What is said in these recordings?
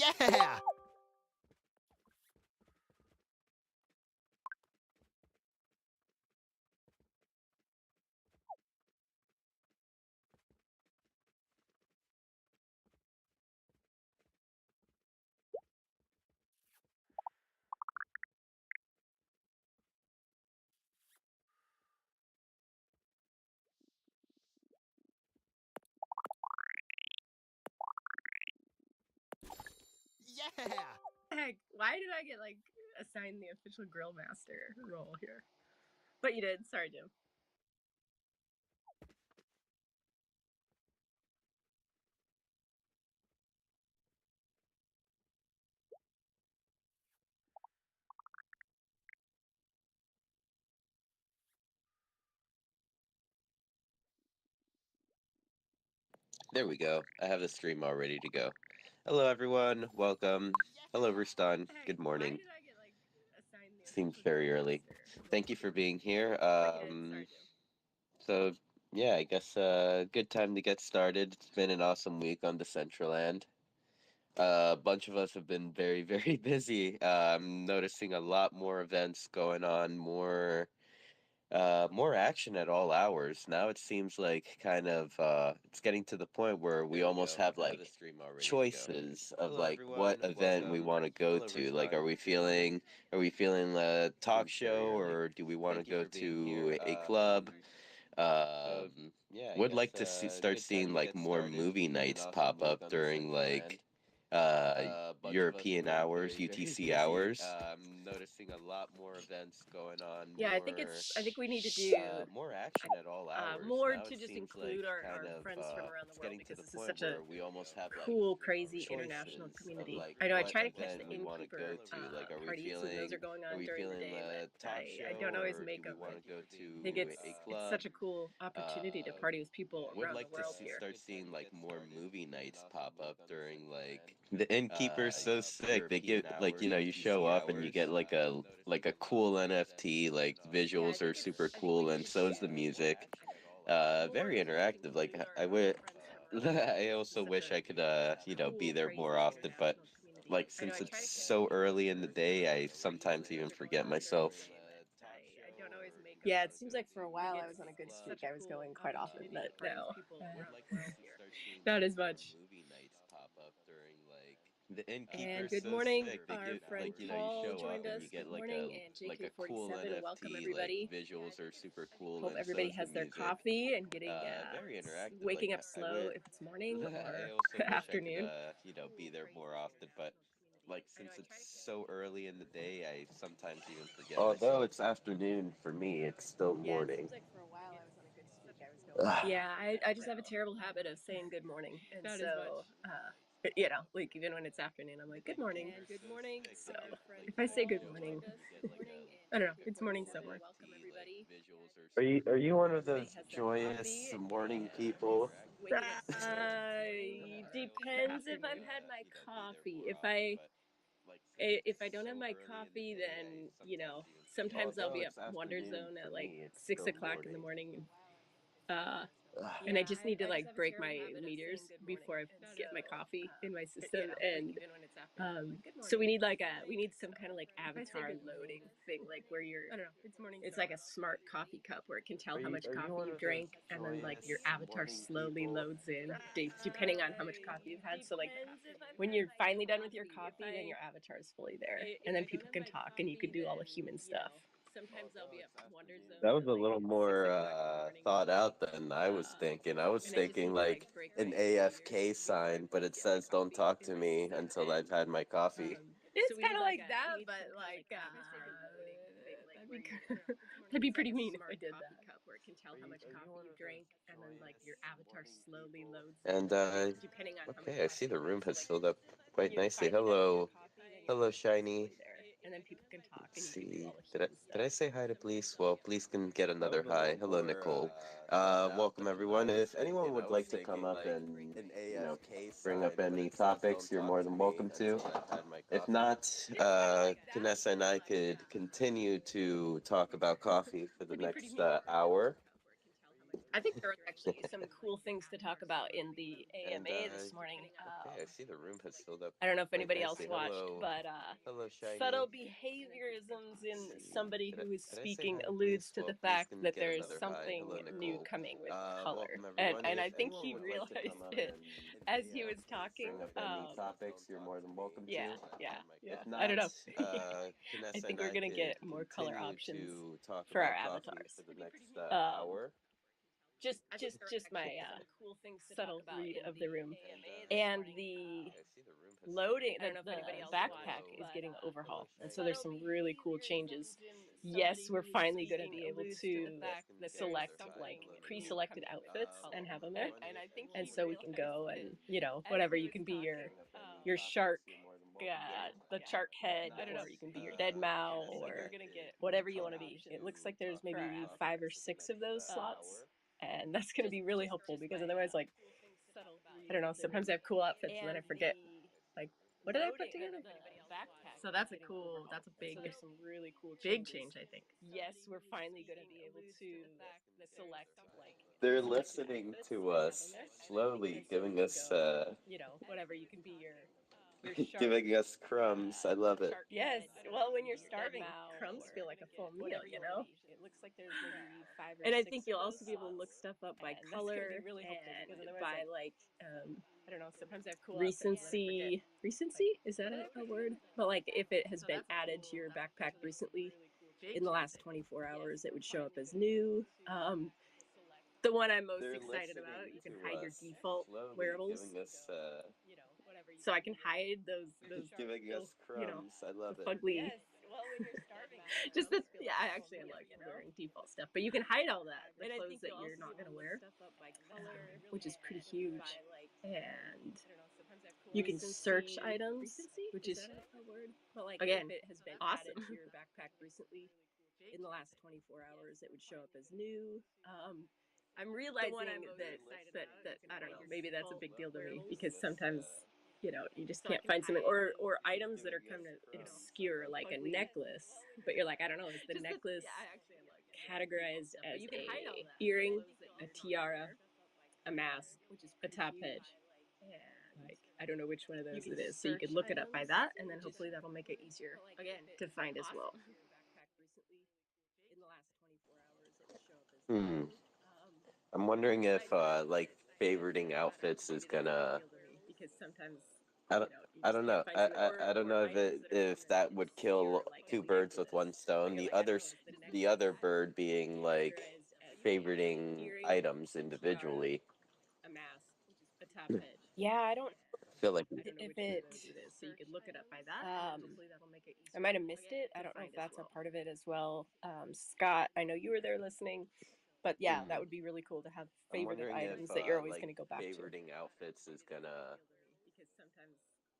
Yeah! Yeah! Heck, why did I get like assigned the official grill master role here? But you did. Sorry, Jim. There we go. I have the stream all ready to go. Hello, everyone. Welcome. Hello, Rustan. Good morning. Why did I get like assigned the Seems official very grill early. master Thank you for being here. But you did. Sorry, Jim. So yeah, I guess good time to get started. It's been an awesome week on Decentraland. A bunch of us have been very, very busy. I'm noticing a lot more events going on, more action at all hours. Now it seems like kind of it's getting to the point where we almost have like choices of like what event we want to go to. Like, are we feeling a talk show, or do we want to go to a club? Would like to start seeing like more movie nights pop up during like European hours, UTC hours. Noticing a lot more events going on. Yeah, I think we need to do More action at all hours. more Now to it just seems include like our kind of friends from around the it's world getting to because the this is point such a where we almost have like cool, crazy international choices of community. like I know I what try to catch the event we want to innkeeper go to. Like, parties when those are going are on we during the feeling day, a but talk I show, don't always or do make we them. want to go I think to a it's club? such a cool opportunity to party with people Would around the like to world here. start seeing like more movie nights pop up during like the innkeeper's so sick. They get like, you show up and you get like a cool NFT. Like, visuals are super cool, and so is the music. Very interactive. Like, I would. I also wish I could be there more often, but like, since it's so early in the day, I sometimes even forget myself. I don't always make them. Yeah, it seems like for a while I was on a good streak. I was going quite often, but now not as much. Movie nights pop up during like the And innkeeper's good so morning. sick. They Our get friend like, you Paul show joined up and you us. get Good morning. And like a cool JK47, welcome NFT. Like, everybody. visuals are super cool, Hope and so everybody is the has their music. coffee and getting Very interactive. waking Like, up slow if it's morning I or also wish I could afternoon. be there more often, but like, since it's so early in the day, I sometimes even forget Although myself. It's afternoon for me, it's still Yeah, it morning. seems like for a while I was on a good streak. I was going. Yeah, I just have a terrible habit of saying good morning, and so like even when it's afternoon, I'm like good morning. And good morning. So if I say good morning, I don't know, it's morning somewhere. Welcome everybody. Are you one of Everybody those has their joyous coffee morning and people? waking up depends if I've had my coffee. If I don't have my coffee, then sometimes I'll be up Wonder Zone at like 6 o'clock in the morning. Uh, and I just need to like break my meters before I get my coffee in my system. And so we need some kind of like avatar loading thing, like where you're, I don't know, it's like a smart coffee cup where it can tell how much coffee you drank, and then like your avatar slowly loads in depending on how much coffee you've had. So like when you're finally done with your coffee, then your avatar is fully there, and then people can talk and you can do all the human stuff. Sometimes I'll be up Wonder That Zone was at a like little 6 more o'clock in the morning. thought out than I was thinking. I was And I just thinking need to like like break an my AFK meters before I sign, but it get my says don't coffee talk in to my me system. until I've And had my coffee. it's kind of like that, but like that'd be pretty mean if I did that. Cup where it can tell how much coffee you drank, and then like your avatar slowly loads in, And depending on how much okay, I see coffee the you've had. room So has like filled up when quite you're nicely. finally done with your Hello, coffee, then your hello, avatar is Shiny. fully there, and then people can talk Let's and you can do see. all the Did I human did I stuff. say hi to Please? Well, Please can get another hi. Hello, Nicole. Welcome everyone. If anyone would like to come up and bring up any topics, you're more than welcome to. If not, Vanessa and I could continue to talk about coffee for the next hour. I think there was actually some cool things to talk about in the And AMA this morning. okay, I see the room has filled up I don't know if quite anybody else nicely. watched, Hello, but hello, Shiny. subtle behaviorisms Let's in see. somebody who is Did I say speaking hi, alludes please? to Well, the please fact can that get there's another hi. Hello, something new Nicole. coming with color. Welcome And everyone. and I If think anyone he would like to come realized up it and as he was talking. bring up any topics, you're more than welcome Yeah, to. yeah, If yeah. I don't not, know. I Vanessa think and we're I gonna could get more color continue options to talk for our about coffee for avatars. the next Um, hour. just my subtle read of the room, And and the okay, I see the room has filled up loading quite the nicely. backpack Hello, is getting hello, overhauled, and so Shiny. there's some really cool changes. Yes, we're finally going to be able to Please can get another select hi. like Hello, Nicole. pre-selected outfits and have Welcome them there, everyone. If anyone and would so we like can to come go up and and whatever, you can be bring up any your topics, shark, you're more than welcome to. the shark If head, not, or you can be your dead Vanessa Mao, and I or could whatever you want to be. continue It looks to like there's talk about maybe coffee 5 or 6 for the of those next slots, hour. and that's going to be really helpful because otherwise, like, I don't know, sometimes I have cool outfits and then I forget, like, what did I put together? So that's a big change, I think. Yes, we're finally going to be able to select like They're pre-selected listening outfits to and have them us there, slowly, and so we giving can us go and whatever, you can be your shark. giving us crumbs. I love it. Yes, well, when you're starving, crumbs feel like a full meal. It looks like there's maybe 5 or 6 and I think you'll also be able to look stuff up by color and by like I don't know, sometimes I have cool recency. Recency, is that a word? But like if it has been added to your backpack recently in the last 24 hours, it would show up as new. The one I'm most They're excited listening about, you can to hide your us default slowly, wearables, giving us so I can hide those giving little, us crumbs. I the love it. fugly. Just the yeah, I like wearing default stuff, but you can hide all that, the clothes that you're not gonna wear, which is pretty huge. And you can search items, which is again awesome. In the last 24 hours, it would show up as new. I'm realizing that I don't know, maybe that's a big deal to me because sometimes you just can't find something, or items that are kind of obscure like a necklace, but you're like, I don't know, is the necklace categorized as a earring, a tiara, a mask, a top edge? Like, I don't know which one of those it is, so you could look it up by that, and then hopefully that'll make it easier to find as well. In the last 24 hours, it would show up as Hmm. new. I'm wondering I'm if realizing like favoriting outfits is maybe that's a big gonna. deal to me because sometimes I don't. you I just don't can't know. find something, I don't or know items that are kind if of that would obscure kill like a two birds with one necklace, but stone. you're like, I don't know, is the The necklace other bird being like categorized as a favoriting earring, items a tiara, individually. a mask, a top edge? Yeah, I don't I feel like if it so you could look it up by that, and then hopefully that'll make it easier. I might have missed it. I don't know if that's a part of it as well. Scott, I know you were there listening, but yeah, that hmm. would be really cool to have I'm favorite wondering if items that you're always like going to go back to. favoriting outfits is gonna. Because sometimes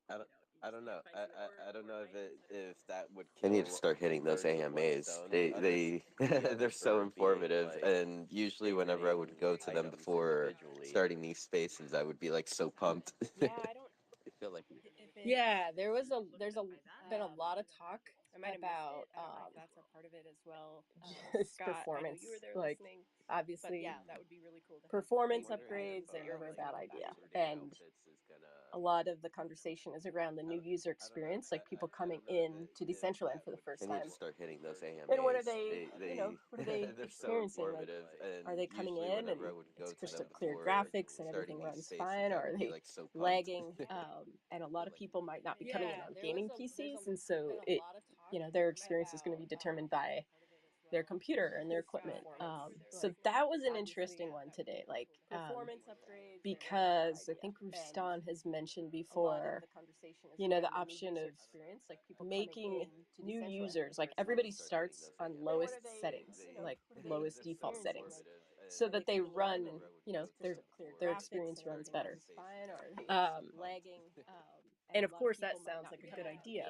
I don't. you I just don't can't know. find something, I don't or know items that are kind if of that would I kill need to start two hitting those birds with one AMAs. stone. They The other they're so bird being informative, like and usually whenever I would favoriting go to them items before individually. starting these spaces, I would be like so pumped. Yeah, I don't. I feel like Yeah, there's a been a lot of talk about just performance. Like, obviously I'm performance wondering if upgrades are a like bad idea. favoriting And outfits is gonna. a lot of the conversation is around the new user experience, like people I coming don't know in to if Decentraland that for the would first kill time. two birds with And one what are stone. they, what are they They're so experiencing? Like, informative, are and they coming usually in whenever I and would it's go to them crystal clear before graphics and everything starting these runs spaces, fine? I Or are would be they like so pumped. lagging? And a lot of people might not be coming in on gaming PCs. And so their experience is going to be determined by their computer and their equipment. So that was an interesting one today. Like, because I think Rustan has mentioned before, the option of making new users, like everybody starts on lowest settings, like lowest default settings, so that they run, their experience runs better. Um, and of course, that sounds like a good idea.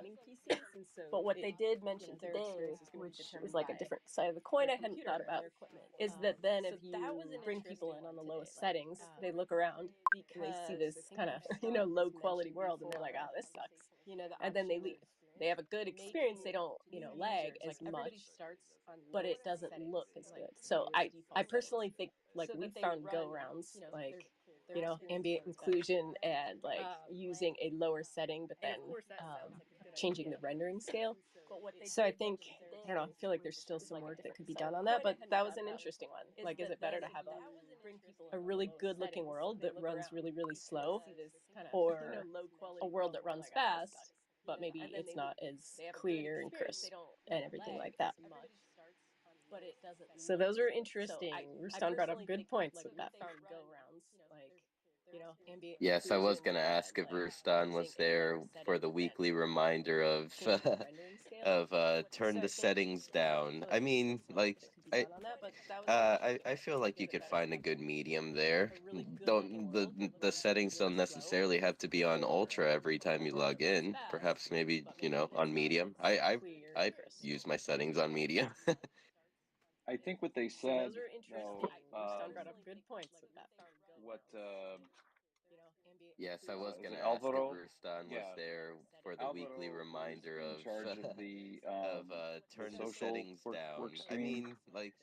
But what they did mention today, which is like a different side of the coin I hadn't thought about, is that then if you bring people in on the lowest settings, they look around and they see this kind of low quality world, and they're like, oh, this sucks, and then they leave. they have a good experience. They don't, lag as much, but it doesn't look as good. So I personally think like we found go rounds like ambient inclusion and like using a lower setting, but then changing the rendering scale. So I think, I don't know, I feel like there's still some work that could be done on that, but that was an interesting one. Like, is it better to have a really good looking world that runs really, really slow, or a world that runs fast, but maybe it's not as clear and crisp and everything like that? So those are interesting. Rustan brought up good points with that. Ambient Yes, I was inclusion gonna ask and if like Rustan using was a lower there for setting, the but then weekly reminder of changing the rendering scale. of turn the settings down. I mean, like I I feel like you could find a good medium there. Don't the settings don't necessarily have to be on ultra every time you log in. Perhaps maybe, on medium. I use my settings on medium. I think what they So said, those are interesting. though, Rustan brought up good points with that. what Yes, I was is gonna it ask if Alvaro? Rustan was Yeah, there for the weekly Alvaro is reminder in of charge of the turn the social settings work down. I stream. mean, like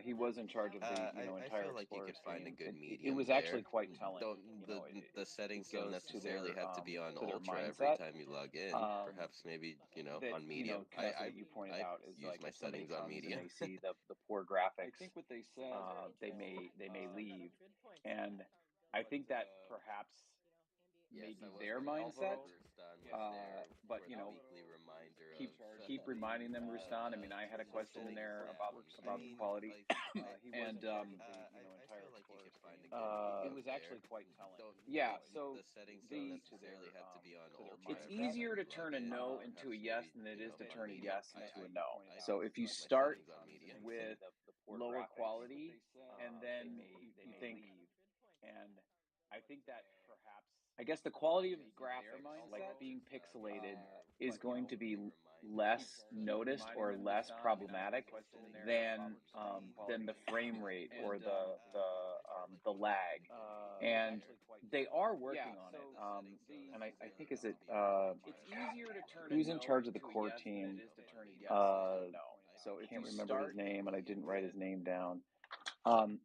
He was in charge of the I entire feel like you Explorer could find a stream, good and it medium was actually there. quite telling. Don't the It settings don't goes necessarily have to be on to their ultra every mindset. time you log in. Um, Perhaps maybe, that on medium. Vanessa, that you pointed I out is use like my if somebody settings on comes and medium. they see the poor graphics, they may leave, and I think that perhaps Yes, I maybe was their gonna ask if mindset. Rustan was there But for the weekly reminder keep reminding them, of Rustan. I mean, I had a turn the question in settings there down. I about the mean, quality, like and I feel like you could find a good it medium was there. actually quite telling. Don't Yeah, so the settings don't the necessarily have to be on ultra it's every easier time to you log turn a in. no into a Perhaps yes maybe, than it is to on turn a medium. yes into a no. I So if you use my start settings on medium. with lower quality and then you think, and I think that perhaps, I guess the quality of graphics, like being pixelated, is going to be less noticed or less problematic than the frame rate or the lag. And they are working on it. And I think, is it who's in charge of the core team? Can't remember his name, and I didn't write his name down.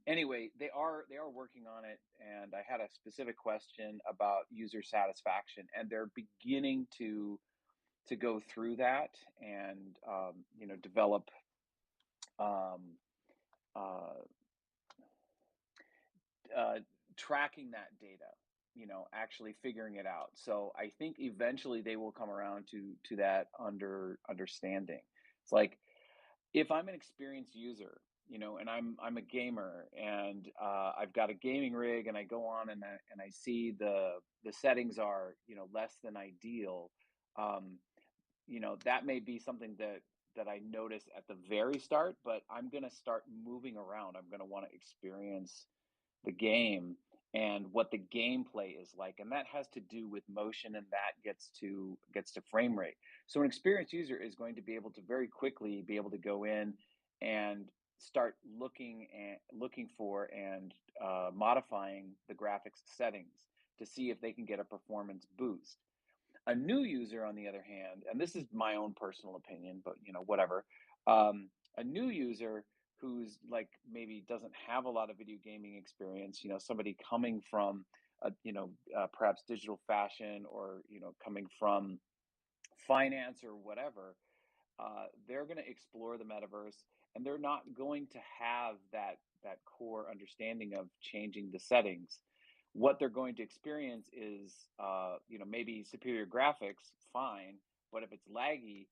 Anyway, they are working on it, and I had a specific question about user satisfaction, and they're beginning to go through that and develop um, uh, tracking that data, actually figuring it out. So I think eventually they will come around to that understanding. It's like, if I'm an experienced user, and I'm a gamer, and I've got a gaming rig, and I go on and I see the settings are less than ideal. Um, that may be something that I notice at the very start, but I'm going to start moving around. I'm going to want to experience the game and what the gameplay is like, and that has to do with motion, and that gets to frame rate. So an experienced user is going to be able to very quickly be able to go in and start looking for and modifying the graphics settings to see if they can get a performance boost. A new user, on the other hand, and this is my own personal opinion, but whatever. A new user who's like maybe doesn't have a lot of video gaming experience, somebody coming from perhaps digital fashion, or coming from finance or whatever, they're going to explore the metaverse, and they're not going to have that core understanding of changing the settings. What they're going to experience is maybe superior graphics, fine, but if it's laggy,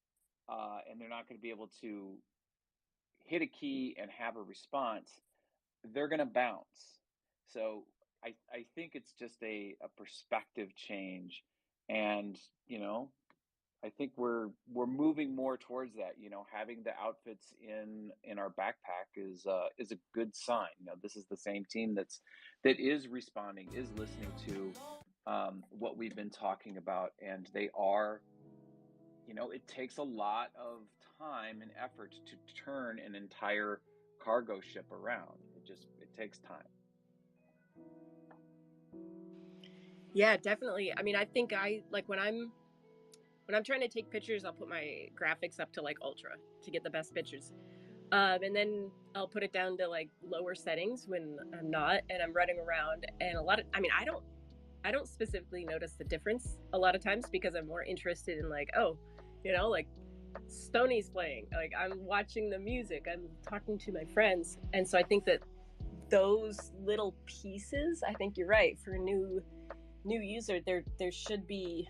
and they're not going to be able to hit a key and have a response, they're going to bounce. So I think it's just a perspective change, and I think we're moving more towards that. Having the outfits in our backpack is a good sign. This is the same team that is responding, is listening to what we've been talking about, and they are. It takes a lot of time and effort to turn an entire cargo ship around. It takes time. Yeah, definitely. I mean, I think I like when I'm when I'm trying to take pictures, I'll put my graphics up to like ultra to get the best pictures. And then I'll put it down to like lower settings when I'm not and I'm running around. And I don't specifically notice the difference a lot of times because I'm more interested in like, oh, like Stoney's playing, like I'm watching the music, I'm talking to my friends. And so I think that those little pieces, I think you're right, for a new user, there should be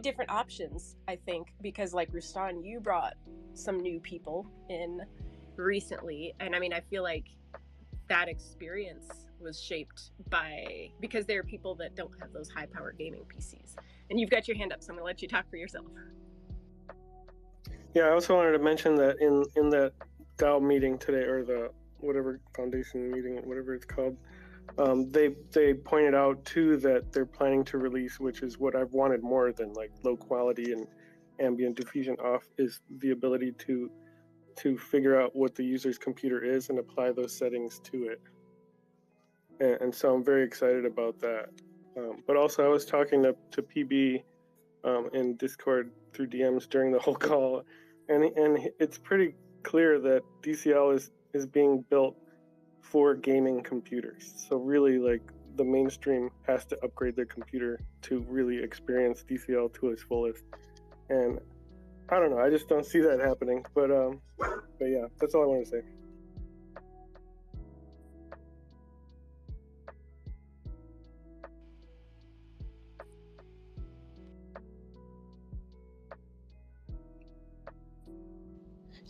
different options, I think, because like Rustan, you brought some new people in recently, and I mean, I feel like that experience was shaped by, because there are people that don't have those high power gaming PCs. And you've got your hand up, so I'm gonna let you talk for yourself. Yeah, I also wanted to mention that in that DAO meeting today, or the whatever foundation meeting, whatever it's called, they pointed out too that they're planning to release, which is what I've wanted more than like low quality and ambient diffusion off, is the ability to figure out what the user's computer is and apply those settings to it. And so I'm very excited about that. But also, I was talking to PB in Discord through DMs during the whole call, and it's pretty clear that DCL is being built for gaming computers. So really, like, the mainstream has to upgrade their computer to really experience DCL to its fullest. And I don't know, I just don't see that happening. But yeah, that's all I want to say.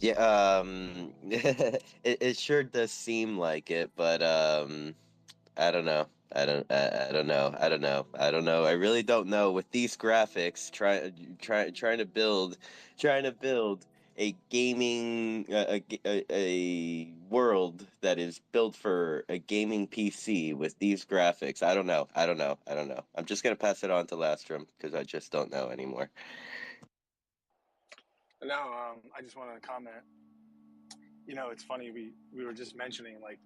Yeah, it sure does seem like it, but I don't know. I don't know. I don't know. I don't know. I really don't know. With these graphics, trying to build a gaming a world that is built for a gaming PC with these graphics. I don't know. I don't know. I don't know. I'm just gonna pass it on to Lastrom because I just don't know anymore. No, I just wanted to comment. It's funny, we were just mentioning like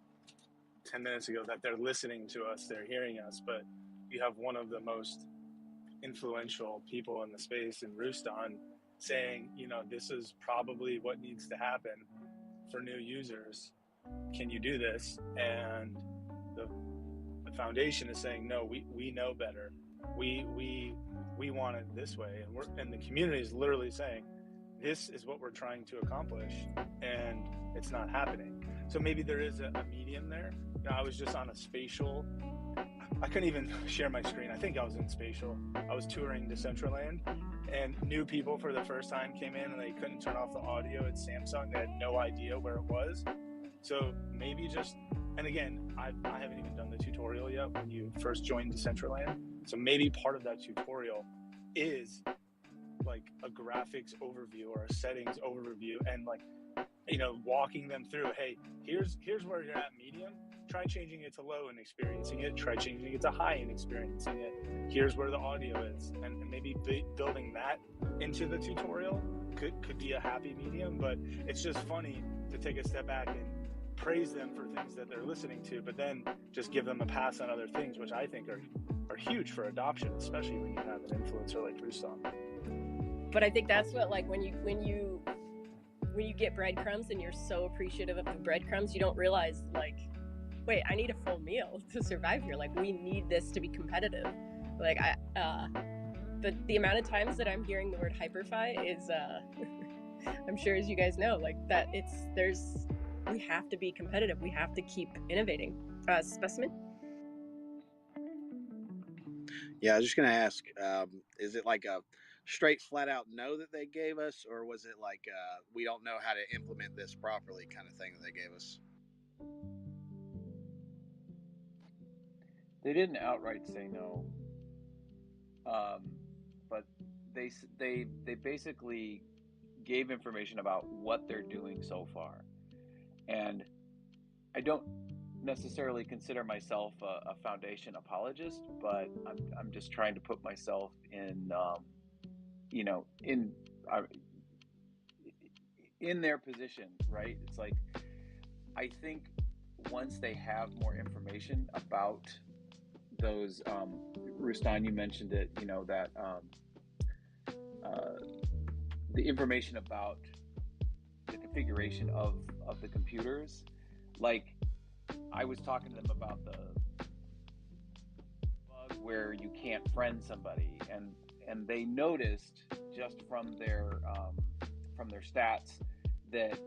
10 minutes ago that they're listening to us, they're hearing us, but you have one of the most influential people in the space in Rustan saying, this is probably what needs to happen for new users. Can you do this? And the foundation is saying, no, we know better. We want it this way. And the community is literally saying, this is what we're trying to accomplish, and it's not happening. So maybe there is a medium there. I was just on a spatial. I couldn't even share my screen. I think I was in spatial. I was touring Decentraland, and new people for the first time came in, and they couldn't turn off the audio at Samsung. They had no idea where it was. So maybe just, and again, I haven't even done the tutorial yet when you first join Decentraland. So maybe part of that tutorial is like a graphics overview or a settings overview, and like, walking them through, hey, here's where you're at medium, try changing it to low and experiencing it, try changing it to high and experiencing it, here's where the audio is, and maybe building that into the tutorial could be a happy medium. But it's just funny to take a step back and praise them for things that they're listening to, but then just give them a pass on other things, which I think are huge for adoption, especially when you have an influencer like Rustam. But I think that's what, like, when you get breadcrumbs and you're so appreciative of the breadcrumbs, you don't realize, like, wait, I need a full meal to survive here. Like, we need this to be competitive. Like, the amount of times that I'm hearing the word hyperfi is, I'm sure, as you guys know, like, that we have to be competitive. We have to keep innovating. Specimen? Yeah, I was just going to ask, is it like a straight flat out no that they gave us, or was it like we don't know how to implement this properly kind of thing that they gave us? They didn't outright say no, but they basically gave information about what they're doing so far. And I don't necessarily consider myself a foundation apologist, but I'm just trying to put myself in in their position, right? It's like, I think once they have more information about those, Rustan, you mentioned it, that the information about the configuration of the computers. Like, I was talking to them about the bug where you can't friend somebody, and they noticed just from their stats that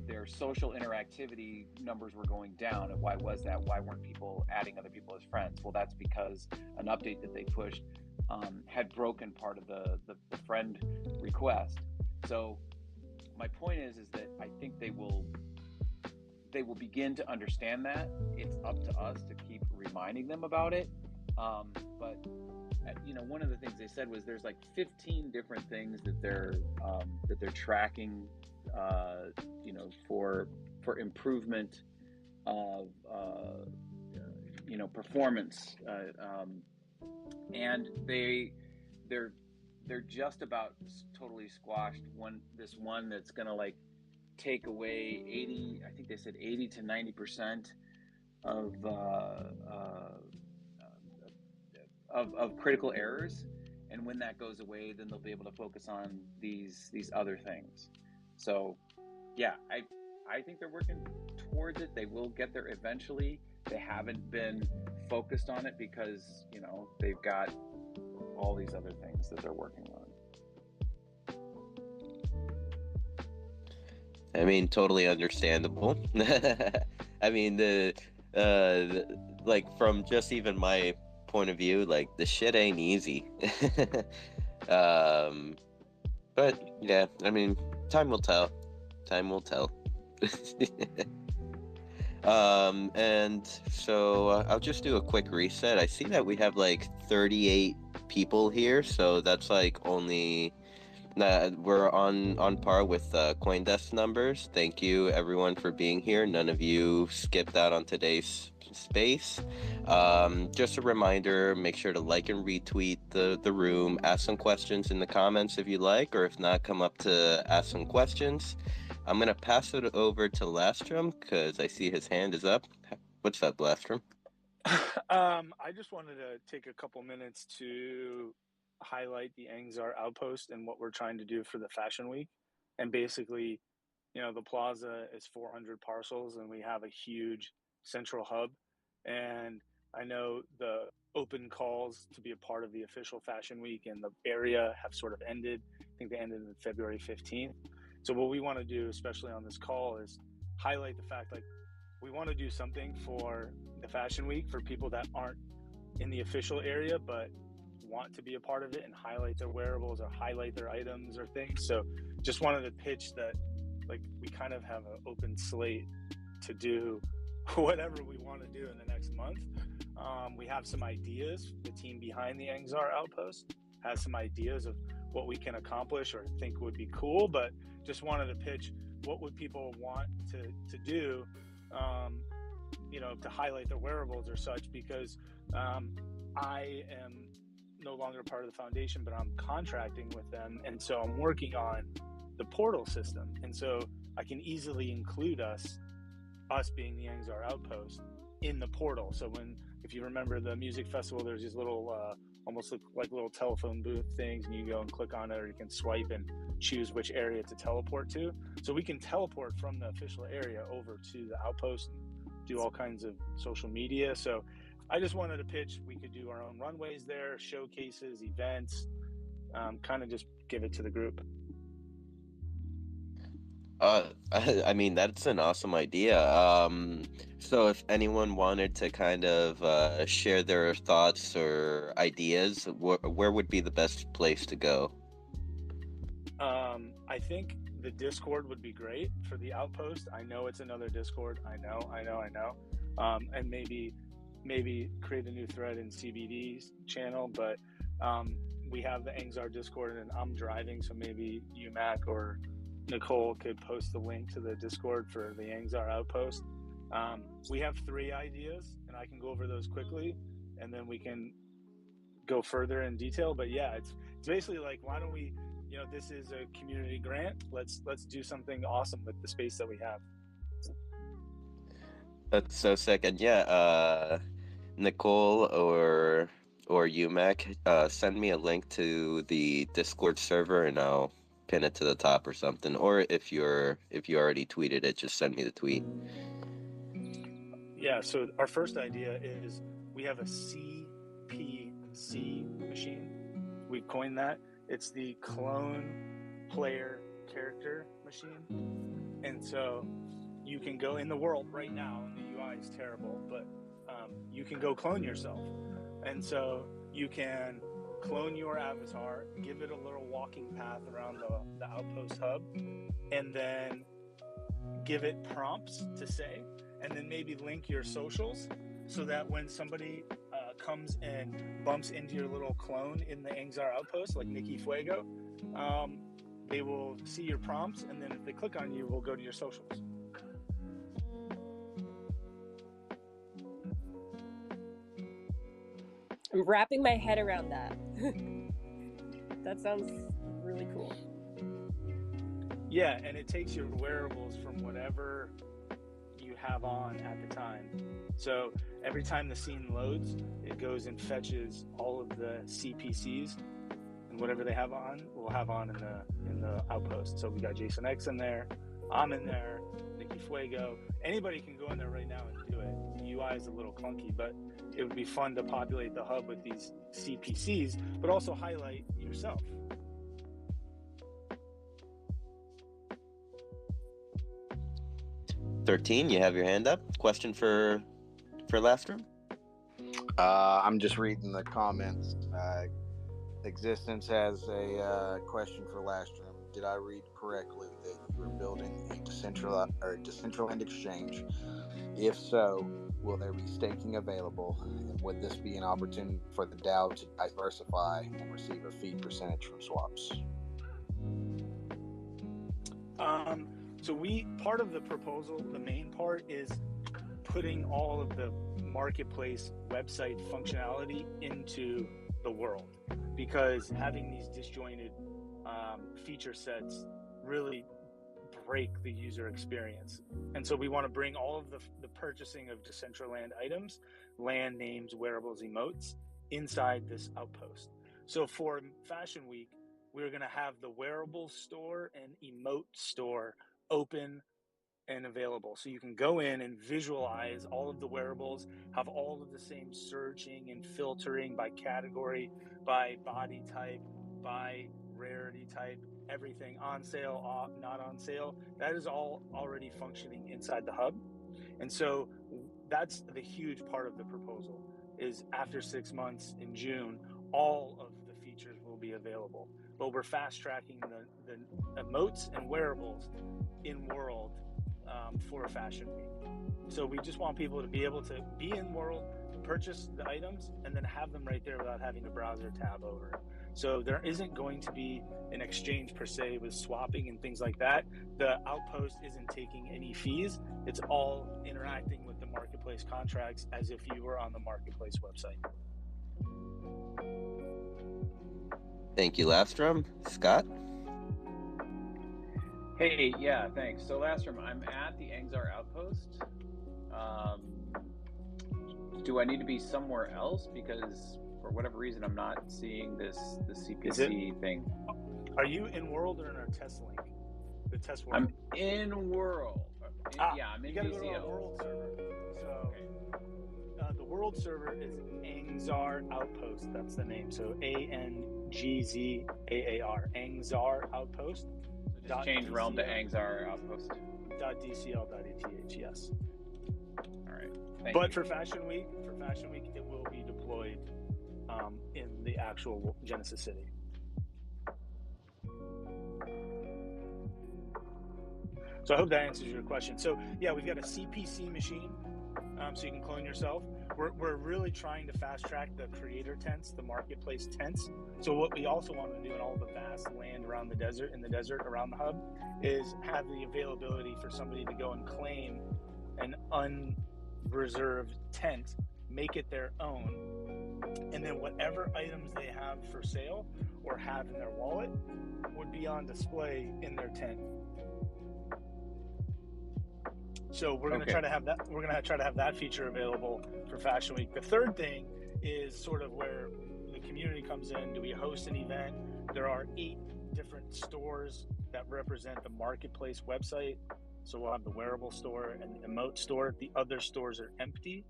their social interactivity numbers were going down. And why was that? Why weren't people adding other people as friends? Well, that's because an update that they pushed had broken part of the friend request. So my point is that I think they will begin to understand that. It's up to us to keep reminding them about it. But one of the things they said was there's like 15 different things that they're tracking, for improvement of performance, and they're just about totally squashed this one that's gonna like take away 80, I think they said 80 to 90% of critical errors. And when that goes away, then they'll be able to focus on these other things. So yeah, I think they're working towards it. They will get there eventually. They haven't been focused on it because they've got all these other things that they're working on. I mean, totally understandable. I mean, like from just even my point of view, like the shit ain't easy. But yeah, I mean, time will tell. Time will tell. And so I'll just do a quick reset. I see that we have like 38 people here, so that's like only we're on par with CoinDesk numbers. Thank you everyone for being here. None of you skipped out on today's space. Just a reminder, make sure to like and retweet the room. Ask some questions in the comments if you like, or if not, come up to ask some questions. I'm gonna pass it over to Lastrom because I see his hand is up. What's up, Lastrom? I just wanted to take a couple minutes to highlight the Angzar outpost and what we're trying to do for the Fashion Week. And basically, the plaza is 400 parcels, and we have a huge central hub. And I know the open calls to be a part of the official Fashion Week and the area have sort of ended. I think they ended on February 15th. So what we want to do, especially on this call, is highlight the fact, like, we want to do something for the Fashion Week for people that aren't in the official area but want to be a part of it and highlight their wearables or highlight their items or things. So just wanted to pitch that, like, we kind of have an open slate to do whatever we want to do in the next month. We have some ideas. The team behind the Angzar outpost has some ideas of what we can accomplish or think would be cool, but just wanted to pitch what would people want to do, to highlight their wearables or such, because I am no longer part of the foundation, but I'm contracting with them, and so I'm working on the portal system, and so I can easily include us being the Angzar outpost in the portal. So if you remember the music festival, there's these little almost look like little telephone booth things, and you go and click on it, or you can swipe and choose which area to teleport to. So we can teleport from the official area over to the outpost and do all kinds of social media. So I just wanted to pitch, we could do our own runways there, showcases, events, kind of just give it to the group. I mean, that's an awesome idea. So if anyone wanted to kind of share their thoughts or ideas, where would be the best place to go? I think the Discord would be great for the outpost. I know it's another Discord. I know. And maybe create a new thread in CBD's channel, but we have the Angzar Discord, and I'm driving, so maybe UMAC or Nicole could post the link to the Discord for the Angzar outpost. We have 3 ideas, and I can go over those quickly, and then we can go further in detail. But yeah, it's basically like, why don't we, this is a community grant. Let's do something awesome with the space that we have. That's so sick. And yeah, Nicole or UMAC, send me a link to the Discord server and I'll pin it to the top or something. Or if you already tweeted it, just send me the tweet. Yeah, so our first idea is we have a CPC machine. We've coined that. It's the clone player character machine. And so you can go in the world right now, and the UI is terrible, but you can go clone yourself. And so you can clone your avatar, give it a little walking path around the Outpost hub, and then give it prompts to say, and then maybe link your socials so that when somebody comes and bumps into your little clone in the Angzar Outpost, like Nikki Fuego, they will see your prompts, and then if they click on you, we'll go to your socials. I'm wrapping my head around that. That sounds really cool. Yeah, and it takes your wearables from whatever you have on at the time. So every time the scene loads, it goes and fetches all of the CPCs, and whatever they have on, we'll have on in the Outpost. So we got Jason X in there, I'm in there, Nikki Fuego. Anybody can go in there right now and do it. The UI is a little clunky, but it would be fun to populate the hub with these CPCs, but also highlight yourself. $13, you have your hand up. Question for Lastrum? I'm just reading the comments. Existence has a question for Lastrum. Did I read correctly that you are building a Decentraland exchange? If so, will there be staking available? And would this be an opportunity for the DAO to diversify and receive a fee percentage from swaps? So part of the proposal, the main part is putting all of the marketplace website functionality into the world, because having these disjointed feature sets really break the user experience. And so we want to bring all of the purchasing of Decentraland items, land names, wearables, emotes inside this Outpost. So for Fashion Week, we're going to have the wearables store and emote store open and available. So you can go in and visualize all of the wearables, have all of the same searching and filtering by category, by body type, by rarity type, everything on sale, off, not on sale. That is all already functioning inside the hub. And so that's the huge part of the proposal, is after 6 months in June, all of the features will be available. But we're fast tracking the emotes and wearables in world for Fashion Week. So we just want people to be able to be in world, purchase the items, and then have them right there without having a browser tab over it. So there isn't going to be an exchange per se with swapping and things like that. The Outpost isn't taking any fees. It's all interacting with the marketplace contracts as if you were on the marketplace website. Thank you, Lastrum. Scott? Hey, yeah, thanks. So Lastrum, I'm at the Angzar Outpost. Do I need to be somewhere else? Because for whatever reason, I'm not seeing the CPC thing. Are you in world or in our test link? The test world? I'm in world. Yeah, I'm in you gotta DCL. go to our world server. So the world server is Angzar Outpost. That's the name. So ANGZAAR. Angzar Outpost. So just change realm to Angzar Outpost. .dcl.eth, yes. All right. Thank But you. for Fashion Week, it will be deployed in the actual Genesis City. So I hope that answers your question. So yeah, we've got a CPC machine, so you can clone yourself. We're really trying to fast track the creator tents, the marketplace tents. So what we also want to do in all the vast land around the desert, around the hub, is have the availability for somebody to go and claim an unreserved tent, make it their own, and then whatever items they have for sale or have in their wallet would be on display in their tent. So we're going to try to have that. We're going to try to have that feature available for Fashion Week. The third thing is sort of where the community comes in. Do we host an event? There are 8 different stores that represent the marketplace website. So we'll have the wearable store and the emote store. The other stores are empty.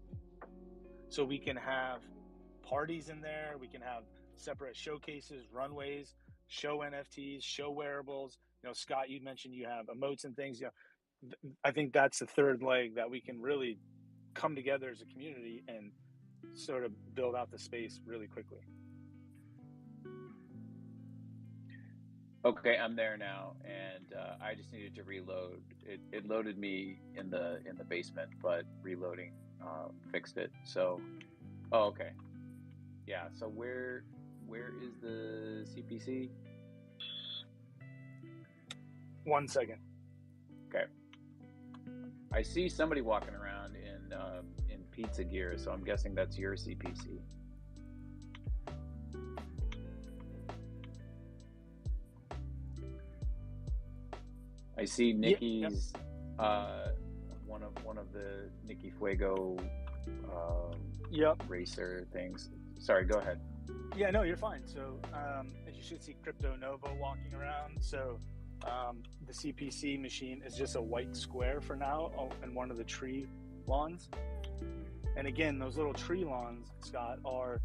So we can have parties in there. We can have separate showcases, runways, show NFTs, show wearables. Scott, you mentioned you have emotes and things. I think that's the third leg that we can really come together as a community and sort of build out the space really quickly. Okay, I'm there now, and I just needed to reload. It loaded me in the basement, but reloading fixed it. So, okay, yeah. So where is the CPC? 1 second. Okay. I see somebody walking around in pizza gear, so I'm guessing that's your CPC. I see Nikki's one of the Nikki Fuego racer things. Sorry, go ahead. Yeah, no, you're fine. So as you should see Crypto Nova walking around. So the CPC machine is just a white square for now in one of the tree lawns. And again, those little tree lawns, Scott, are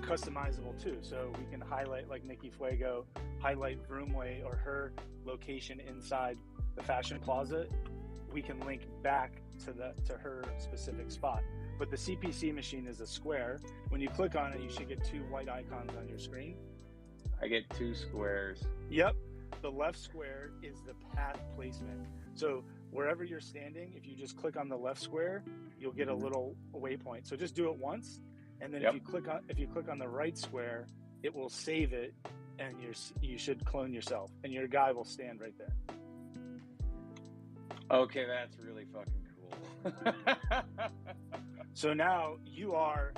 customizable too. So we can highlight, like Nikki Fuego, highlight Vroomway or her location inside the Fashion Plaza. We can link back to her specific spot. But the CPC machine is a square. When you click on it, you should get 2 white icons on your screen. I get 2 squares. Yep. The left square is the path placement. So wherever you're standing, if you just click on the left square, you'll get a little waypoint. So just do it once, and then if you click on the right square, it will save it, and you should clone yourself, and your guy will stand right there. Okay, that's really fucking cool. So now you are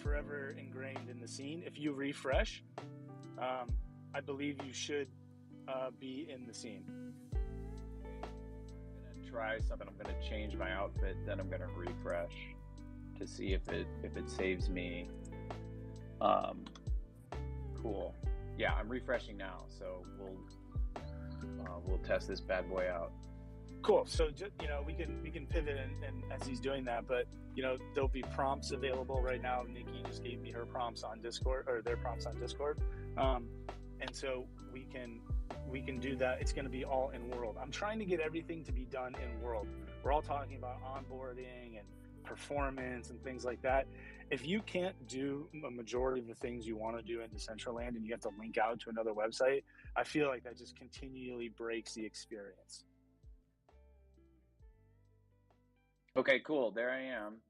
forever ingrained in the scene. If you refresh, I believe you should be in the scene. I'm gonna try something. I'm gonna change my outfit, then I'm gonna refresh to see if it saves me. Cool. Yeah, I'm refreshing now, so we'll test this bad boy out. Cool. So we can pivot and as he's doing that, but there'll be prompts available right now. Nikki just gave me her prompts on Discord, or their prompts on Discord, and so we can do that. It's going to be all in world. I'm trying to get everything to be done in world. We're all talking about onboarding and performance and things like that. If you can't do a majority of the things you want to do in Decentraland and you have to link out to another website, I feel like that just continually breaks the experience. Okay, cool. There I am.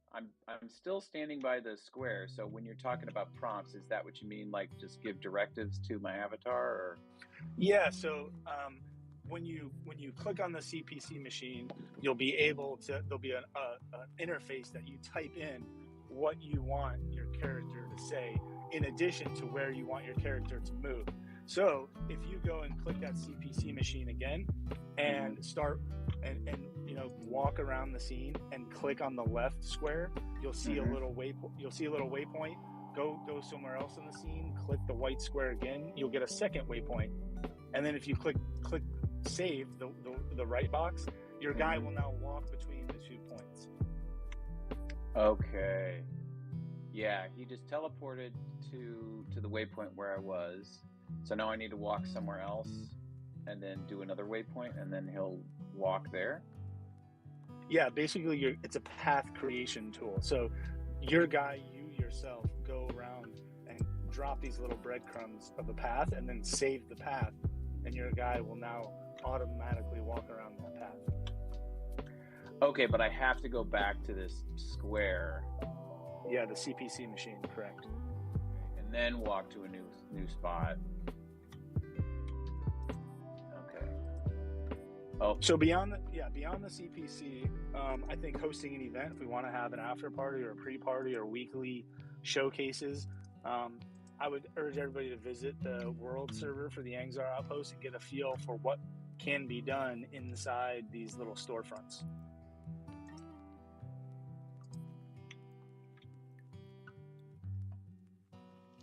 I'm still standing by the square. So when you're talking about prompts, is that what you mean? Like just give directives to my avatar, or? Yeah. So when you click on the CPC machine, you'll be able to. There'll be an interface that you type in what you want your character to say, in addition to where you want your character to move. So if you go and click that CPC machine again and start and walk around the scene and click on the left square, you'll see a little waypoint. Go somewhere else in the scene, click the white square again, you'll get a second waypoint. And then if you click save the right box, your guy will now walk between the 2 points. Okay. Yeah, he just teleported to the waypoint where I was. So now I need to walk somewhere else and then do another waypoint, and then he'll walk there. Yeah, basically it's a path creation tool. So your guy, you yourself, go around and drop these little breadcrumbs of the path and then save the path, and your guy will now automatically walk around that path. Okay, but I have to go back to this square. Yeah, the CPC machine, correct. And then walk to a new spot. Okay. Oh, so beyond the CPC, I think hosting an event, if we want to have an after party or a pre-party or weekly showcases, I would urge everybody to visit the world server for the Angzar Outpost and get a feel for what can be done inside these little storefronts.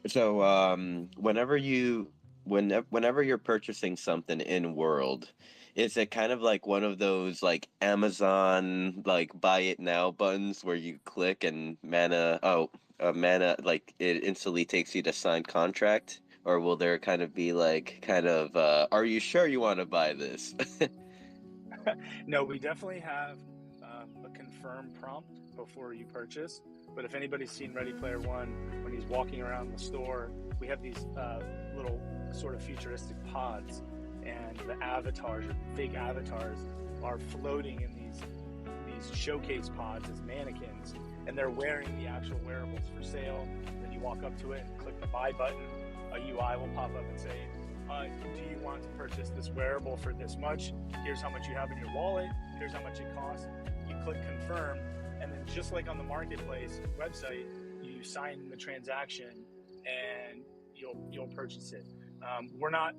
So, whenever you're purchasing something in world, is it kind of like one of those like Amazon like buy it now buttons where you click and mana like it instantly takes you to sign contract? Or will there kind of be like are you sure you want to buy this? No, we definitely have a confirm prompt before you purchase. But if anybody's seen Ready Player One, when he's walking around the store, we have these little sort of futuristic pods, and the avatars, fake avatars, are floating in these showcase pods as mannequins, and they're wearing the actual wearables for sale. Then you walk up to it and click the buy button. A UI will pop up and say, do you want to purchase this wearable for this much? Here's how much you have in your wallet. Here's how much it costs. You click confirm, and then just like on the marketplace website, you sign the transaction, and you'll purchase it.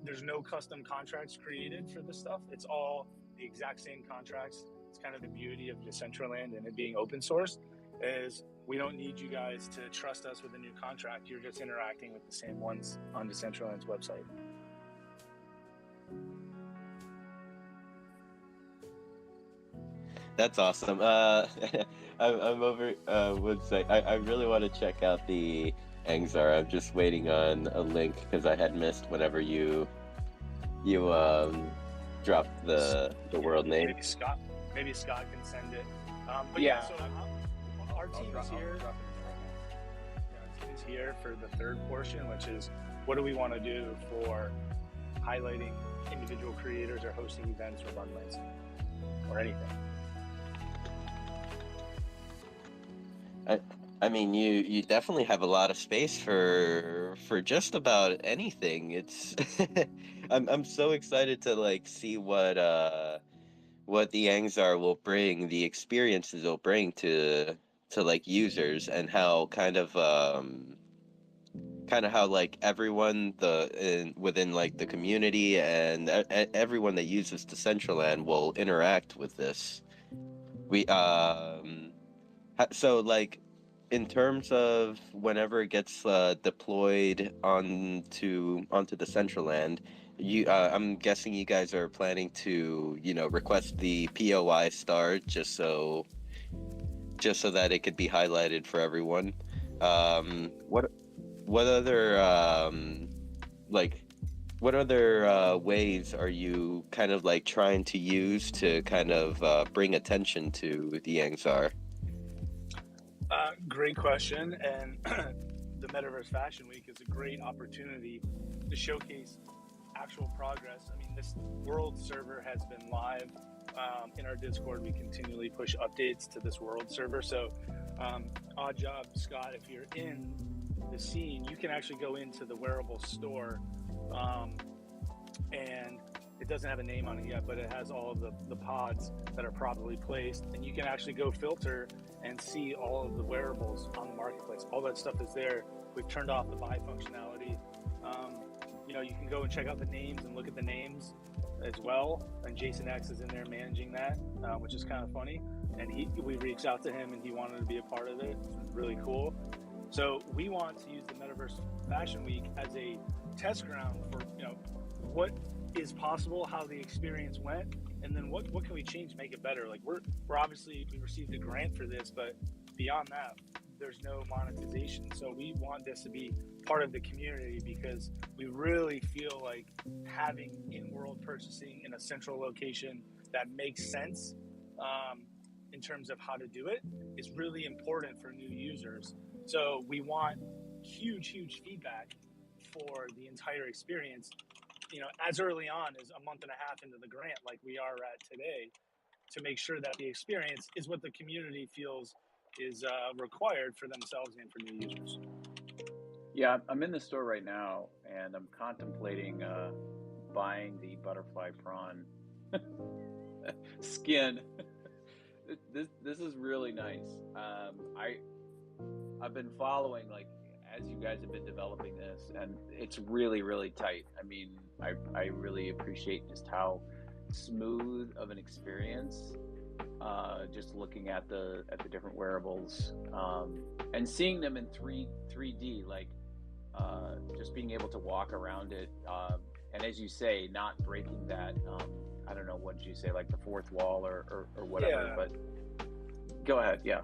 There's no custom contracts created for this stuff. It's all the exact same contracts. It's kind of the beauty of Decentraland and it being open source, is we don't need you guys to trust us with a new contract. You're just interacting with the same ones on Decentraland's website. That's awesome. I'm over. Would say I really want to check out the Angzar. I'm just waiting on a link because I had missed whenever you dropped the world name. Maybe Scott can send it. But yeah, so our team is here. Our team is here for the third portion, which is what do we want to do for highlighting individual creators or hosting events or bundles or anything. I mean, you definitely have a lot of space for just about anything. It's I'm so excited to like see what the Angzar will bring, the experiences it'll bring to like users, and how kind of how like everyone within like the community and everyone that uses Decentraland will interact with this. We So, like, in terms of whenever it gets deployed onto the Decentraland, I'm guessing you guys are planning to, request the POI star just so that it could be highlighted for everyone. What other like what other ways are you kind of like trying to use to kind of bring attention to the Angzar? Great question. And the Metaverse Fashion Week is a great opportunity to showcase actual progress. I mean, this world server has been live. In our Discord, we continually push updates to this world server. So, odd job, Scott, if you're in the scene, you can actually go into the wearable store, and it doesn't have a name on it yet, but it has all of the pods that are properly placed, and you can actually go filter and see all of the wearables on the marketplace. All that stuff is there. We've turned off the buy functionality. You can go and check out the names and look at the names as well. And Jason X is in there managing that, which is kind of funny. And we reached out to him and he wanted to be a part of it. It's really cool. So we want to use the Metaverse Fashion Week as a test ground for, what is possible, how the experience went, and then what can we change to make it better. Like we're obviously, we received a grant for this, but beyond that, there's no monetization. So we want this to be part of the community because we really feel like having in-world purchasing in a central location that makes sense in terms of how to do it is really important for new users. So we want huge feedback for the entire experience, as early on as a month and a half into the grant, like we are at today, to make sure that the experience is what the community feels is required for themselves and for new users. Yeah, I'm in the store right now, and I'm contemplating buying the butterfly prawn skin. This is really nice. I've been following, like, as you guys have been developing this, and it's really tight. I mean, I really appreciate just how smooth of an experience, just looking at the different wearables, and seeing them in 3D. Like, just being able to walk around it, and as you say, not breaking that. I don't know, what did you say, like the fourth wall or whatever? Yeah. But go ahead. Yeah.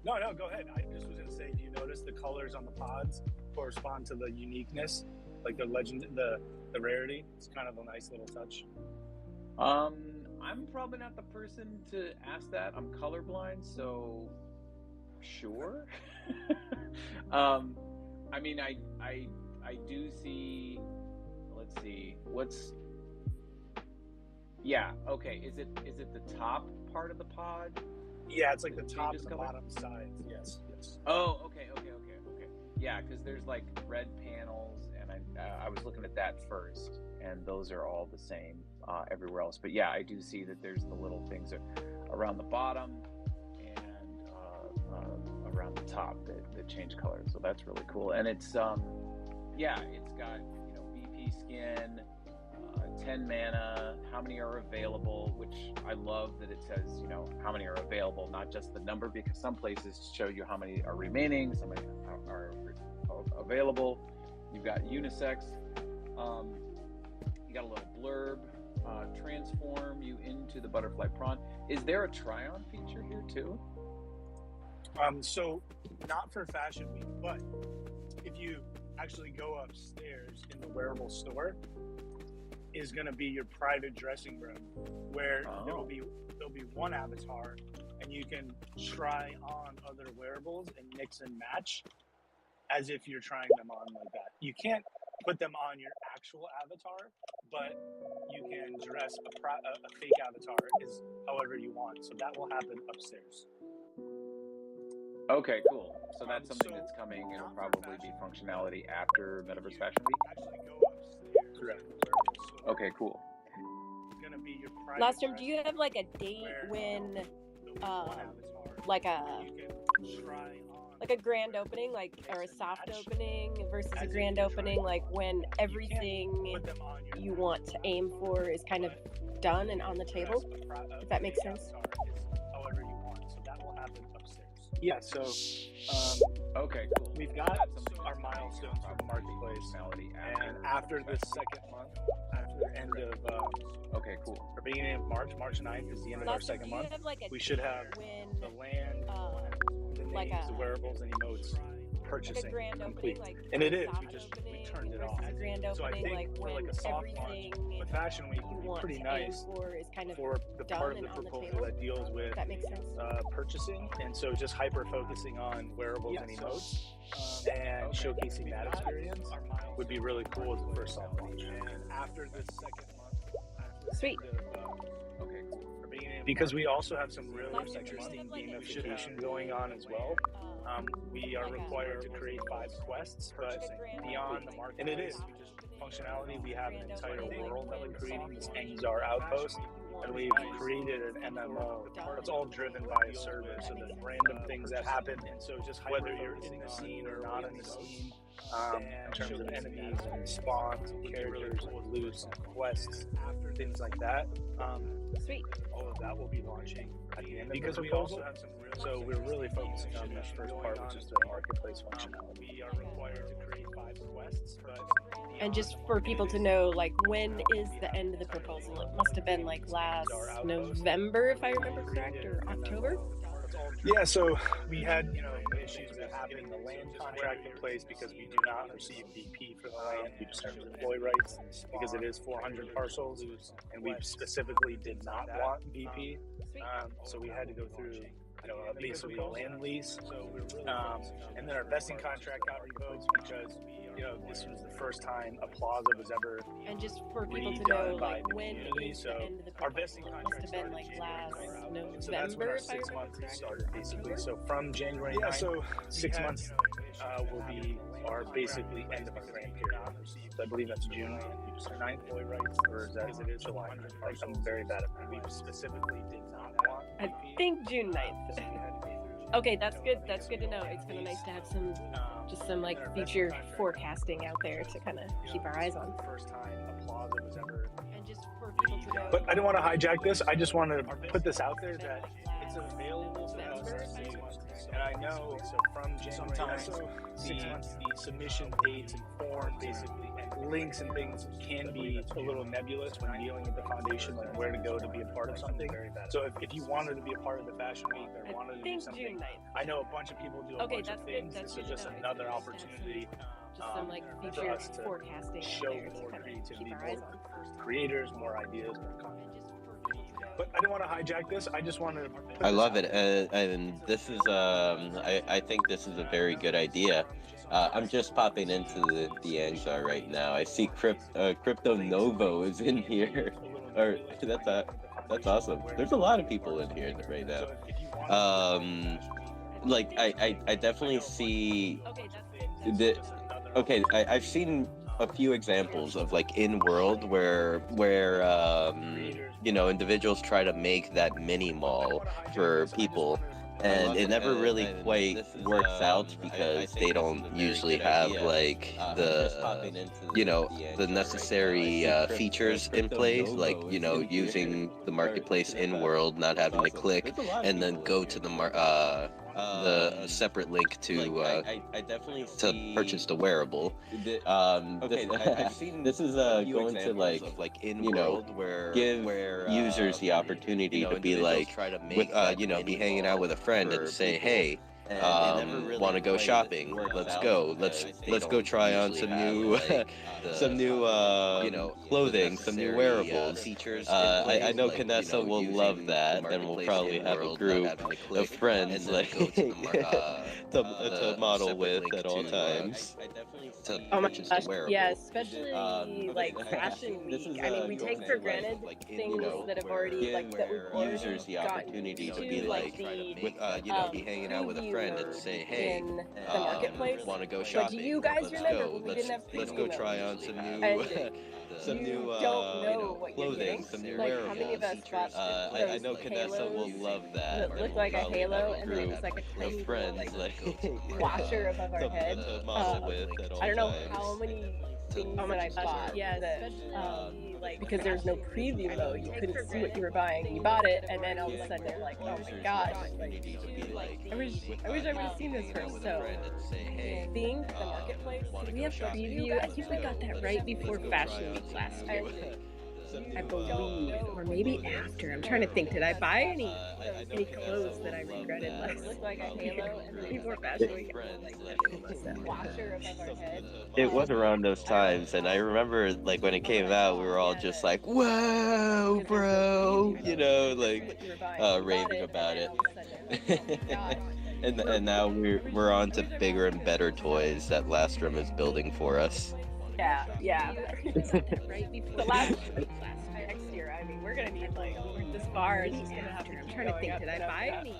No, go ahead. I just was gonna say, do you notice the colors on the pods correspond to the uniqueness, like the legend, the rarity? It's kind of a nice little touch. I'm probably not the person to ask that. I'm colorblind, so sure. I mean, I do see. Let's see. Yeah. Okay. Is it the top part of the pod? Yeah, it's like the top and the bottom sides. Yes. Oh, okay. Yeah, because there's like red panels, and I was looking at that first, and those are all the same everywhere else. But yeah, I do see that there's the little things around the bottom and around the top that change color. So that's really cool. And it's yeah, it's got BP skin, 10 mana, how many are available, which I love that it says, how many are available, not just the number, because some places show you how many are remaining, some are available. You've got unisex, you got a little blurb, transform you into the butterfly prawn. Is there a try-on feature here too? So not for Fashion Week, but if you actually go upstairs in the wearable store, is going to be your private dressing room, where there'll be one avatar, and you can try on other wearables and mix and match as if you're trying them on like that. You can't put them on your actual avatar, but you can dress a fake avatar as however you want. So that will happen upstairs. Okay, cool. So that's something that's coming. It'll probably be functionality after Metaverse Fashion Week. Actually go upstairs. Correct. Okay, cool. Gonna be your private Last time, do you have like a date when, like a grand opening, or a soft opening versus a grand opening, like when everything you want to aim for is kind of done and on the table? If that makes sense. However you want. So that will happen upstairs. Yeah. So. Okay, cool. We've got our milestones for the marketplace, and after the second month, after the end of okay, cool. Or beginning of March 9th is the end of our second month. We should have the land, the names, the wearables, and emotes purchasing complete. And it is. We turned it off. So I think for like a soft launch with Fashion Week would be pretty nice for the part of the proposal that deals with purchasing, and so just hyper focusing on wearables and emotes and showcasing that experience would be really cool as the first soft launch. And after the second month, Sweet. Okay, cool. Because we also have some really interesting gamification going on as well. We are required to create 5 quests, but beyond the market, and it is functionality, we have an entire world that we're creating, this Angzar outpost, and we've created an MMO that's all driven by a server, so there's random things that happen, and so just whether you're in the scene or not in the scene, in terms of enemies and spawns and characters and loots and quests, things like that. Sweet. All of that will be launching at the end because we also have some so we're really focusing on this first part, which is the marketplace functionality. We are required to create 5 quests, but and just for people to know, like, when is the end of the proposal? It must have been like last November, if I remember correct, or October. Yeah, so we had issues that happened in the land contract in place because we do not receive BP for the land. We just have employee rights because it is 400 parcels, and we specifically did not want BP. So we had to go through basically a land lease, and then our vesting contract got revoked because this was the first time a plaza was ever and just for people to know, like, when is the end of the our vesting contract must have been like last November, so that's when our 6 months started basically. So from January 9th, so 6 months will be our basically end of our grant period. So I believe that's June 9th, or is that July? I'm very bad at that. We specifically did not want I think June 9th. Okay, that's good. That's good to know. It's kind of nice to have some like future forecasting out there to kind of keep our eyes on. First time a plaza was ever. And just for people to know. But I don't want to hijack this. I just want to put this out there that it's available to us for 6 months. And I know so from January, sometimes the submission dates and forms, basically, and links and things can be a little nebulous when dealing with the foundation, like where to go to be a part of something. So if you wanted to be a part of the Fashion Week or wanted to do something, I know a bunch of people do a bunch of things. This is just another opportunity. Just some like future forecasting show more creativity, more creators, more ideas, more content. But I didn't want to hijack this. I just wanted to. I love it, and this is I think this is a very good idea. I'm just popping into the Angzar right now. I see Crypto Novo is in here. Or that's awesome. There's a lot of people in here right now. Like I definitely see the. Okay, I've seen a few examples of like in world where you know, individuals try to make that mini mall for people, and it never really quite works out because they don't usually have like the you know, the necessary features in place, like, you know, using the marketplace in world, not having to click and then go to the separate link to I definitely to purchase the wearable. I've seen this is going to like in world where give users the opportunity to be like with you know, be hanging out with a friend and say, hey, want to go shopping? Let's go. Let's go try on some new some new you know, clothing, some new wearables. I know Canessa will love that, and we'll probably have a group of friends like to model with at all times. Oh my gosh, yeah, especially like Fashion Week. I mean, we take for granted things that have already like that we've already users the opportunity to be like with you know, be hanging out with a friend and say, hey, in the marketplace. Want to go But shopping? do you guys Let's remember go. when we didn't have Let's go try on some new and some you new don't know you know, what you're clothing, getting? some new Like, wearables. how many of us bought I know Canessa will love that. that looked like a halo, and then it was like a tiny friends like like washer above our head. to model with at all I don't know times. how many things that I bought. Yeah, that like because there was no preview mode, you couldn't see what you were buying. You bought it, and then all of a sudden they're like, "Oh my gosh!" Like, I wish I would have seen this first. So, I think the marketplace. Did we have preview? I think we got that right before Fashion Week last year. I believe, or maybe after. I'm trying to think. Did I buy any clothes that I regretted last? Looked like a halo, and then before Fashion Week, washer above our head. It was around those times, and I remember like when it came out, we were all just like, "Whoa, bro!" You know, like raving about it. And now we're on to bigger and better toys that Lastrum is building for us. Yeah. Right before the last next year. I mean, we're gonna need like this bar is just gonna have to. I'm trying to think. Did I buy any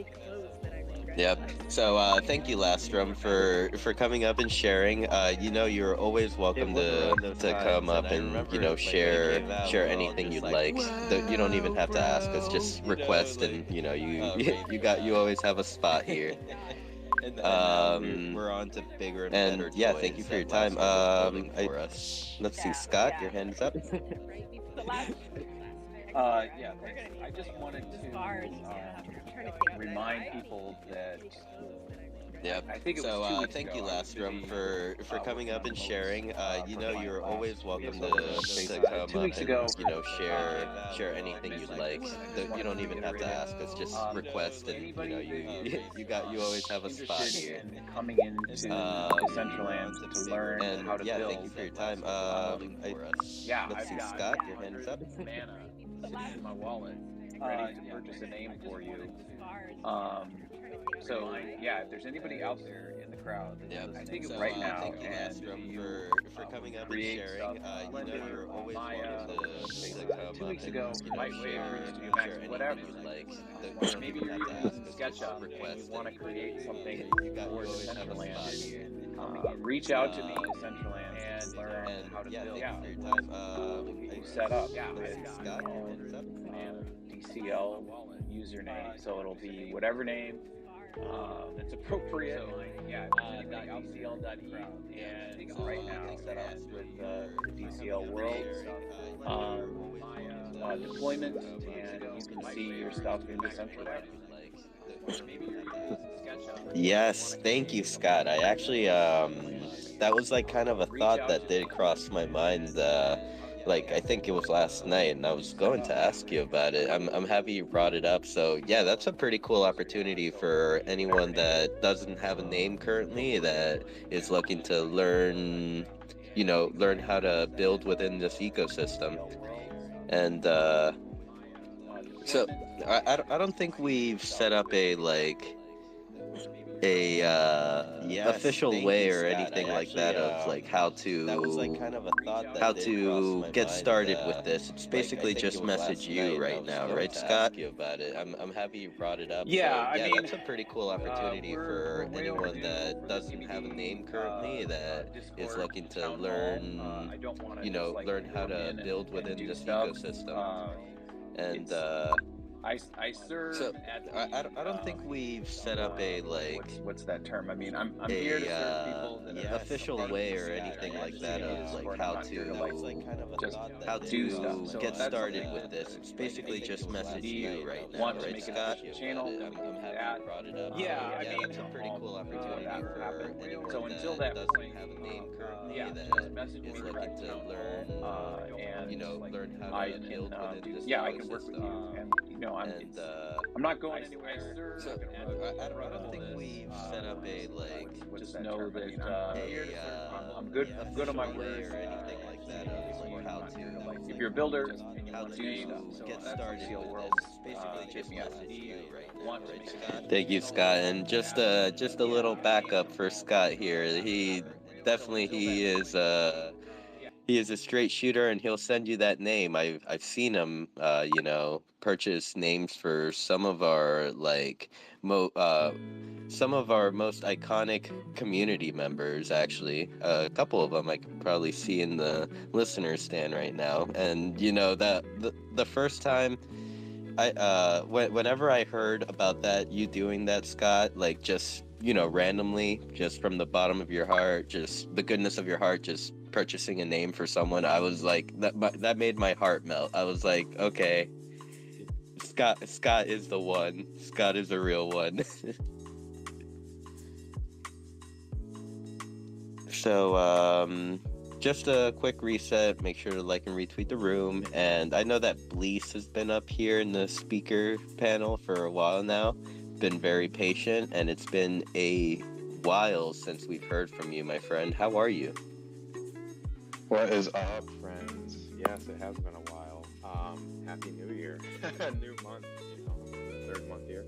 clothes that I regret? Yep. So thank you, Lastrum, for coming up and sharing. You know, you're always welcome to come up and, you know, share anything you'd like. You don't even have to ask us. Just request, and you know, you always have a spot here. We're on to bigger and better yeah, thank you for your time. Let's see, Scott, your hand's up. Yeah, thanks. I just wanted to remind people that. Yep. I think it was so 2 weeks thank ago, you, Lastrum, for coming up and sharing. You know, you're always welcome to come 2 up weeks and, ago, you know, share anything you'd like. You don't even have to ask us. Just request, and you know, you always have a spot here. Coming into Decentraland to learn and how to yeah, build. thank you for your time. Yeah, let's see, Scott, your hand's up. Mana sitting in my wallet, ready to purchase a name for you. So yeah, if there's anybody out there in the crowd, I think of right now, thank you, and Lastrum, for coming up and sharing. You know, you're always Maya, welcome to come 2 weeks up ago, and, Lightwave, share Studio Max, whatever. anything you like. Maybe you're using SketchUp and you want to create something for Decentraland. Reach out to me, Decentraland, and learn how to build. Yeah, thank you for your time. We'll get you set up. Yeah, Scott, your hand's up. DCL username, so it'll be whatever name that's appropriate. Yeah, DCL.e, and right now set up with the DCL world deployment, and you can see your stuff in Decentraland. Yes, thank you, Scott. I actually, that was like kind of a thought that did cross my mind. Like I think it was last night, and I was going to ask you about it. I'm happy you brought it up. So yeah, that's a pretty cool opportunity for anyone that doesn't have a name currently that is looking to learn, learn how to build within this ecosystem. And so I don't think we've set up a Yes, official thank way you, or Scott. anything like that of like how That was like to kind of a thought how that did cross to my get mind. started with this. It's Like I basically think it just was message last you night, and I right was now, going right, to Scott? ask you about it. I'm happy you brought it up. Yeah, So I Yeah, mean, that's a pretty cool opportunity we're for way anyone overdue that for the doesn't have a name community currently that is Discord looking to town hall. learn, I don't want to just like learn how come to in build and within do this stuff. ecosystem. And It's I serve so at I don't think we've set up a what's that term? I mean, I'm here to serve people that are official part of way the or anything like that of like Discord. I'm how not here to like just how do stuff. to So get that's started something with this. It's basically just message we you right now, want to right, make an Scott? efficient channel. Then we can do that. Yeah, I mean, that's a pretty cool before opportunity that for happened. anyone So until that that doesn't point, have a name currently yeah, that just message me is direct looking to town learn, hall, and learn how I to can build within this yeah, I can work with you. ecosystem. And And I'm not going anywhere. so I don't think we've set up a Just know that I'm yeah, good on my official way word. or anything like that of like how to If you're a builder and you how want to do stuff, to so get that's started the with world. this. It's basically Hit just me up. message you right now, Want to right, make Scott? Thank you, Scott. And just a little backup for Scott here. He is a straight shooter, and he'll send you that name. I've seen him, purchase names for some of our most iconic community members. Actually, a couple of them I can probably see in the listener stand right now. And that the first time whenever I heard about that, you doing that, Scott, like just randomly, just from the bottom of your heart, just the goodness of your heart, just purchasing a name for someone, I was like, that made my heart melt. I was like, okay, Scott is the one. Scott is a real one. So, just a quick reset. Make sure to like and retweet the room. And I know that Blease has been up here in the speaker panel for a while now. Been very patient, and it's been a while since we've heard from you, my friend. How are you? What is up, friends? Yes, it has been a while. Happy New Year. New month, the third month here.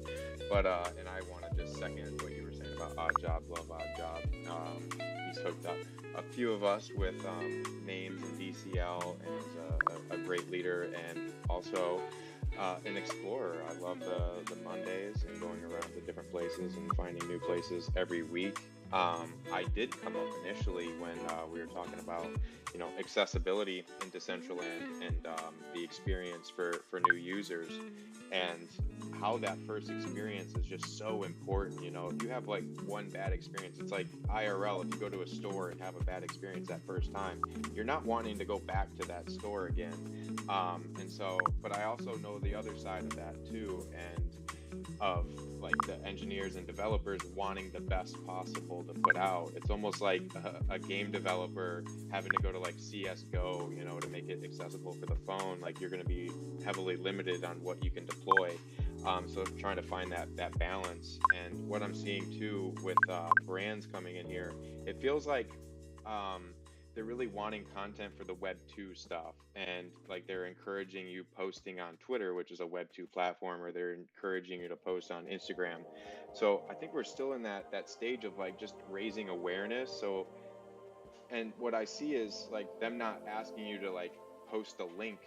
But, and I want to just second what you were saying about Odd Job, love Odd Job. He's hooked up a few of us with names in DCL, and is a great leader, and also an explorer. I love the Mondays and going around to different places and finding new places every week. I did come up initially when we were talking about, accessibility in Decentraland and the experience for new users, and how that first experience is just so important. If you have like one bad experience, it's like IRL. If you go to a store and have a bad experience that first time, you're not wanting to go back to that store again. And so, but I also know the other side of that too, and of like the engineers and developers wanting the best possible to put out. It's almost like a game developer having to go to like CSGO, to make it accessible for the phone. Like you're going to be heavily limited on what you can deploy. So trying to find that balance. And what I'm seeing too with brands coming in here, it feels like they're really wanting content for the Web 2 stuff, and like they're encouraging you posting on Twitter, which is a Web 2 platform, or they're encouraging you to post on Instagram. So I think we're still in that stage of like just raising awareness. So, and what I see is like them not asking you to like post a link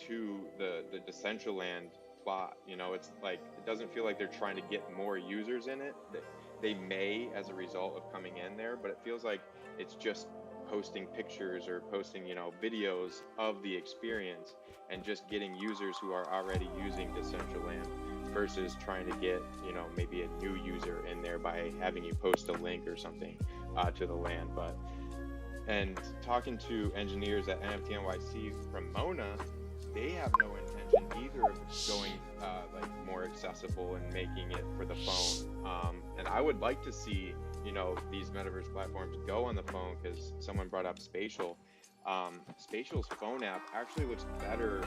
to the Decentraland plot. It's like it doesn't feel like they're trying to get more users in it. They may as a result of coming in there, but it feels like it's just posting pictures or posting videos of the experience and just getting users who are already using Decentraland versus trying to get maybe a new user in there by having you post a link or something to the land. And talking to engineers at NFT NYC from Mona, they have no intention either of going like more accessible and making it for the phone. And I would like to see, you know, these metaverse platforms go on the phone, because someone brought up Spatial. Spatial's phone app actually looks better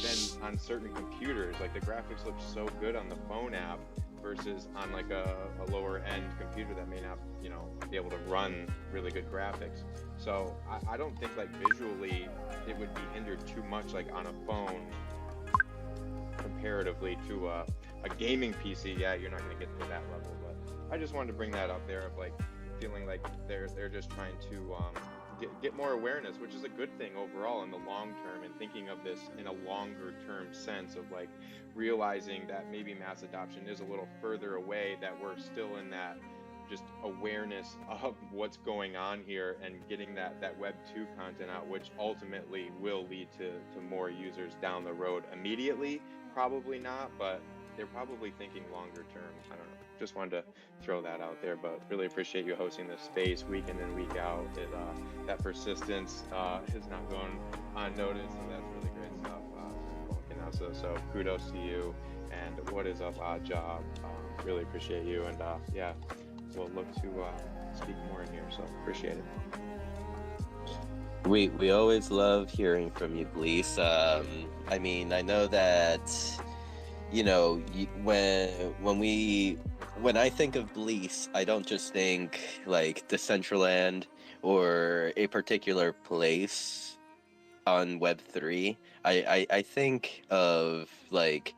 than on certain computers. Like the graphics look so good on the phone app versus on like a lower end computer that may not, you know, be able to run really good graphics. So I don't think like visually it would be hindered too much like on a phone comparatively to a gaming PC. Yeah, you're not going to get to that level, but I just wanted to bring that up there of like feeling like they're just trying to get more awareness, which is a good thing overall in the long term, and thinking of this in a longer term sense of like realizing that maybe mass adoption is a little further away, that we're still in that just awareness of what's going on here and getting that Web 2 content out, which ultimately will lead to more users down the road. Immediately, probably not, but they're probably thinking longer term. I don't know. Just wanted to throw that out there, but really appreciate you hosting this space week in and week out. That persistence is not going unnoticed, and that's really great stuff. So kudos to you, and what is up, Odd Job? Really appreciate you, and yeah, we'll look to speak more in here. So appreciate it. We always love hearing from you, Blease. I mean, I know that, you know, when I think of Blease, I don't just think like Decentraland or a particular place on Web3. I think of like,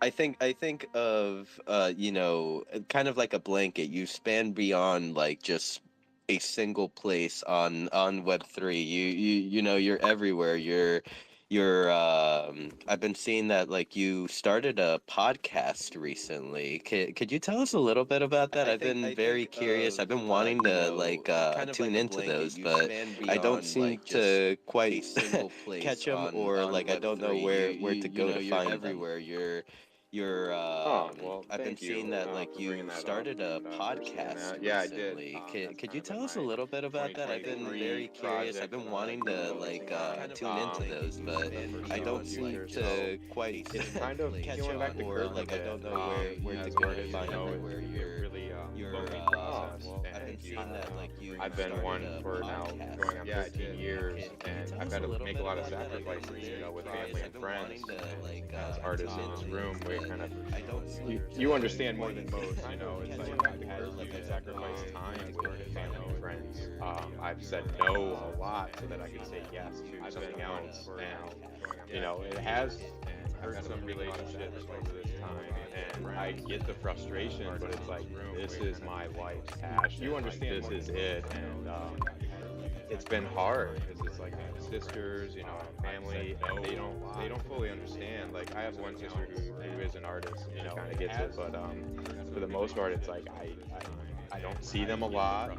I think of you know, kind of like a blanket. You span beyond like just a single place on Web3. You know, you're everywhere. You're I've been seeing that like you started a podcast recently. Could you tell us a little bit about that? I've been very curious. I've been wanting to like tune into those, but I don't seem to quite catch them, or like I don't know where to go to find them. You're Oh, well, I've been thank you seeing that like for you bringing that up started a and pursuing podcast that. Yeah, I did. recently. That's Could kind you of been tell us a my little bit about that? I've been very 2023 curious. I've project been wanting to like tune into those, but I don't seem future. So to quite it's kind of catch peeling back on, the or curtain like a I bit. don't know where to As go to artists, find you know, them. it Where can be a really lonely oh, process. well, And I've been seeing that like you I've been started one a for now podcast going on 13 years, Can you and tell I've us had a to little make bit a lot of about that? I've been sacrifices, you very know, with curious. family I've and been friends. wanting to like As artists in this tune into room, those, we but kind of I don't seem you to understand more than quite most, you know. It's like I've had like to I don't sacrifice know time where with to family go and to friends. find I've said no a lot so that I could say yes to something else, and you know, it has hurt some relationships over this time, and I get the frustration, but it's like, this is my life's passion. You understand, this is it, and it's been hard because it's like sisters, you know, family, they don't fully understand. Like I have one sister who is an artist, and she kind of gets it, but for the most part, it's like I don't see them a lot. I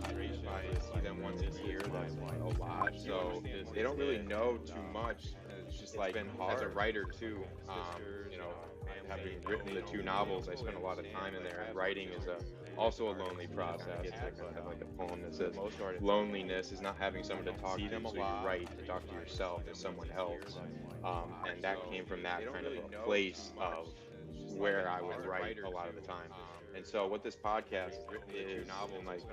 see them once a year. That's a lot. So they don't really know too much. And it's just like, as a writer too, you know, having written the 2 novels, I spent a lot of time in there. And writing is also a lonely process. I have like a poem that says, loneliness is not having someone to talk to, so you write to talk to yourself as someone else. And that came from that kind of a place of where I would write a lot of the time. And so what this podcast is, and like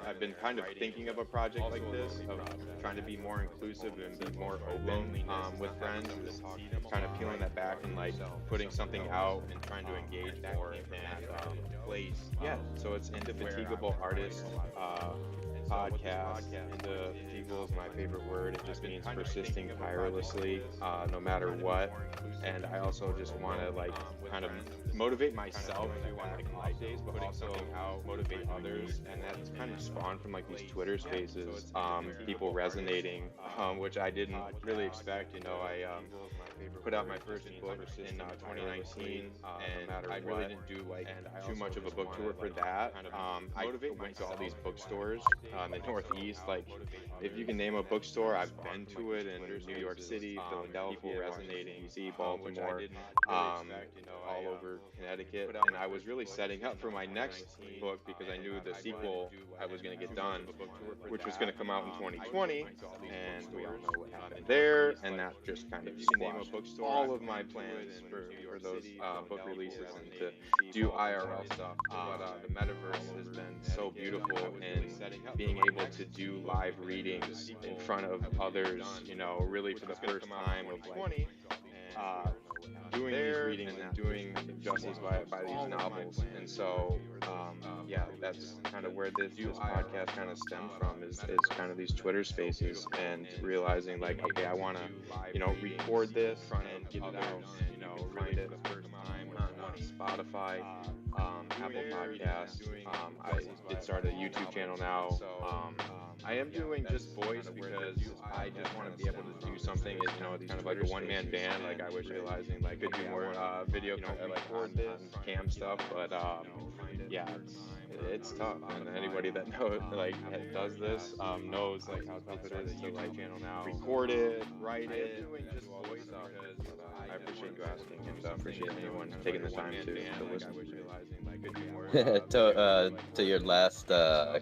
I've been kind of thinking of a project like this, of trying to be more inclusive and be more open with friends, is kind of peeling that back and like putting something out and trying to engage more in that place. Yeah, so it's Indefatigable Artist podcast. Indefatigable is my favorite word. It just means persisting tirelessly, no matter what. And I also just want to like kind of motivate myself on like off days, but also motivate others. And that's kind of spawned from like these Twitter spaces, people resonating, which I didn't really expect. You know, I put out my first book in 2019, and I really didn't do like too much of a book tour for that. I went to all these bookstores in the Northeast. Like, if you can name a bookstore, I've been to it in New York City, Philadelphia, resonating, DC, Baltimore, all over Connecticut. And I was really setting up for my next book because I knew the sequel I was going to get done, which was going to come out in 2020. And we all know what happened there. And that just kind of squashed all of my plans for those book releases and to do IRL stuff. But the metaverse has been so beautiful in being able to do live readings in front of others, you know, really for the first time of like doing these readings and doing justice by these novels. And so yeah, that's kind of where this podcast kind of stemmed from, is kind of these Twitter spaces, and realizing like, okay, I want to, you know, record this and get it out, you know, find it the first time on Spotify, Apple Podcasts. I did start a YouTube channel now. I am doing just voice because I just want to be able to do something, you know, kind of like a one-man band. Like, I was realizing like I could do more video, you know, like on cam stuff, but yeah, it's tough. And anybody that knows, like, does this, knows like how tough it is to like record it, write it, doing just voice stuff. I appreciate you asking, and appreciate anyone taking the time to listen. To your last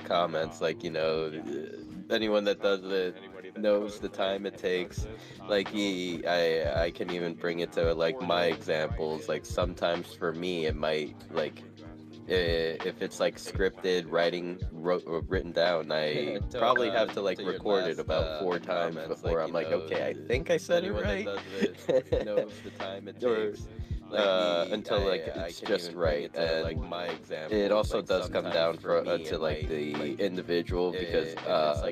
comments, like, you know, anyone that does it knows the time it takes. Like, I can even bring it to like my examples. Like, sometimes for me it might, like, if it's like scripted written down, I probably have to like record it about 4 times before I'm like, okay, I think I said it right. Knows the time it takes. Until like it's just right. And like my example, it also does come down to like the individual, because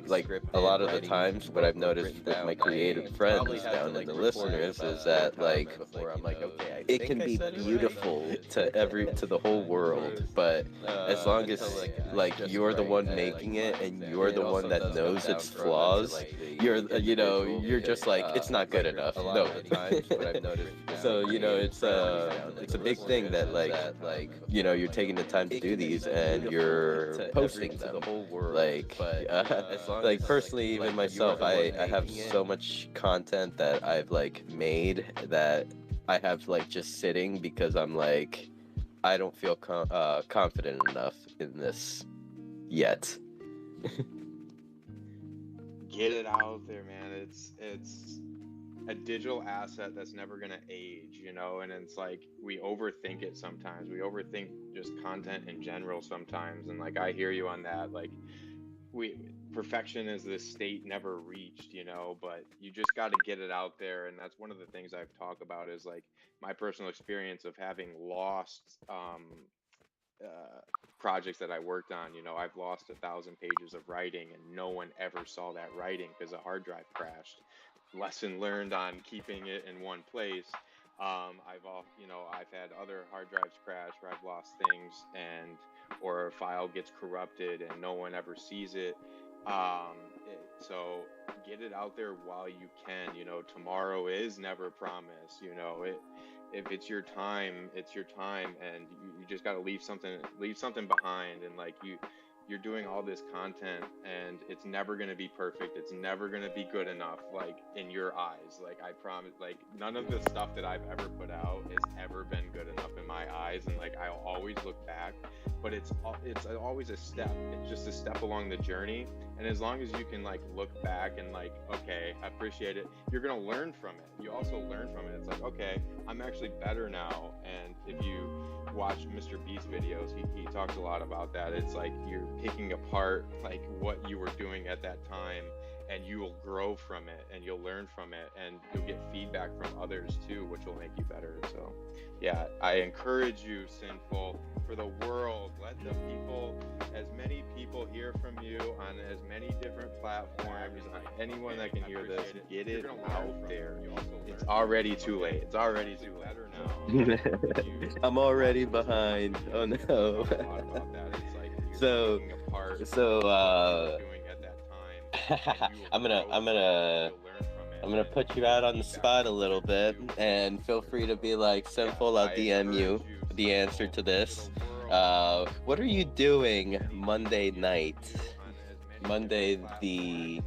like a lot of the times what I've noticed with my creative friends down in the listeners is that like it can be beautiful to the whole world, but as long as like you're the one making it and you're the one that knows its flaws, you're just like, it's not good enough. No. So, you know, it's a big thing that like you know, you're taking the time to do these and you're posting them. Like personally, even myself, I have so much content that I've like made that I have like just sitting because I'm like, I don't feel confident enough in this yet. Get it out there, man. It's a digital asset that's never going to age, you know. And it's like, we overthink it sometimes. We overthink just content in general sometimes, and like, I hear you on that. Like, perfection is this state never reached, you know, but you just got to get it out there. And that's one of the things I've talked about, is like my personal experience of having lost projects that I worked on. You know, I've lost 1,000 pages of writing and no one ever saw that writing because a hard drive crashed. Lesson learned on keeping it in one place. I've had other hard drives crash where I've lost things, or a file gets corrupted and no one ever sees it. So get it out there while you can. You know, tomorrow is never promised. You know, if it's your time, it's your time, and you just got to leave something behind. And like, you're doing all this content and it's never going to be perfect. It's never going to be good enough, like, in your eyes. Like, I promise, like, none of the stuff that I've ever put out has ever been good enough in my eyes. And like, I'll always look back, but it's always a step. It's just a step along the journey. And as long as you can like look back and like, okay, I appreciate it, you're going to learn from it. You also learn from it. It's like, okay, I'm actually better now. And if you watch Mr. Beast videos, he talks a lot about that. It's like, you're picking apart like what you were doing at that time, and you will grow from it and you'll learn from it, and you'll get feedback from others too, which will make you better. So yeah, I encourage you, Sinful, for the world, let the people, as many people hear from you on as many different platforms, on anyone that can hear this, get it out there. It's already too late. It's already too late now. I'm already behind. Oh no. So I'm gonna put you out on the spot a little bit, and feel free to be like, Simple, I'll DM you the answer to this. What are you doing Monday night? Monday the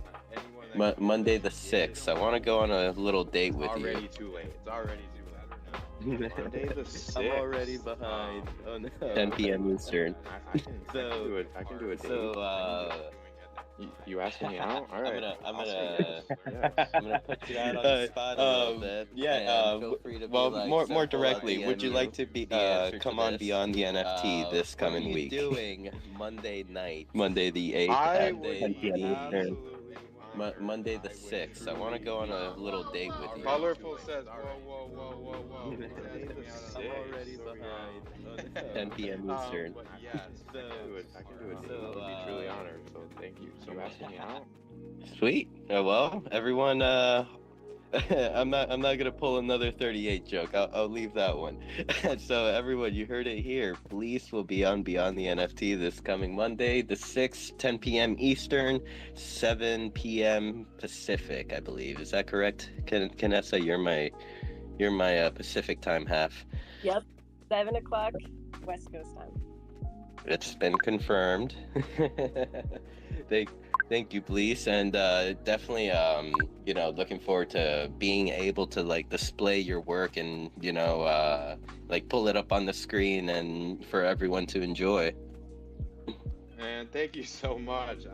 Monday the 6th. I want to go on a little date with you. Already too late. It's already too late. Monday the 6th. I'm already behind. Oh no. 10 10 p.m. Eastern. I can do it. I can do a date. So you asking me out? All right. I'm I'll say gonna yes. I'm gonna put you out on the spot a little bit. Yeah, feel free to be well, like, more so directly, pull out would the you like to be the answer come to on this. Beyond the NFT this What are coming you week? doing Monday night? Monday the 8th I at would 10 be p.m. Eastern. absolutely honored. Monday the 6th. I want to go on a little date with you. Colorful says, whoa. Monday the 6th. I'm already behind. Oh no. 10 p.m. Eastern. But yes, I can do it. I would be truly honored. So thank you. So asking me out. Sweet. Well, everyone. I'm not gonna pull another 38 joke. I'll leave that one. So everyone, you heard it here. Bleece will be on Beyond the NFT this coming Monday, the 6th, 10 p.m. Eastern, 7 p.m. Pacific, I believe. Is that correct? Canessa, you're my Pacific time half. Yep, 7 o'clock West Coast time. It's been confirmed. Thank you, Bleece, and definitely, looking forward to being able to like display your work and like pull it up on the screen and for everyone to enjoy. And thank you so much.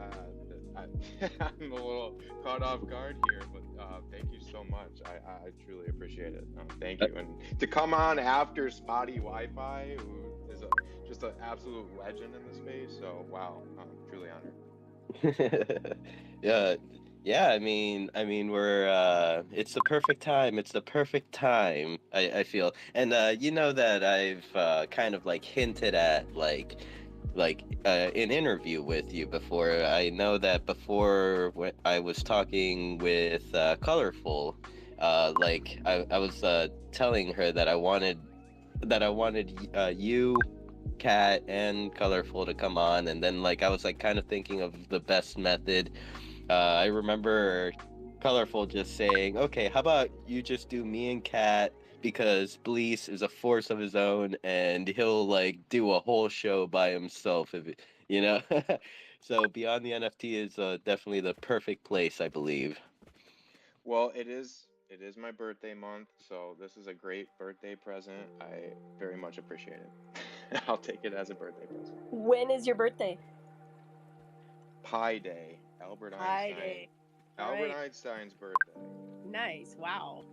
I'm a little caught off guard here, but thank you so much. I truly appreciate it. Thank you. And to come on after Spotty Wi-Fi, who is just an absolute legend in the space. So wow, I'm truly honored. Yeah. I mean, we're it's the perfect time. It's the perfect time. I feel, and you know that I've kind of like hinted at like an interview with you before. I know that before when I was talking with Colorful, like I was telling her that I wanted you, Cat, and Colorful to come on, and then like I was like kind of thinking of the best method. I remember Colorful just saying, "Okay, how about you just do me and Cat because Bleece is a force of his own, and he'll like do a whole show by himself if you know." So Beyond the NFT is definitely the perfect place, I believe. Well, it is my birthday month, so this is a great birthday present. I very much appreciate it. I'll take it as a birthday present. When is your birthday? Pi Day, Albert Pi Einstein. Day. Albert Right. Einstein's birthday. Nice. Wow.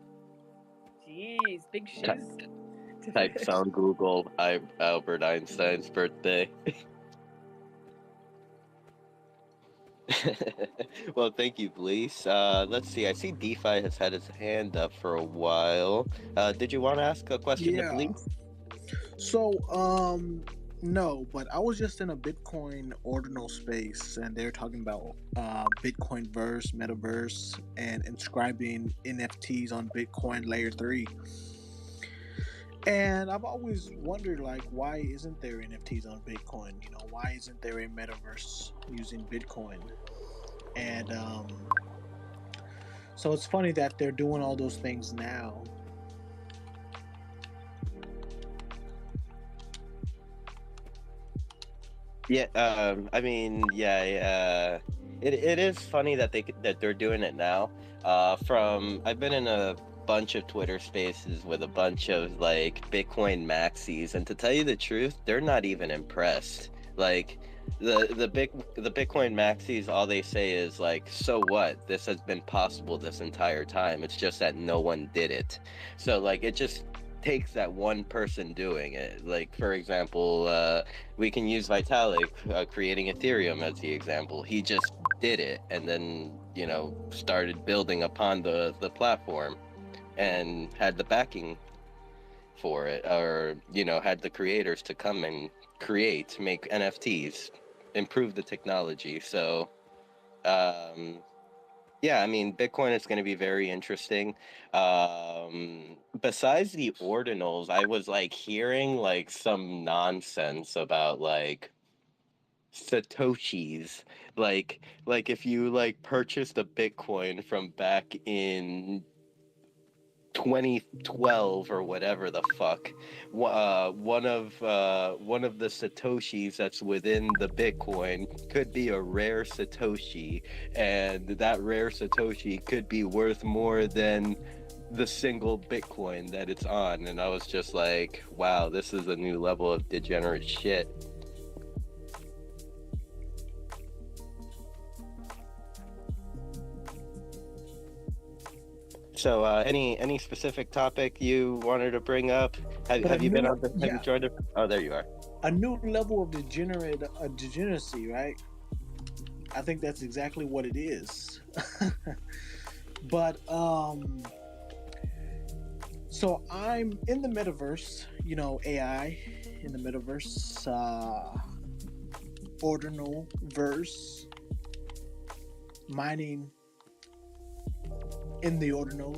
Jeez, big shoes. Types on Google, Albert Einstein's birthday. Well, thank you, Bleece. Let's see. I see DeFi has had his hand up for a while. Did you want to ask a question to Bleece? So, no, but I was just in a Bitcoin ordinal space, and they're talking about Bitcoin verse, metaverse, and inscribing NFTs on Bitcoin layer 3. And I've always wondered, like, why isn't there NFTs on Bitcoin? You know, why isn't there a metaverse using Bitcoin? And so it's funny that they're doing all those things now. Yeah, I mean, yeah, it is funny that they're doing it now. I've been in a bunch of Twitter spaces with a bunch of like Bitcoin maxis, and to tell you the truth, they're not even impressed. Like the Bitcoin maxis, all they say is like, so what? This has been possible this entire time. It's just that no one did it. So like it just takes that one person doing it. Like for example, we can use Vitalik creating Ethereum as the example. He just did it, and then started building upon the platform, and had the backing for it, or had the creators to come and make NFTs, improve the technology. So yeah, I mean, Bitcoin is going to be very interesting. Besides the ordinals, I was like hearing like some nonsense about like Satoshis. Like if you like purchased a Bitcoin from back in 2012 or whatever the fuck, one of the satoshis that's within the Bitcoin could be a rare satoshi, and that rare satoshi could be worth more than the single Bitcoin that it's on. And I was just like, wow, this is a new level of degenerate shit. So, any specific topic you wanted to bring up? Have you been on the? Have you joined it? Oh, there you are. A new level of degeneracy, right? I think that's exactly what it is. But so I'm in the metaverse, AI in the metaverse, ordinal verse, mining in the ordinal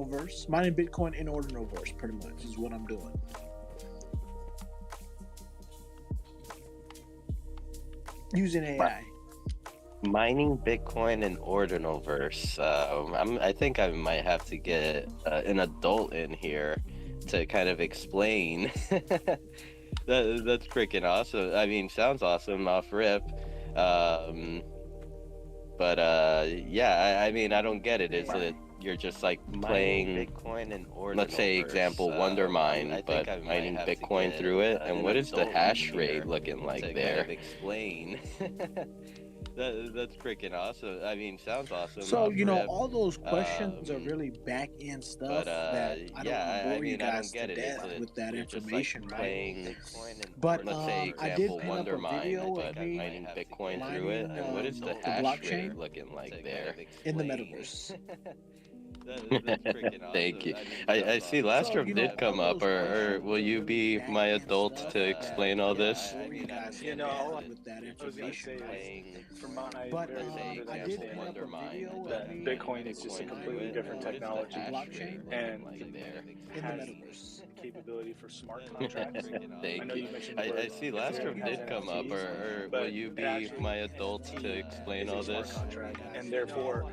verse, mining Bitcoin in ordinal verse, pretty much is what I'm doing. Using AI. Mining Bitcoin in ordinal verse. I think I might have to get an adult in here to kind of explain. That's freaking awesome. I mean, sounds awesome off rip. But yeah, I mean, I don't get it. Is it you're just like playing Bitcoin and let's say example Wondermine, but mining Bitcoin through it? And what is the hash rate looking like there? Kind of explain. That's freaking awesome. I mean, sounds awesome. So all those questions are really back end stuff that I don't want to bore you guys to death with that information, right? But let's say I did example pin up a Wondermine, video but of me mining Bitcoin through it. And what is the hash blockchain rate looking like there? in the metaverse. That's freaking awesome. Thank you. I see Lastrom did come up, or will you be my adult to explain all this? With that information, from my but very I did pin up a video that of me Bitcoin is just a completely different technology, and in the metaverse. capability for smart contracts. Thank I know you. you mentioned I see Lastrom did come up, or will you be my adult to explain all this? And therefore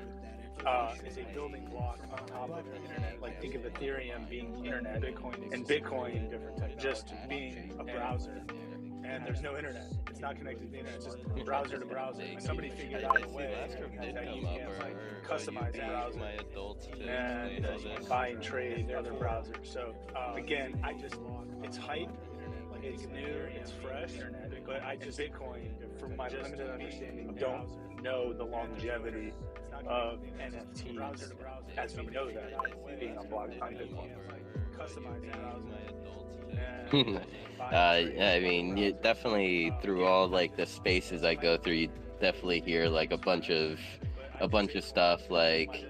is a building block on top of the internet. Like, think of Ethereum being internet, and Bitcoin just being a browser. And there's no internet. It's not connected to the internet. It's just browser to browser. Somebody figured out a way that you can customize the browser and buy and trade other browsers. So again, it's hype. It's new, it's fresh, but Bitcoin, from my limited understanding, don't know the longevity of NFTs as we know that being on Bitcoin. I mean, you definitely through all like the spaces I go through, you definitely hear like a bunch of stuff like,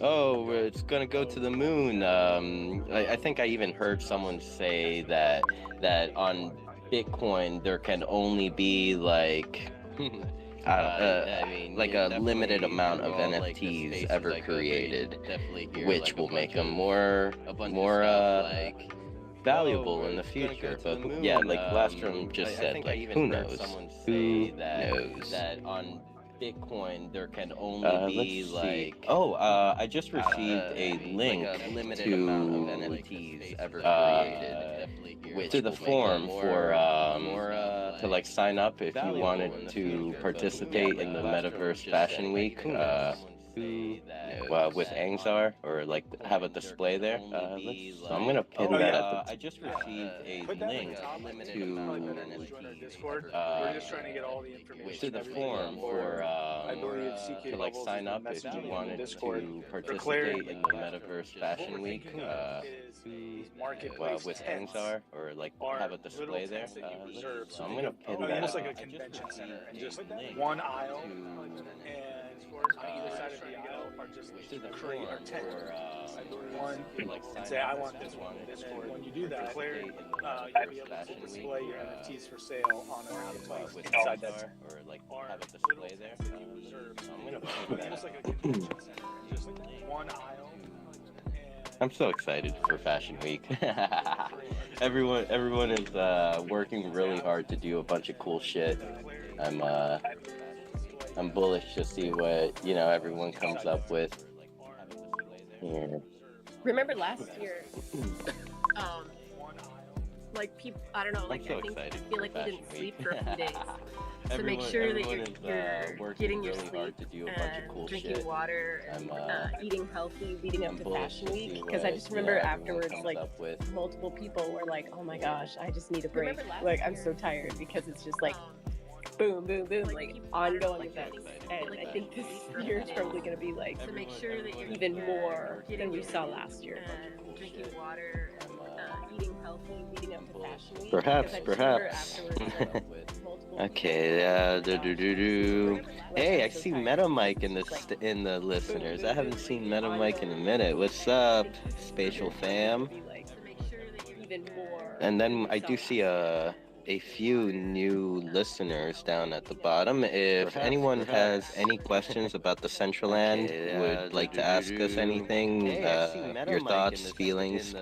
oh, it's gonna go to the moon. I think I even heard someone say that on Bitcoin there can only be like like a limited amount of NFTs ever created, which will make them more valuable in the future. But yeah, like Lastrom just said, like who knows? Who knows? That on Bitcoin there can only be like I just received a link to NFTs ever created, to the form for to like sign up if you wanted to participate in the Metaverse Fashion Week with Angzar, or like have a display there. So I'm gonna pin that at the I just received a link to Discord. We're just trying to get all the information to the form for to like sign up if you wanted to participate in the Metaverse Fashion Week with Angzar, or like have a display there. So I'm gonna pin that almost up. like a convention center, and just one aisle, and on either side of the aisle are just create our tent. One, and say I want this one. And then when you do that, you'll be able to display your NFTs for sale on an place inside that tent. Or like have a display there. So I'm gonna pin that Almost up. like a convention center, just one aisle. I'm so excited for Fashion Week. everyone is working really hard to do a bunch of cool shit. I'm bullish to see what everyone comes up with. Here. Remember last year, um, like people, I don't know, like so I think I excited feel for like we didn't Fashion sleep Week. for a few days. So make sure that you're working getting your really sleep hard to do a bunch of and cool drinking shit. water and eating healthy leading up to bullish Fashion to Week. see Because I what, just remember everyone afterwards, comes like up with. multiple people were like, "Oh my gosh, I just need a break. Like I'm so tired," because it's just like boom, boom, boom, like ongoing events. And I think this year is probably going to be like So make sure that you're even more than we saw last year. cool Drinking shit. water and eating healthy leading up to Fashion Week. Perhaps. Afterwards, Okay, Hey, I see Meta Mike in the listeners. I haven't seen Meta Mike in a minute. What's up, Spatial Fam? And then I do see a few new listeners down at the bottom. If anyone has any questions about the Decentraland, would like to ask us anything, your thoughts, feelings,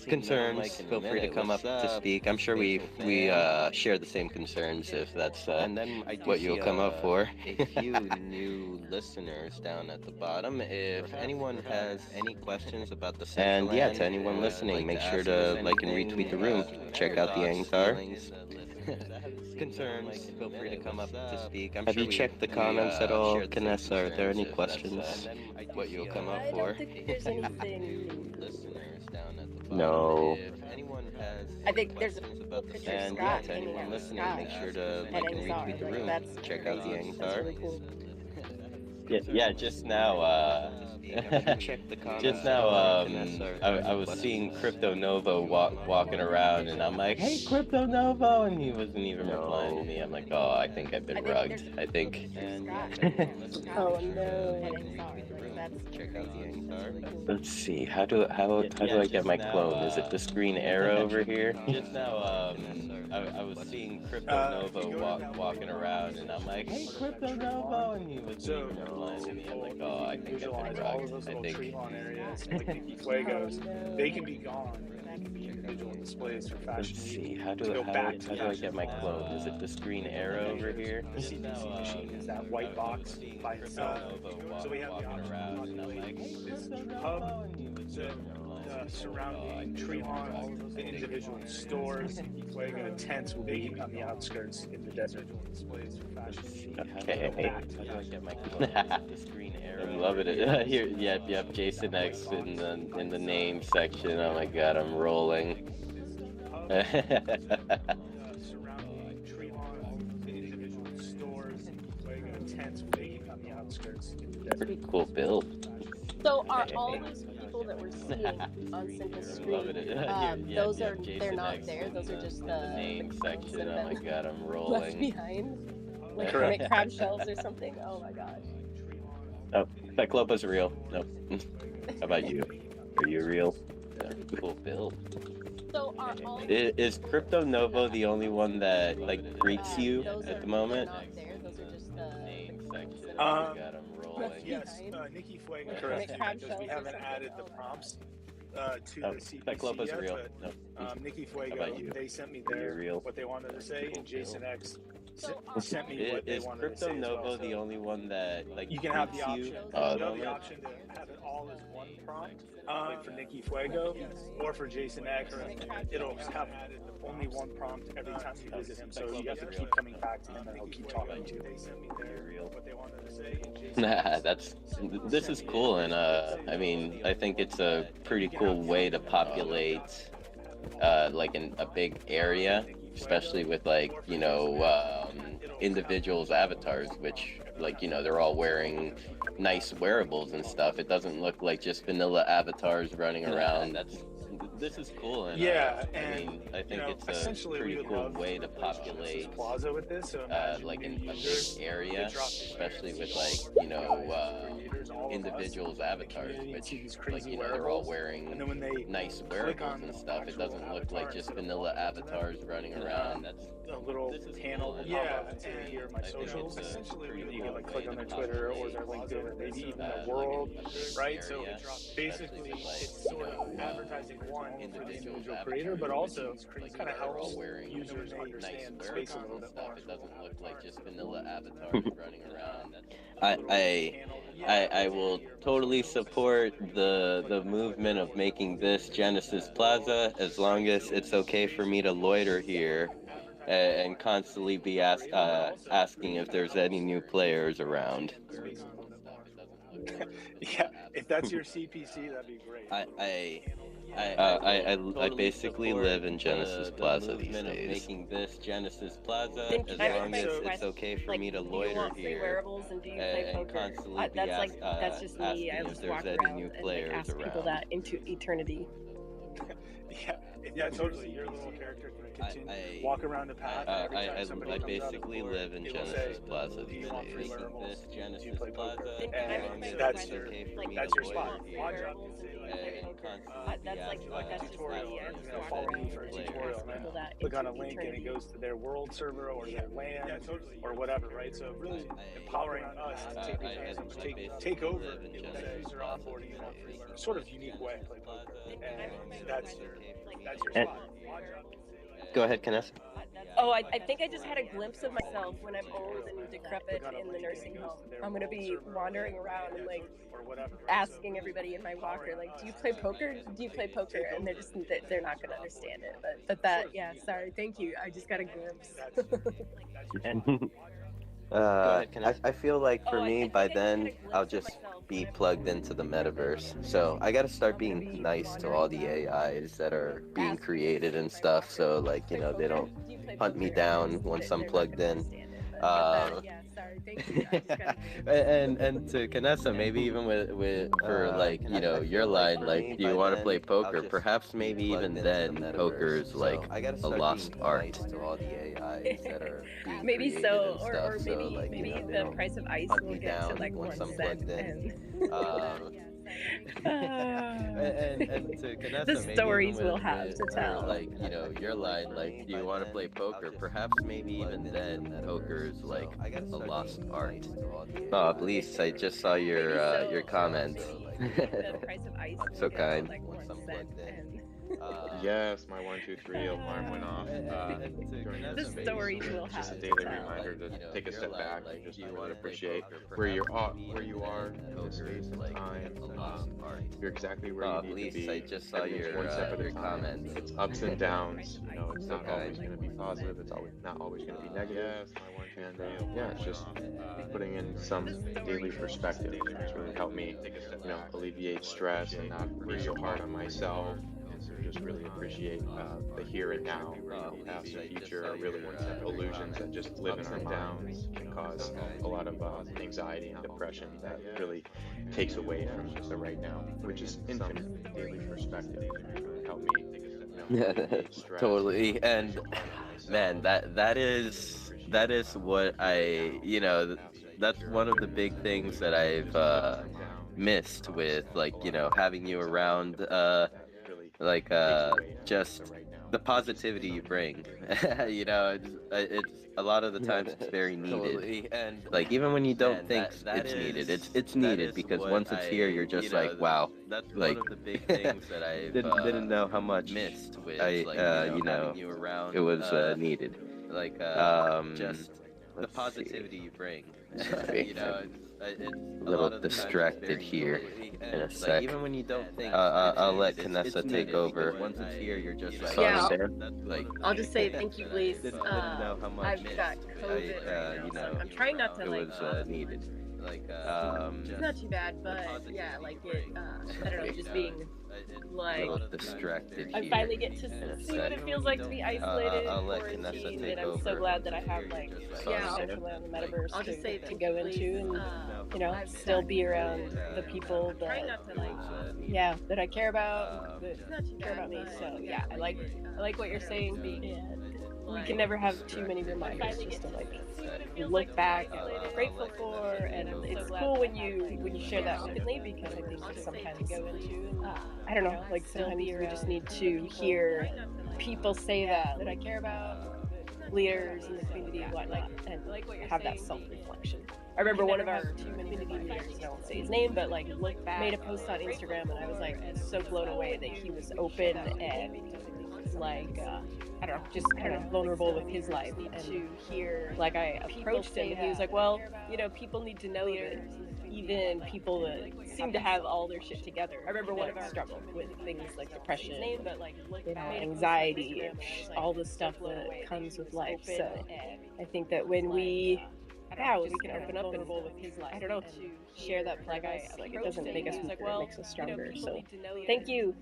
concerns, feel free to come up to speak. I'm sure we share the same concerns if that's what you'll come up for. A few new listeners down at the bottom. If anyone has any questions about the Decentraland, and yeah, to anyone listening, make sure to like and retweet the room. Check out the avatar. Concerns, feel free to come up to speak. Have you checked the comments at all, Vanessa? Are there any questions? What you'll come up for? I don't think there's anything. No. I think there's a cool picture of And Scott yeah, to hanging anyone out with listening, Scott make sure to at like and Angzar. retweet the Like, room. that's Check out the crazy. Angzar. That's really cool. Yeah, just now, just now, I was seeing Crypto Novo walking around, and I'm like, hey, Crypto Novo, and he wasn't even replying to me. I'm like, oh, I think I've been rugged. I think. Oh no. That's Check out the crazy. Angzar. Let's see, how do I get my clone? Is it this green arrow over here? Just now, I was seeing Crypto Novo walking around, and I'm like, hey, Crypto Novo, and he wasn't even replying to me. I'm like, oh, I think I've been Visualize all of rugged. those I little think. tree lawn areas, like Nikki Fuegos. They can be gone. They can be individual displays for Fashion Let's Week. see, how do I get my clone? Is it this green arrow over here? The CPC machine is that white box by itself. So we have the option to populate this hub, the surrounding tree lawn, the individual stores, the tents will be on the outskirts in the desert. Okay. I'm loving it. Here, yep. Jason X in the name section. Oh my god, I'm rolling. Surrounding tree lawn, the individual stores, tents will be on the outskirts in the desert. Pretty cool build. So are all those people that we're seeing on Simple Street, those are, they're not there, those are just the name clones section. that Oh my have god, I'm been rolling. left behind? Like Correct. Hermit crab shells or something? Oh my gosh. Oh, Cyclopa's real. Nope. How about you? Are you real? Yeah, cool build. So are all Is Crypto Novo the only one that like greets you those at are, the moment? they're not there, those are just the Name section. clones Oh that my god, I'm rolling. Yes, Nikki Fuego. Correct. Because we haven't added the prompts to the CPC Cyclopa's yet, real. but Nope. Nikki How Fuego, about you? they sent me Are you real? what they wanted to say, and Jason X sent me Is what they wanted to Crypto say as Novo well. the So only one that like you can have the greets option. you? You have the option to have it all as one prompt, like for Nikki Fuego, or for Jason X. It'll have only one prompt every time you visit him, so you have to keep coming back to him, and he'll keep talking to you. They sent me what they wanted to say. And This is cool, and I mean, I think it's a pretty cool way to populate like in a big area, especially with like, you know, individuals' avatars, which like, you know, they're all wearing nice wearables and stuff. It doesn't look like just vanilla avatars running around. This is cool, and yeah, I mean, I think it's a pretty cool way to populate Plaza with this, so like in a big area, especially with like, you know, individuals' avatars, which like, you know, they're all wearing nice wearables and stuff. It doesn't look like just vanilla avatars running around. That's a little panel will pop up to here, my socials. Essentially, you can like click on their Twitter or their LinkedIn or maybe even their world, right? So basically, it's sort of advertising one normal for the individual creator, but also kind of helps users understand the space a little bit more. It doesn't look like just vanilla avatars running around. I will totally support the movement of making this Genesis Plaza as long as it's okay for me to loiter here and constantly be asking if there's any new players around. Yeah, if that's your CPC, that'd be great. I basically live in Genesis Plaza these days. Making this Genesis Plaza Then can I request, okay for like, me to do you loiter want free here wearables and do you play and poker? constantly be That's like that's just me. I asking if just there's walk any around new and like players ask people around. that into eternity. Yeah, totally. Your little character can continue walk around the path. Every time somebody comes basically out of the live in it will Genesis say, Plaza "Do these you want free days. wearables? This Do Genesis you play poker?" Plaza, Then can I And request, that's like, your like, that's do your you spot. want free Odd job wearables can and do say you play and poker? constantly That's like like a that's just tutorial, me. I or just you know, walk follow me around for a and tutorial, ask and people that click on into a link and it eternity. goes to their world server or their land or whatever, right? So really empowering us to take advantage, take over that user onboarding in a sort of unique way, play poker, and that's your And spot. go ahead, Vanessa. Oh, I think I just had a glimpse of myself when I'm old and decrepit in the nursing home. I'm gonna be wandering around and like asking everybody in my walker, like, "Do you play poker? Do you play poker?" And they're not gonna understand it. But that, yeah, sorry, thank you. I just got a glimpse. I feel like for Oh, me, I by think I just had a then, glimpse I'll of just myself be when I'm plugged old into the and decrepit metaverse. in the So nursing I gotta home. start I'm gonna being be nice to wandering all the around AIs that are being asking created everybody and in my stuff. walker, So, like, "Do you like, play they poker? don't Do you play hunt me poker?" And down once I'm they're not plugged gonna in. understand it. But that, yeah, sorry, thank you. I just got a glimpse. And to Kanessa, maybe even with for like I your feel like line, for like, me, do you by want to play then, I'll poker? just Perhaps be maybe plugged even into the then, poker metaverse. is like So I gotta a start lost being art. nice to all the AIs that are being Maybe created so, and stuff. or So, like, maybe they the don't price of ice hunt will me get to down like once 1 I'm cent, plugged in. and And to Kanessa, the maybe even stories we'll have to for tell. like your line, like, do you want to play poker? Perhaps maybe even then, poker is like a lost art. Oh, at least I just saw Maybe so, your comment. maybe the price of ice will So get kind. to like 1 cent, and Yes, my 123 alarm went off during the this space. stories we'll Just a have to daily tell. reminder to take a step back and just really appreciate where you are in this space and time. You're exactly where you need to be. I just saw Everything's one step at a time. comment. It's ups and downs. You know, it's not always going to be positive. It's always not always going to be negative. And yeah, it's just putting in some daily perspective. It's really helped me, alleviate stress and not be so hard on myself. And to just really appreciate the here and now. Past and future are really illusions that just live in our minds and cause a lot of anxiety and depression that really takes away from the right now, which is infinite. Daily perspective really helped me, alleviate stress. Totally. And man, that is what that's one of the big things that I've missed with, like, having you around, like, just the positivity you bring. It's a lot of the times it's very needed. Totally. And Like, even when you don't think that it's needed, is it's needed, because what once it's here, you're just like, wow. that's Like, one of the big things that I've didn't know how much missed with, I like, having you around, it was needed. like, just the Let's positivity see. you bring. Sorry, It's a a little lot of the times it's distracted very here needed. in a Like, sec. even when you don't think I'll let it's Kanessa take needed, over. because once it's here, you're just like, Sorry, yeah, Sam. like, I'll just say thank you, please. Didn't know how much I've got COVID right now, so I'm trying not to, it like, was needed. like, Just not too bad, but yeah, like it, I don't know, just being a like, little distracted I here finally get to in a see what sec. it feels like to be isolated, I'll let quarantined, Kanessa take and I'm so over. glad that I have, like, Sorry, Decentraland, the metaverse, I'll just say to go into and, still be around the people that, that I care about, that care about me. So yeah, I like what you're saying, and we can never have too many reminders just to, like, look back at what we're grateful for, and it's cool when you share that openly, because I think that sometimes I don't know, like, sometimes we just need to hear people say that I care about, leaders in the community and whatnot, and have that self-reflection. I remember one of our community leaders, say his name, but like made a post on Instagram, and I was like so blown away that he was open and like I don't know, just kind of vulnerable with his life. And like I approached him, and he was like, "Well, you know, people need to know that even people that seem to have all their shit together." I remember when I struggled with things like depression, you know, anxiety, all the stuff that comes with life. So I think that when we can open up and I don't know, share that part of us. Like it doesn't make us weaker, it makes us stronger. So thank you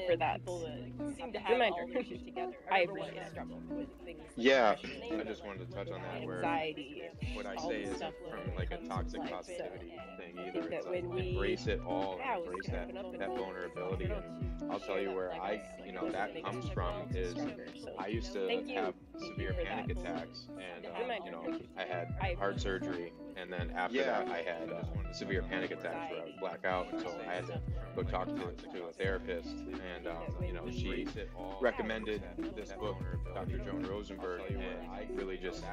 for that reminder. I appreciate it. Yeah, I just wanted to touch on that where Anxiety, what I all say the isn't stuff from that like a comes toxic with life. So positivity thing I either. think It's that like when we embrace it all and we embrace can that open up that and vulnerability. And I'll tell you where I, you know, that comes from is I used to thank you. have Thank severe you for panic that attacks, and reminder. you know, I had heart surgery, and then after that I had severe panic attacks where I would black out, and so I had to go talk to a therapist, and you know, she recommended this book, Dr. Joan Rosenberg, and really just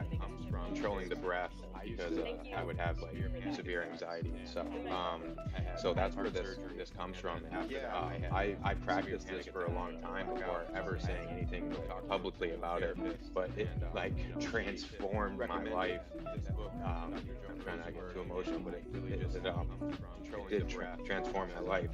controlling the breath because I would have like severe anxiety and stuff. So that's where this comes from. I practiced this for a long time before ever saying anything publicly about it, but it like transformed my life. I'm trying not to get too emotional, but it did transform my life,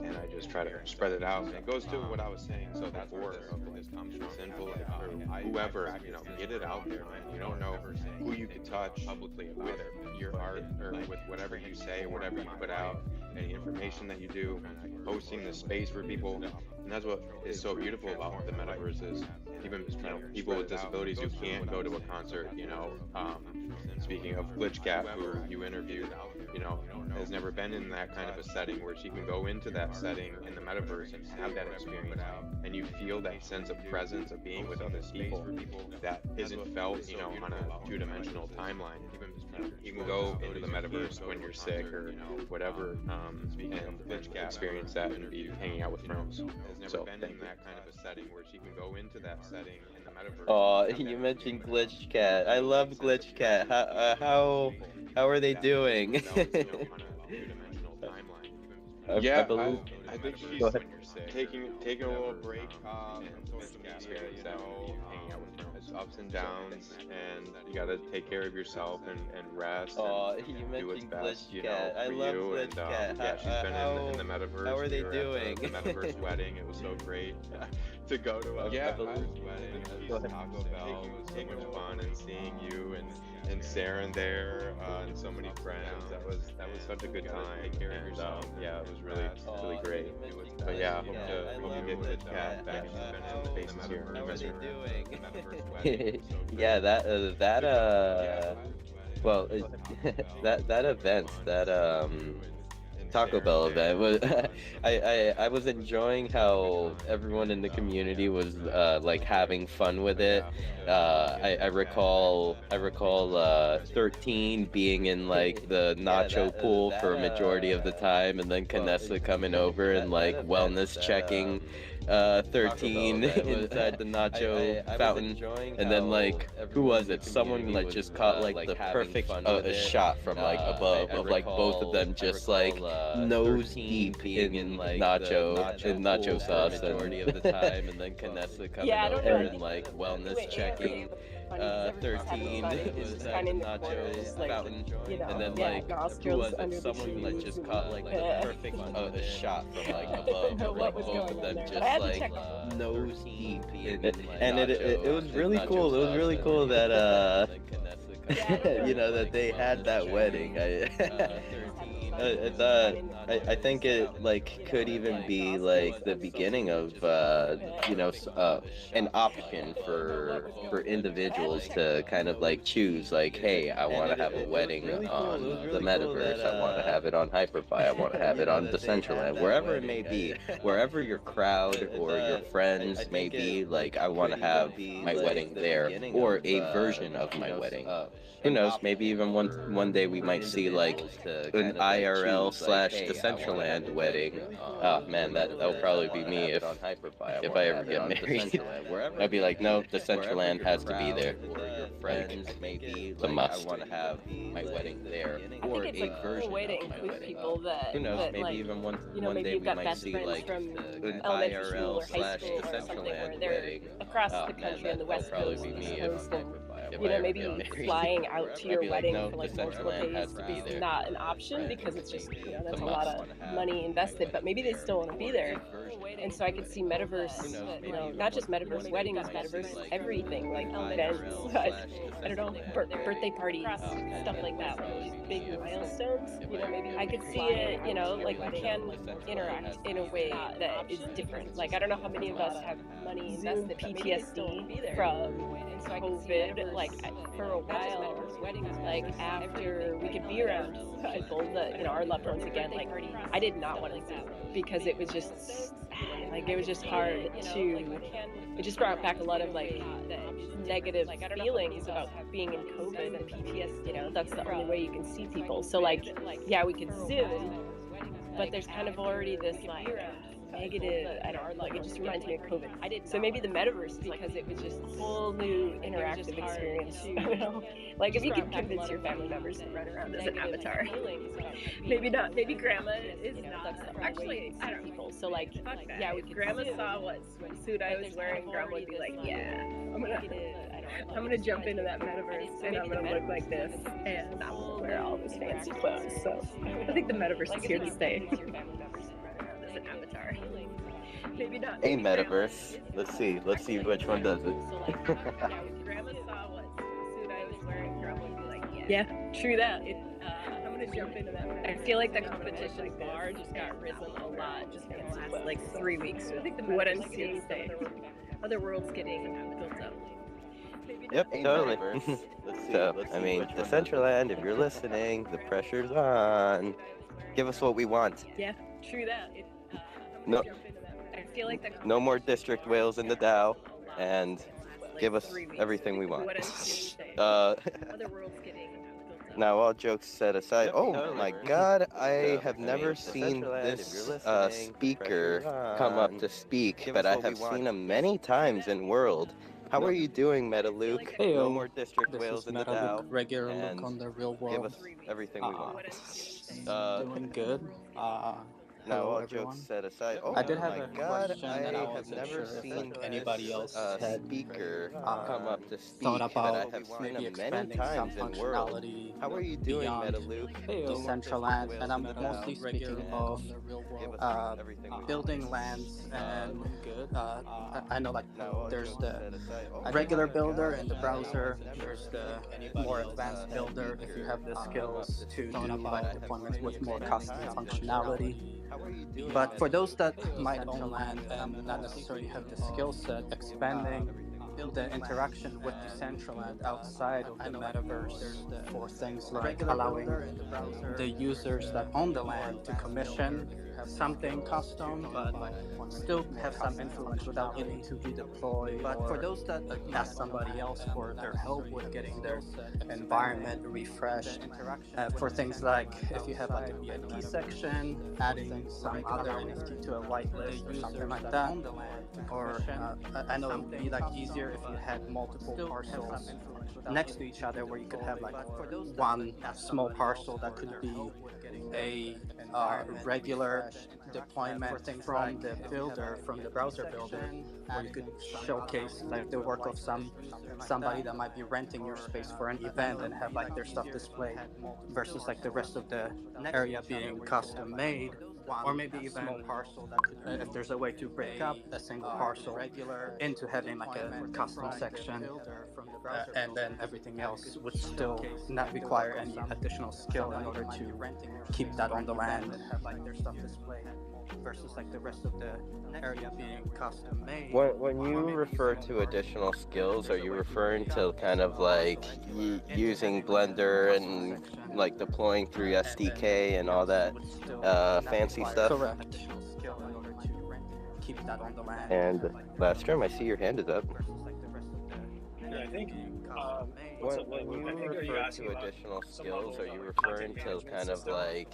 and I just try to spread it out. And it goes to what I was saying so before. This comes from sinful, like, whoever, you know, get it out there, man. You don't know who you could touch publicly with your art or with whatever you say, whatever you put out, any information that you do, hosting the space for people. And that's what is so beautiful about the metaverse is even, you know, people with disabilities who can't go to a concert, you know, speaking of Glitchcat, who you interviewed, you know, has never been in that kind of a setting where she can go into that setting in the metaverse and have that experience, and you feel that sense of presence of being with other people that isn't felt, you know, on a two-dimensional timeline. You can go into the metaverse when you're sick or whatever, and experience that and be hanging out with friends. So been in that kind of a setting where she can go into that setting in the metaverse. Oh, you mentioned Glitch Cat. I love Glitch Cat. How are they doing? I Yeah, believe. I think she's Go ahead. taking a little break and experience that hanging out with friends, ups and downs, and you gotta take care of yourself and rest Oh, and you do what's mentioned best, Glitch you know, Cat. I for love you. Glitch And Cat. yeah, she's been in the metaverse. How are they We were doing? at the metaverse wedding. It was so great to go to a I believe. wedding. Go ahead. Taco Bell. It was so much fun, and seeing you and Saren there, and so many friends. That was such a good time. And yeah, it was really great. But yeah, hope you get Glitch Cat back in the faces here. How are they doing? Yeah, well, that event, that Taco Bell event was I was enjoying how everyone in the community was like having fun with it. I recall 13 being in like the nacho pool for a majority of the time, and then Canessa coming over and like wellness checking 13 inside the nacho fountain, and then like who was it? Someone like just caught like the perfect shot from like above of like both of them just like nose deep in nacho sauce majority of the time, and then Canessa coming over and like wellness checking 13 inside the nacho fountain, and then like who was it? Someone like just caught like the perfect shot from like above of like both of them just like nose deep in and it was really cool. It was really cool that you know that they had that wedding. I think it like could even be like the beginning of you know an option for individuals to kind of like choose like, hey, I want to have a wedding on the metaverse. I want to have it on HyperFi. I want to have it on Decentraland, wherever it may be, wherever your crowd or your friends may be. Like, I want to have my wedding there, or a version of my wedding. Who knows? Maybe even one day we might see like an IRL slash Decentraland wedding. Oh man, that'll probably be me if I ever get married. I'd be like, no, Decentraland has to be there. friends, maybe. Like, I want to have my wedding there, I or think it's a a version cool way to of my include wedding. people Who knows? that Maybe like, even you know, one maybe day you've we got might best see friends like from an elementary school IRL or high slash school or something where Decentraland they're wedding. across Oh the man, country on the that'll West probably Coast, be East me Coast, and if you I know, ever get maybe married. flying out to I'd your be like, wedding no, for like multiple Decentraland days has to be is there. not an option because it's just, you know, It's that's a a lot must. of money invested, but maybe they still want to be there. And so I could see metaverse, you know, not just metaverse weddings, metaverse everything, like events, I don't know, birthday parties, stuff like that, like these big milestones. You know, maybe I could see it, you know, like you can interact in a way that is different. Like I don't know how many of us have Zoom PTSD from COVID, like for a while, like after we could be around people that, you know, our loved ones again, like I did not want to Zoom because it was just like it was just hard to, it just brought back a lot of like negative feelings about being in COVID and PTSD. You know, that's the only way you can see people. So like, yeah, we could Zoom, but there's kind of already this like negative, I don't know, like it just reminds me of COVID. So maybe the metaverse, because it was just a whole new interactive experience. I don't know. Like if you can convince your family members to run around as an avatar, maybe not. Maybe grandma is not. Actually, I don't know. People. So like, yeah, we could. Grandma saw what swimsuit I was wearing. Grandma would be like, yeah, I'm gonna jump into that metaverse and I'm gonna look like this and I'm gonna wear all this fancy clothes. So I think the metaverse is here to stay. As an avatar. Maybe not. Hey, metaverse. Let's see which one does it. Grandma saw what suit I was wearing. Grandma would be like, yeah, true that. I'm gonna jump into that. I feel like the competition bar just got risen a lot just in the last like 3 weeks. I think what I'm seeing today, other worlds getting built up. Yep, totally. So, I mean, Decentraland, if you're listening, the pressure's on. Give us what we want. Yeah, true that. No, I feel like no more district whales in the Dow, and give us everything we want. Now, all jokes set aside, oh my God, I have never seen this speaker come up to speak, but I have seen him many times in World. How are you doing, Meta Luke? Hey, no more district this whales is in the Meta Dow, Luke, regular and look on the real give world. us everything we want. Doing good. Now, Hello, all everyone. jokes set aside, oh I did have my a God, question I that I have wasn't never sure if seen anybody else had speaker come up to thought speak, but I about have seen maybe him many expanding some times in World. functionality How are you doing, beyond Meta Luke? Decentraland, and I'm mostly speaking of building lands and I know like there's the regular builder in the browser, there's the more advanced builder if you have the skills to do like deployments with more custom functionality. But for those that might own land and not necessarily have the skill set, expanding the interaction with Decentraland outside of the metaverse for things like allowing the users that own the land to commission something custom, but still have some influence without needing to redeploy or ask somebody else for their help with getting their environment refreshed. For things like if you have like a VIP section, adding some other NFT to a whitelist or something like that. Or I know it would be like easier if you had multiple parcels next to each other where you could have like one small parcel that could be a regular deployment from the builder, from the browser builder, where you could showcase like the work of somebody that might be renting your space for an event and have like their stuff displayed versus like the rest of the area being custom made. Or maybe even if there's a way to break up a single parcel into having like a custom section, and then everything else would still not require any additional skill in order to keep that on the land and have like their stuff displayed versus like the rest of the area being custom made. When you refer to additional skills, are you referring to kind of like using Blender and like deploying through SDK and all that fancy stuff? Correct. And Lastrom, I see your hand is up. Yeah, I think. What's When up, when Ludwig? I you think are you refer to asking about additional some level skills, are of you like referring content to management kind of system like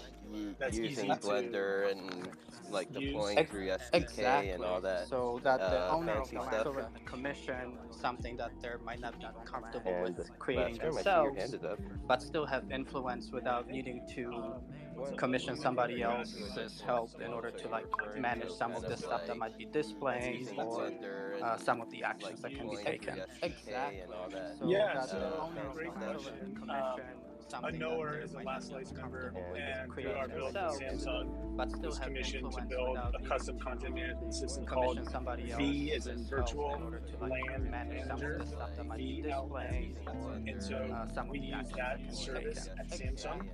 that's using easy to Blender and like use? deploying through SDK and all Exactly. that So that the owner of fancy the land stuff? could commission something that they might not be comfortable with And creating Lastrom, I see your hand themselves, is up. but still have influence Yeah, I without think. needing to What's up, commission Ludwig? I think are somebody you asking about else's some help in level order So to you're like referring manage to some kind of the of stuff that like might be that's displaying easy or to Blender and some of the like actions that can be deploying use? through taken. SDK and all that So Yeah, that the so owner of the great land could question. commission A something that knower they is a might not last be life member, comfortable with and and through creating our build with themselves, Samsung, but still was have commissioned to influence build without a needing custom content to management system called commission somebody V, as in else's help in virtual order to like land manage some of manager, the stuff that might be VLM. displaying or And so some of we the use actions that that can be service taken. at Samsung.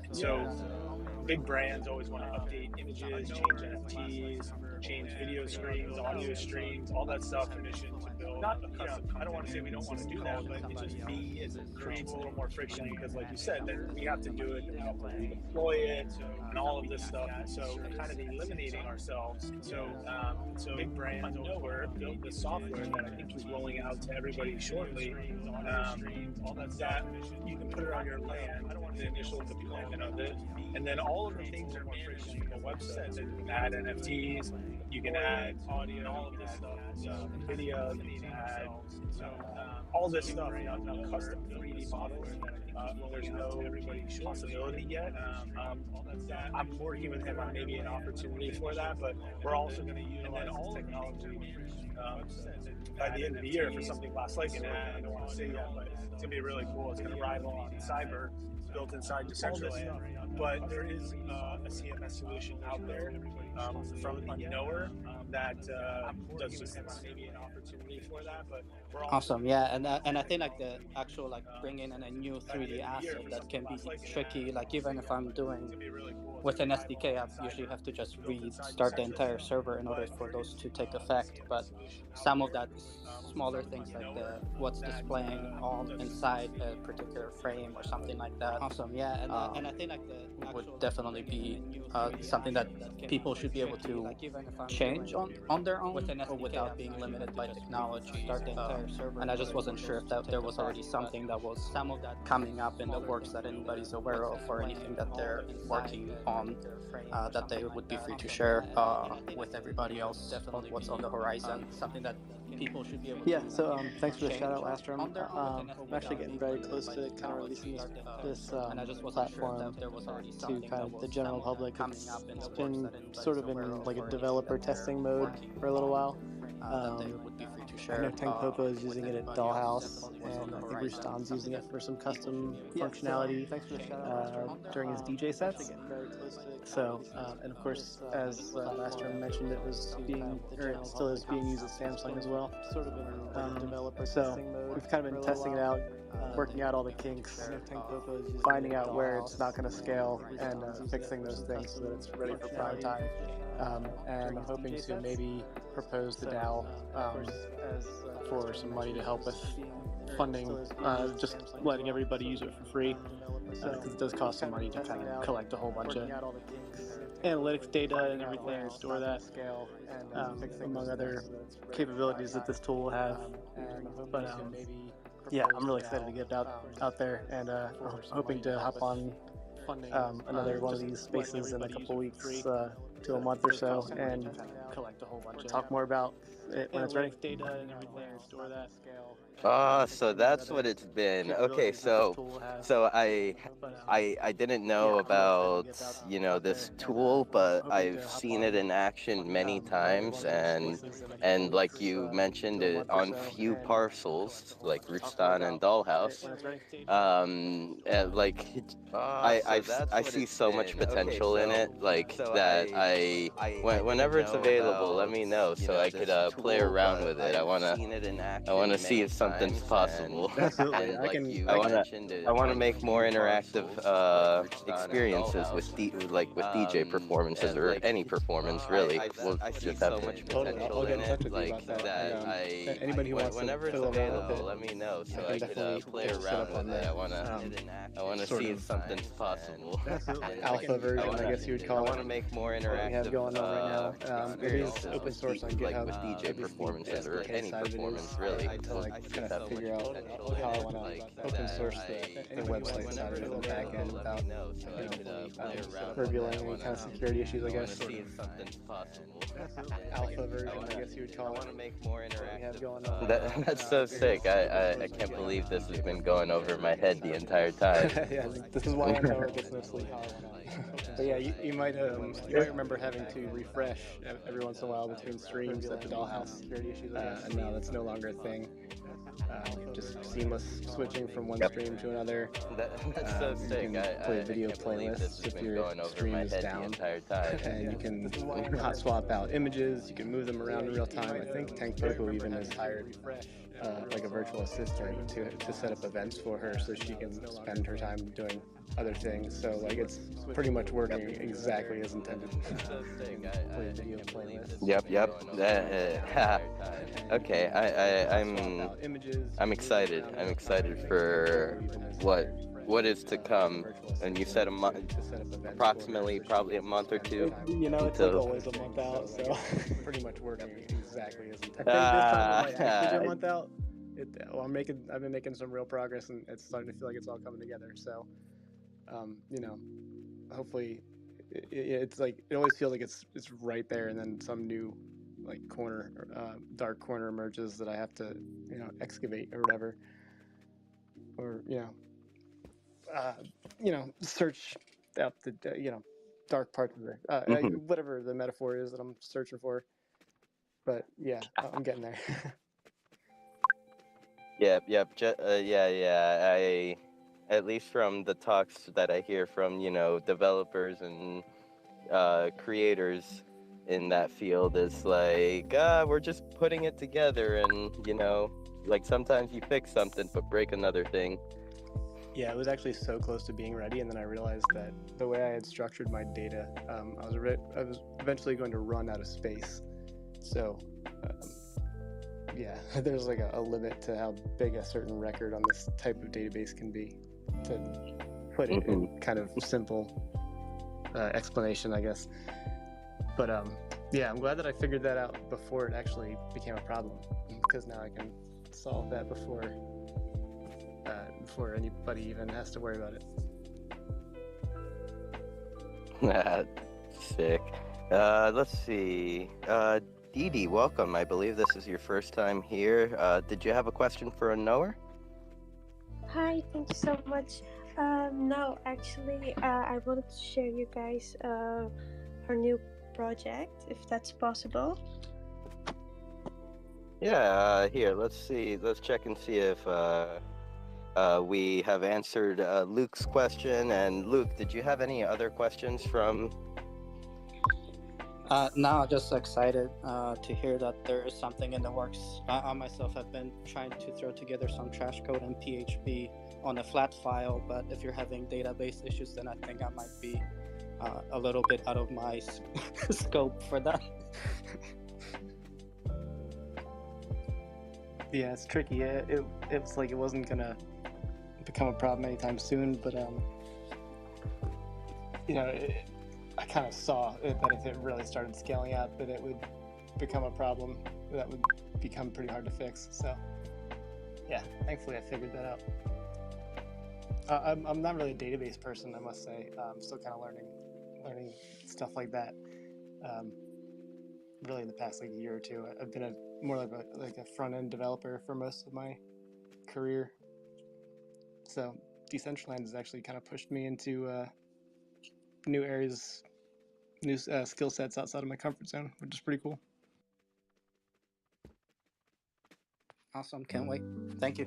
And So so big brands always want to update images, change NFTs, change video screens, audio streams, all that stuff. Commissioned to build not, a custom I don't want to say we don't want to do that, but it just V as in creates a little more friction because, like you said, then we have to do it, then we have to redeploy it, and all of this stuff. And so we're kind of eliminating ourselves. And so big brands Nowhere built this software that I think is rolling out to everybody shortly. That you can put it on your land, the initial deployment of it, and then all of the things are managed from a website. So you can add NFTs, you can add audio, all of this stuff, video, you can add all this stuff without no custom 3D models. There's no possibility yet. I'm working with him on maybe an opportunity for that, but we're also going to utilize this technology by the end of the year for something last life. I don't want to say yet, but it's going to be really cool. It's going to rival on Cyber, built inside Decentraland. But there is a CMS solution out there from a knower that does just maybe an opportunity for that. But we're also Awesome, yeah, and I think like the actual like bringing in a new by the 3D end of the year asset for that something can be last life. tricky. I don't Like want to say even if yet, I'm but it's doing going to be really cool. It's with going an to rival SDK, I on usually Cyber, have to just built inside restart the entire Decentraland. server in order But for there those is to take a effect. But CMS solution out some of there that smaller from things a like knower the what's that displaying on does just inside a particular frame or something like that. Awesome, yeah, and I think like the would definitely be something that people should be able to change on their own or without being limited by technology. And I just wasn't sure if that there was already something that was coming up in the works that anybody's aware of or anything that they're working on that they would be free to share with everybody else on what's on the horizon. Something that people should be able Yeah, to so thanks for the shout out, Lastrom. on their own. I'm actually getting very close to kind of releasing this And I just wasn't sure if platform there was already to something kind that of the was general public. coming up in It's the works been that anybody's sort of in aware of like a or anything developer that they're testing mode working for a little while. that they would be free to I share. know Tank Popo is using it at everybody else. Dollhouse, Definitely what's on and the I think horizon. Rustam's using it for some custom Yeah, functionality thanks for the shout out, during his DJ sets. very close to So, and of course, as Lastrom mentioned, it was being, or it still is being used at Samsung as well. sort of in developer So testing mode. we've kind of been testing it out, working out all the kinks, finding out where it's not going to scale, and fixing those things so that it's ready for prime time. And I'm hoping to maybe propose the DAO for some money to help with funding, just letting everybody use it for free, because it does cost some money to kind of collect a whole bunch of analytics data and everything and store that, among other capabilities that this tool will have. But yeah, I'm really excited to get it out there, and I'm hoping to hop on another one of these spaces in a couple weeks to a month or so, and talk more about it when it's ready. So that's what it's been. Okay, so I didn't know about, you know, this tool, but I've seen it in action many times, and like you mentioned it on few parcels like Rustan and Dollhouse. And like I see so much potential in it, like that whenever it's available, let me know so I could play around with it. I wanna see if something's possible. Absolutely, And I like can. you mentioned, I wanna make more interactive experiences with with DJ performances or any performance really. We'll just have to Totally, I'll get in touch with you about that. Anybody who wants to whenever it's fiddle around with available, it, let me know so I I can could definitely play set around up on with it. the I wanna sort see of if something's possible. alpha version, I guess you would I call want to it. make more What we have interactive going on right now. It is experiences open source on with GitHub. DJ performances or SDK any side of it performance is really. to like kind of figure out how I want to open source the website side of it in the back end without, revealing any kind of security issues, I guess. Sort of alpha version, I guess you would call it. What we have going on. That's so sick. I can't believe this has been going over my head the entire time. Yeah, this is why I know it gets mostly how I want to. But yeah, you might remember having to refresh every once in a while between streams at the Dollhouse. And now that's no longer a thing. Just seamless switching from one stream to another. That's so sick. You can play video playlists if your stream is down, and you can hot swap out images. You can move them around in real time. I think Tank Poco even has hired like a virtual assistant to set up events for her, so she can spend her time doing other things. So like it's pretty much working exactly as intended. Play video playlists. Yep. Okay, I'm excited. I'm excited for what is to come. And you said approximately probably a month or two. It's like always a month out, so pretty much working exactly as intended. I think this time it might actually be a month out. I've been making some real progress, and it's starting to feel like it's all coming together. So, hopefully, it's like it always feels like it's right there, and then some new like dark corner emerges that I have to excavate or whatever, or search out the dark parts of it, whatever the metaphor is that I'm searching for. But yeah, I'm getting there. Yep. I, at least from the talks that I hear from developers and creators in that field, is like we're just putting it together, and like sometimes you fix something but break another thing. Yeah, it was actually so close to being ready, and then I realized that the way I had structured my data, I was eventually going to run out of space. So yeah, there's like a limit to how big a certain record on this type of database can be, to put it in kind of simple explanation, I guess. But yeah, I'm glad that I figured that out before it actually became a problem, because now I can solve that before anybody even has to worry about it. Sick. Let's see. Dee, welcome. I believe this is your first time here. Did you have a question for a knower? Hi, thank you so much. No, actually, I wanted to share you guys our new project, if that's possible. Yeah, here, let's see. Let's check and see if we have answered Luke's question. And Luke, did you have any other questions from... No, just excited to hear that there is something in the works. I myself have been trying to throw together some trash code in PHP on a flat file, but if you're having database issues, then I think I might be a little bit out of my scope for that. Yeah, it's tricky. It was like it wasn't gonna become a problem anytime soon, but I kind of saw that if it really started scaling out, that it would become a problem that would become pretty hard to fix. So yeah, thankfully I figured that out. I'm not really a database person, I must say. I'm still kind of learning stuff like that. Really in the past like year or two, I've been more like a front-end developer for most of my career. So Decentraland has actually kind of pushed me into new areas, new skill sets outside of my comfort zone, which is pretty cool. Awesome, can't wait. Thank you.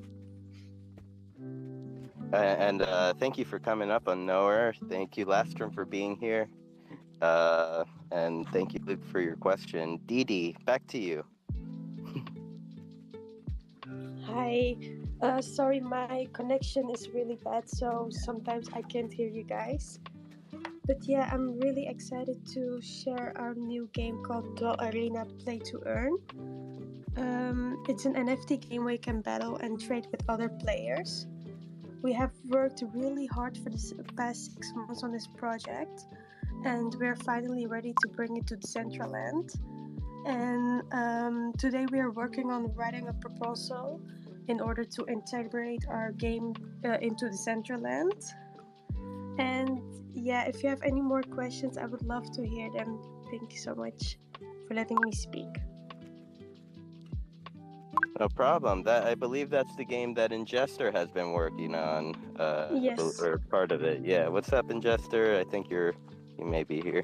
And thank you for coming up on Knower. Thank you, Lastrom, for being here. And thank you, Luke, for your question. Dee, back to you. Hi. Sorry, my connection is really bad, so sometimes I can't hear you guys. But yeah, I'm really excited to share our new game called The Arena Play to Earn. It's an NFT game where you can battle and trade with other players. We have worked really hard for the past 6 months on this project, and we're finally ready to bring it to Decentraland. And today we are working on writing a proposal in order to integrate our game into Decentraland. And yeah, if you have any more questions, I would love to hear them. Thank you so much for letting me speak. No problem. I believe that's the game that Ingester has been working on. Yes. Or part of it. Yeah. What's up, Ingester? I think you may be here.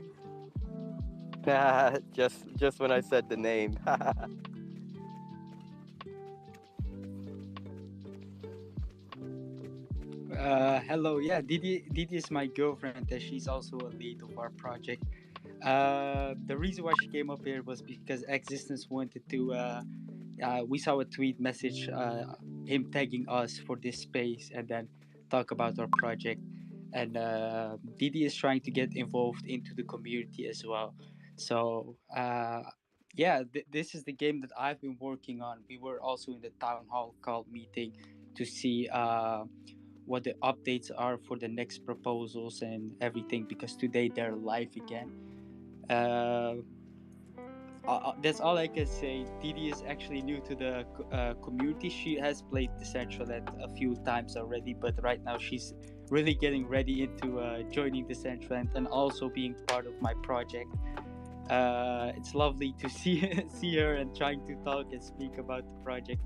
just when I said the name. Hello. Yeah, Didi is my girlfriend, and she's also a lead of our project. The reason why she came up here was because Existence wanted to. We saw a tweet message, him tagging us for this space, and then talk about our project. And Didi is trying to get involved into the community as well. So yeah, this is the game that I've been working on. We were also in the town hall call meeting to see what the updates are for the next proposals and everything, because today they're live again. That's all I can say. Didi is actually new to the community. She has played Decentraland a few times already, but right now she's really getting ready into joining Decentraland and also being part of my project. It's lovely to see her and trying to talk and speak about the project.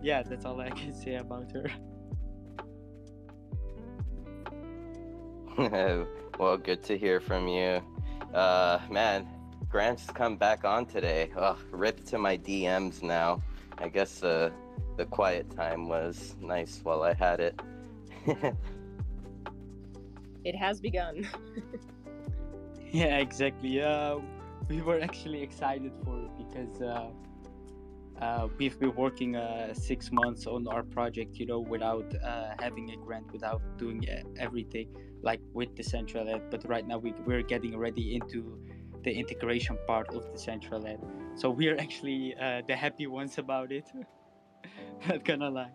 Yeah, that's all I can say about her. Well, good to hear from you. Man, Grant's come back on today. Oh, rip to my DMs now. I guess the quiet time was nice while I had it. It has begun. Yeah, exactly. We were actually excited for it because we've been working 6 months on our project, without having a grant, without doing everything like with Decentraland. But right now we're getting ready into the integration part of Decentraland. So we're actually the happy ones about it. Not gonna lie.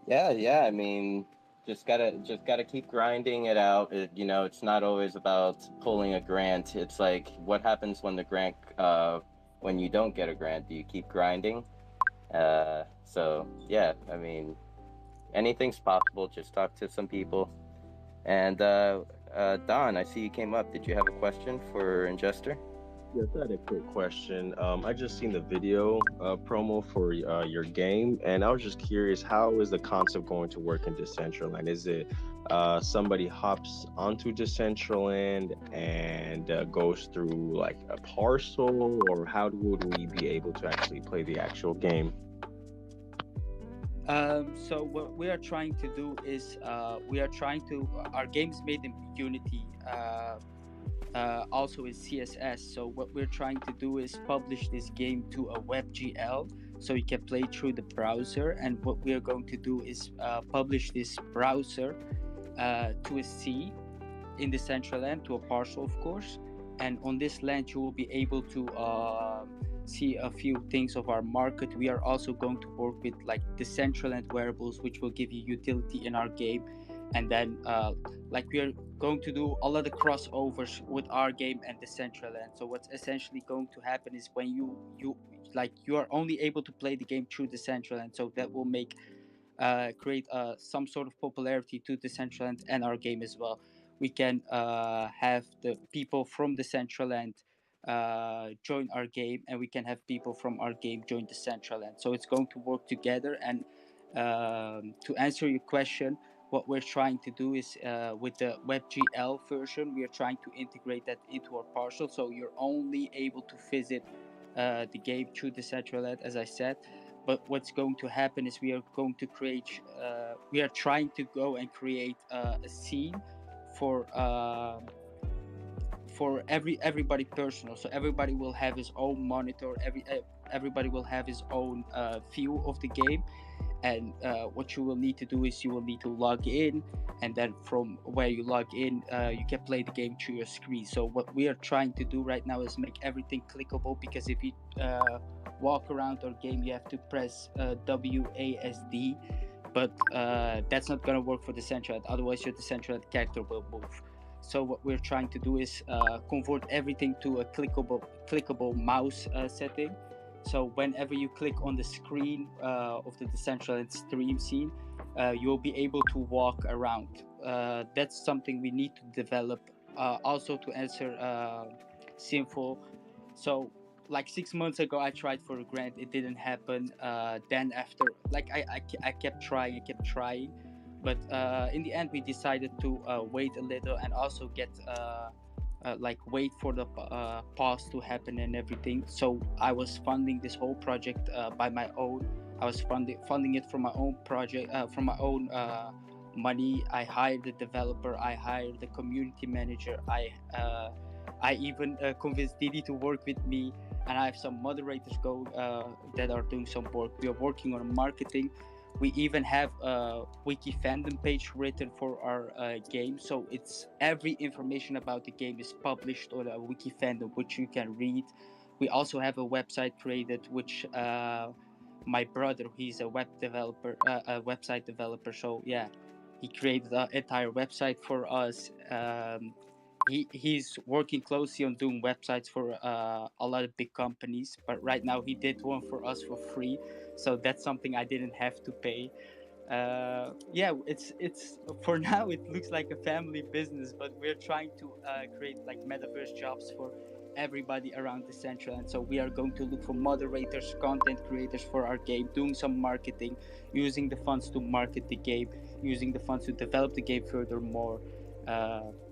Yeah. I mean, just gotta keep grinding it out. It's not always about pulling a grant. It's like, what happens when when you don't get a grant? Do you keep grinding? So yeah, I mean, anything's possible. Just talk to some people. And Don, I see you came up. Did you have a question for Ingester? Yes, I had a quick question. I just seen the video promo for your game, and I was just curious, how is the concept going to work in Decentraland? Is it somebody hops onto Decentraland and goes through like a parcel, or how would we be able to actually play the actual game? So what we are trying to do is our game's made in Unity, also in CSS. So what we're trying to do is publish this game to a WebGL so you can play through the browser. And what we're going to do is publish this browser to a C in Decentraland, to a parcel, of course. And on this land, you will be able to see a few things of our market. We are also going to work with like Decentraland wearables, which will give you utility in our game. And then we are going to do all of the crossovers with our game and Decentraland. So what's essentially going to happen is when you are only able to play the game through Decentraland. So that will create some sort of popularity to Decentraland and our game as well. We can have the people from Decentraland join our game, and we can have people from our game join Decentraland. So it's going to work together. And to answer your question, what we're trying to do is with the WebGL version, we are trying to integrate that into our parcel. So you're only able to visit the game through Decentraland, as I said. But what's going to happen is we are trying to go and create a scene for everybody personal. So everybody will have his own monitor. Everybody will have his own view of the game. And what you will need to do is you will need to log in, and then from where you log in, you can play the game through your screen. So what we are trying to do right now is make everything clickable, because if you walk around our game, you have to press WASD, but that's not going to work for Decentraland. Otherwise, your Decentraland character will move. So what we're trying to do is convert everything to a clickable mouse setting. So whenever you click on the screen of the Decentraland stream scene, you'll be able to walk around. That's something we need to develop. Also to answer Sinful. So like 6 months ago, I tried for a grant. It didn't happen. Then after, like I kept trying. But in the end, we decided to wait a little and also get like wait for the pause to happen and everything. So I was funding this whole project by my own. I was funding it from my own project, from my own money. I hired the developer. I hired the community manager. I even convinced Didi to work with me, and I have some moderators that are doing some work. We are working on marketing. We even have a wiki fandom page written for our game, so it's every information about the game is published on a wiki fandom, which you can read. We also have a website created, which my brother, he's a website developer. So yeah, he created an entire website for us. He's working closely on doing websites for a lot of big companies, but right now he did one for us for free, so that's something I didn't have to pay. Yeah, it's for now it looks like a family business, but we're trying to create like metaverse jobs for everybody around the central, and so we are going to look for moderators, content creators for our game, doing some marketing, using the funds to market the game, using the funds to develop the game furthermore.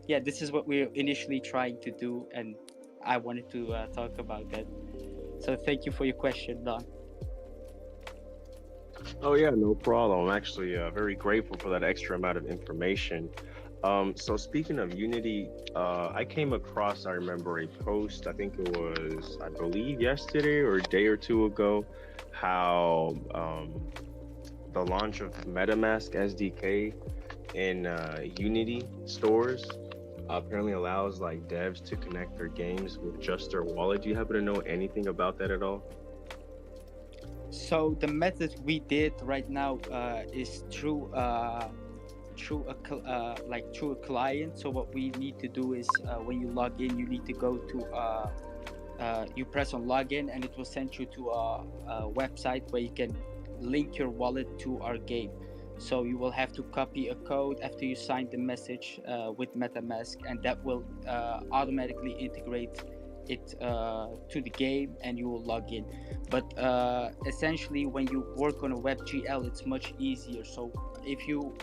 Yeah, this is what we're initially trying to do, and I wanted to talk about that. So thank you for your question, Don. Oh yeah, no problem. I'm actually very grateful for that extra amount of information. So speaking of Unity, I came across, I remember a post, I think it was, I believe yesterday or a day or two ago, how the launch of MetaMask SDK in Unity stores apparently allows like devs to connect their games with just their wallet. Do you happen to know anything about that at all? So the method we did right now is through through a client. So what we need to do is when you log in, you need to go to you press on login, and it will send you to a website where you can link your wallet to our game. So you will have to copy a code after you sign the message with MetaMask, and that will automatically integrate it to the game, and you will log in. But essentially, when you work on a WebGL, it's much easier. So if you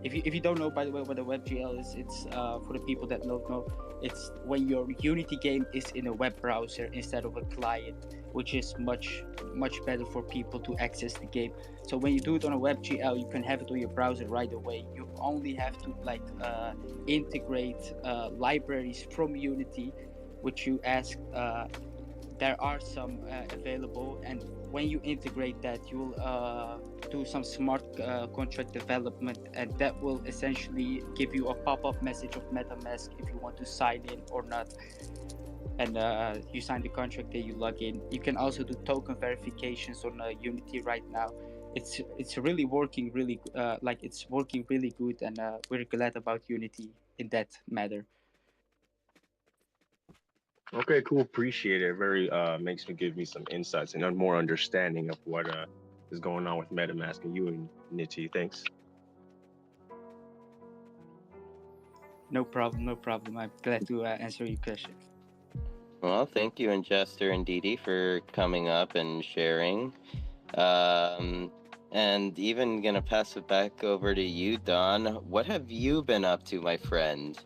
if you don't know, by the way, what a WebGL is, it's for the people that don't know, it's when your Unity game is in a web browser instead of a client, which is much better for people to access the game. So when you do it on a WebGL, you can have it on your browser right away. You only have to integrate libraries from Unity, which you ask. There are some available, and when you integrate that, you will do some smart contract development, and that will essentially give you a pop-up message of MetaMask if you want to sign in or not. And you sign the contract, then you log in. You can also do token verifications on Unity right now. It's really working it's working really good, and we're glad about Unity in that matter. Okay, cool. Appreciate it. Very makes me give me some insights and more understanding of what is going on with MetaMask and Unity. Thanks. No problem. I'm glad to answer your question. Well, thank you, and Jester and Didi, for coming up and sharing. And even gonna pass it back over to you, Don. What have you been up to, my friend?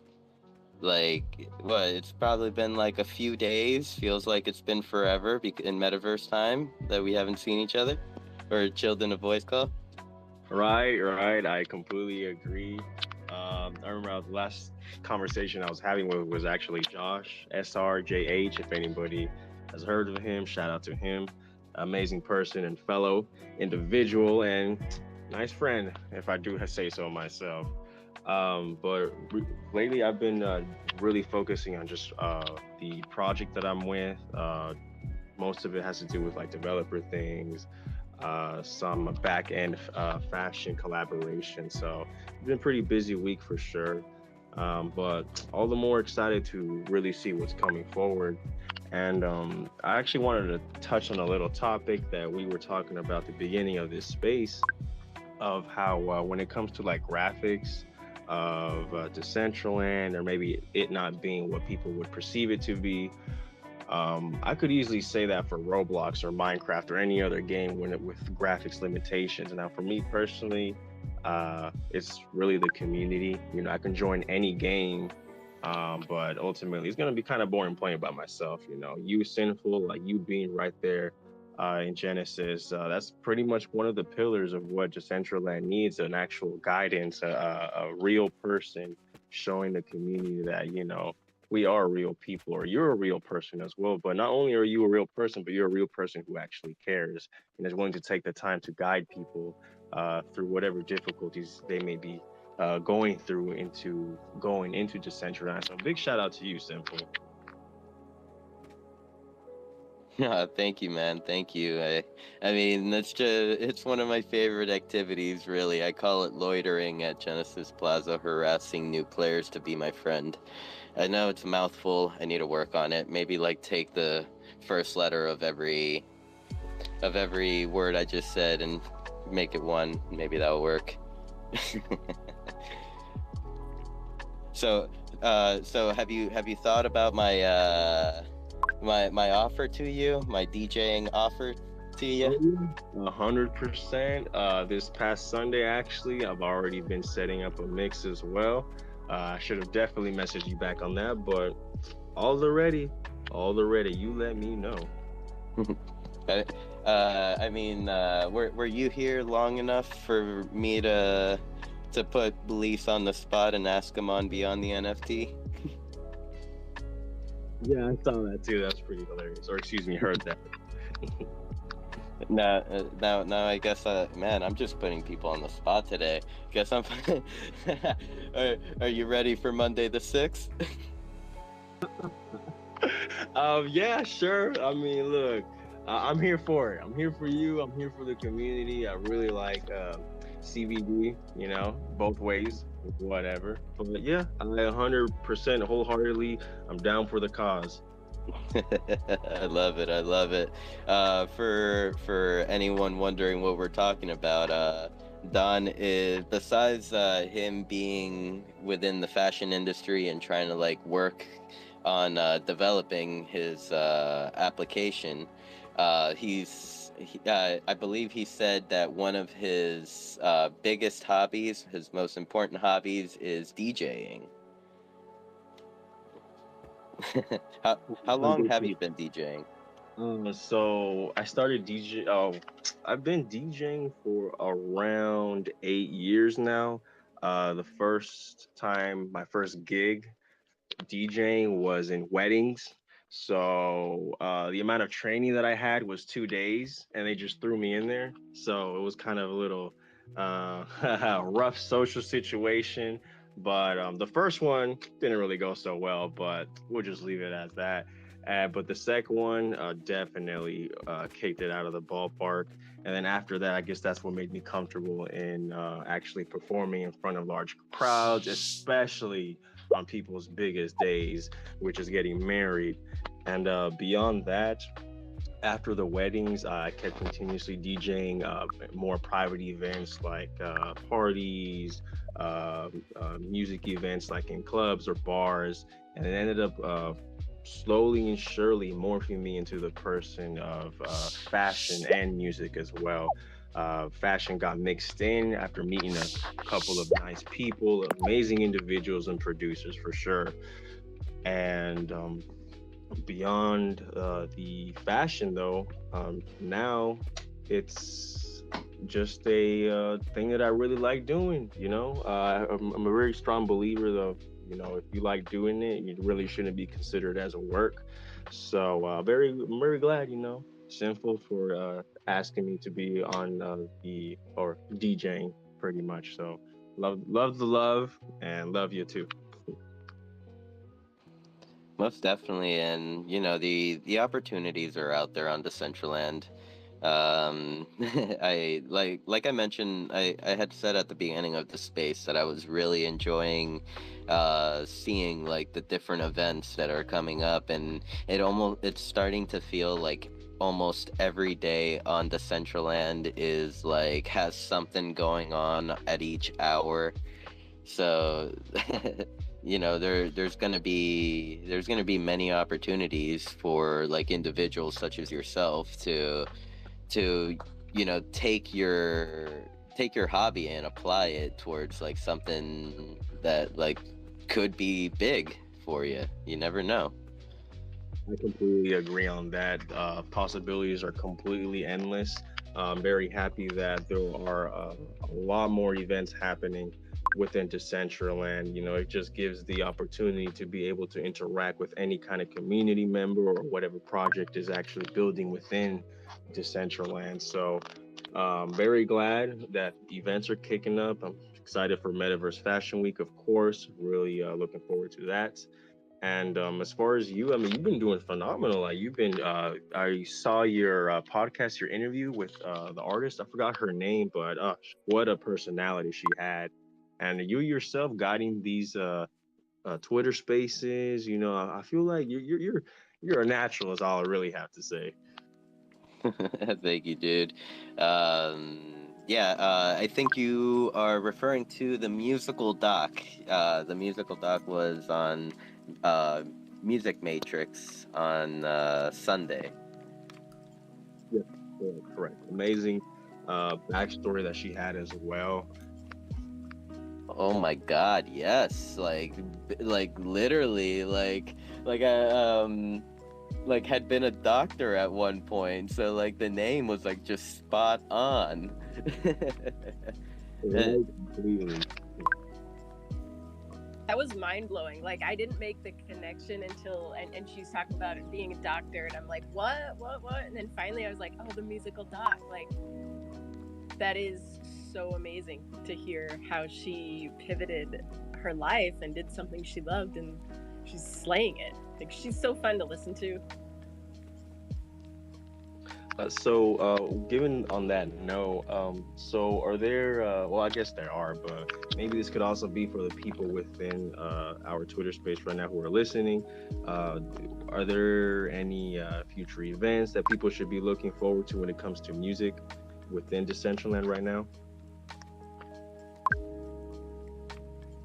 Like, what? It's probably been like a few days. Feels like it's been forever in metaverse time that we haven't seen each other or chilled in a voice call. Right. I completely agree. I remember the last conversation I was having with was actually Josh, SRJH. If anybody has heard of him, shout out to him. Amazing person and fellow individual and nice friend, if I do say so myself. But lately I've been really focusing on just the project that I'm with. Most of it has to do with like developer things, some back end fashion collaboration. So it's been a pretty busy week for sure. But all the more excited to really see what's coming forward. And I actually wanted to touch on a little topic that we were talking about at the beginning of this space of how when it comes to like graphics of Decentraland, or maybe it not being what people would perceive it to be, I could easily say that for Roblox or Minecraft or any other game when with graphics limitations. Now, for me personally, it's really the community. You know, I can join any game, but ultimately, it's gonna be kind of boring playing by myself. You know, you Sinful, like you being right there in Genesis, that's pretty much one of the pillars of what Decentraland needs: an actual guidance, a real person showing the community that we are real people, or you're a real person as well. But not only are you a real person, but you're a real person who actually cares and is willing to take the time to guide people through whatever difficulties they may be going into Decentraland. So big shout out to you, Simple. Thank you, man. Thank you. I mean, it's one of my favorite activities, really. I call it loitering at Genesis Plaza, harassing new players to be my friend. I know it's a mouthful. I need to work on it. Maybe like take the first letter of every word I just said and make it one. Maybe that'll work. So have you thought about my offer to you, my DJing offer to you? 100%. This past Sunday, actually, I've already been setting up a mix as well. I should have definitely messaged you back on that, but all the ready. You let me know. I mean, were you here long enough for me to put Belief on the spot and ask him on Beyond the NFT? Yeah, I saw that too. That's pretty hilarious. Or excuse me, heard that. Now, I guess, man, I'm just putting people on the spot today. Guess I'm. Are you ready for Monday the 6th? Yeah, sure. I mean, look, I'm here for it. I'm here for you. I'm here for the community. I really like CBD. You know, both ways, whatever. But yeah, I 100% wholeheartedly. I'm down for the cause. I love it. I love it. For anyone wondering what we're talking about, Don is, besides him being within the fashion industry and trying to like work on developing his application, I believe he said that one of his biggest hobbies, his most important hobbies, is DJing. How long have you been DJing? So I started DJ. Oh, I've been DJing for around 8 years now. The first time, my first gig DJing was in weddings. So the amount of training that I had was 2 days, and they just threw me in there. So it was kind of a little rough social situation. But the first one didn't really go so well, but we'll just leave it as that. But the second one definitely kicked it out of the ballpark. And then after that, I guess that's what made me comfortable in actually performing in front of large crowds, especially on people's biggest days, which is getting married. And beyond that, after the weddings, I kept continuously DJing more private events like parties, music events like in clubs or bars, and it ended up slowly and surely morphing me into the person of fashion and music as well. Fashion got mixed in after meeting a couple of nice people, amazing individuals and producers for sure. And beyond the fashion, though, now it's just a thing that I really like doing. I'm a very strong believer of, if you like doing it, you really shouldn't be considered as a work. So I'm very glad, Sinful for asking me to be on or DJing pretty much. So love the love, and love you too. Most definitely, and the opportunities are out there on Decentraland. I like I mentioned, I had said at the beginning of the space that I was really enjoying seeing like the different events that are coming up, and it's starting to feel like almost every day on Decentraland is like has something going on at each hour. So there's gonna be many opportunities for like individuals such as yourself to take your hobby and apply it towards like something that like could be big for you. You never know. I completely agree on that. Possibilities are completely endless. I'm very happy that there are a lot more events happening within Decentraland. It just gives the opportunity to be able to interact with any kind of community member or whatever project is actually building within Decentraland. So, very glad that events are kicking up. I'm excited for Metaverse Fashion Week, of course. Really looking forward to that. And as far as you, I mean, you've been doing phenomenal. Like I saw your podcast, your interview with the artist. I forgot her name, but what a personality she had. And you yourself guiding these Twitter Spaces. I feel like you're a natural. Is all I really have to say. Thank you, dude. Yeah, I think you are referring to the musical doc. The musical doc was on uh, Music Matrix on Sunday. Yeah, correct. Amazing backstory that she had as well. Oh my God, yes. Like literally, like had been a doctor at one point, so like the name was like just spot on. Right, completely. That was mind blowing. Like I didn't make the connection until and she's talking about it being a doctor, and I'm like, what? And then finally I was like, oh, the musical doc. Like that is so amazing to hear how she pivoted her life and did something she loved, and she's slaying it. Like she's so fun to listen to. Given on that note, so are there, well, I guess there are, but maybe this could also be for the people within our Twitter space right now who are listening. Are there any future events that people should be looking forward to when it comes to music within Decentraland right now?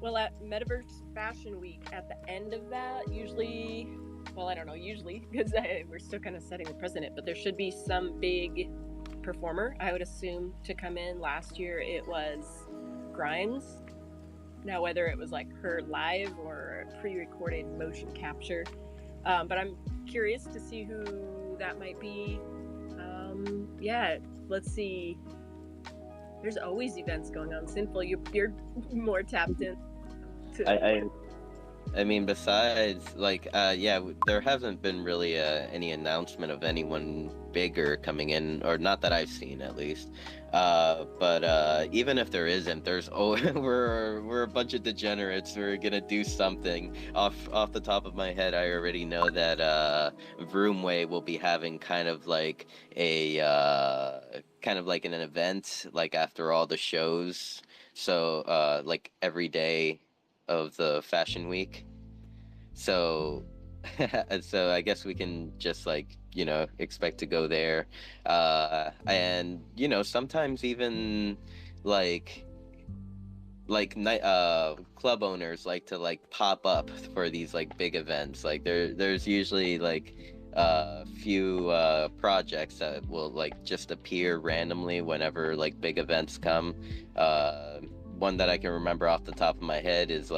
Well, at Metaverse Fashion Week, at the end of that, usually, well, I don't know, usually, because we're still kind of setting the precedent, but there should be some big performer, I would assume, to come in. Last year, it was Grimes. Now, whether it was like her live or pre-recorded motion capture, but I'm curious to see who that might be. Yeah, let's see. There's always events going on. Sinful, you're more tapped in. I mean, besides, like, yeah, there hasn't been really any announcement of anyone bigger coming in, or not that I've seen, at least. But even if there isn't, we're a bunch of degenerates. We're gonna do something. Off the top of my head, I already know that Vroomway will be having kind of like an event, like after all the shows. So, like every day of the fashion week. So so I guess we can just like, expect to go there. And sometimes even like night club owners like to like pop up for these like big events. Like there's usually like a few projects that will like just appear randomly whenever like big events come. One that I can remember off the top of my head is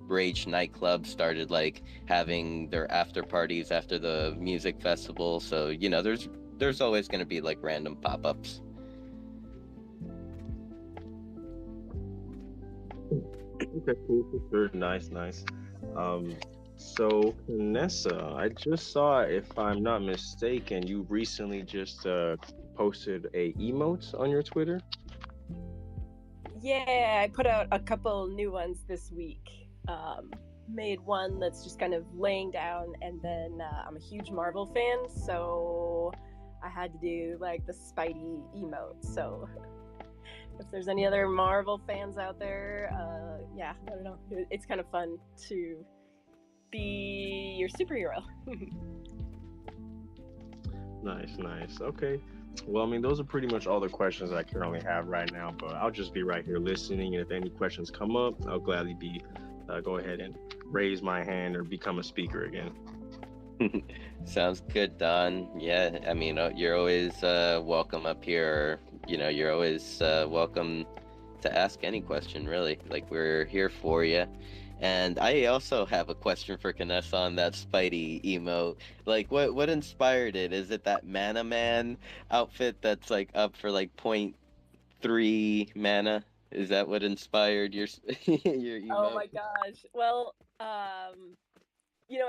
Rage nightclub started like having their after parties after the music festival. So there's always going to be like random pop-ups. Okay, cool, for sure. Nice. So Vanessa, I just saw, if I'm not mistaken, you recently just posted a emote on your Twitter. Yeah, I put out a couple new ones this week. Made one that's just kind of laying down, and then I'm a huge Marvel fan, so I had to do like the Spidey emote. So if there's any other Marvel fans out there, yeah, I don't know. It's kind of fun to be your superhero. Nice. Okay. Well, I mean, those are pretty much all the questions I currently have right now, but I'll just be right here listening. And if any questions come up, I'll gladly go ahead and raise my hand or become a speaker again. Sounds good, Don. Yeah, I mean, you're always welcome up here. You're always welcome to ask any question, really. Like, we're here for you. And I also have a question for Kanessa on that Spidey emote. Like, what inspired it? Is it that Mana Man outfit that's like up for like 0.3 mana? Is that what inspired your your emote? Oh my gosh. Well, I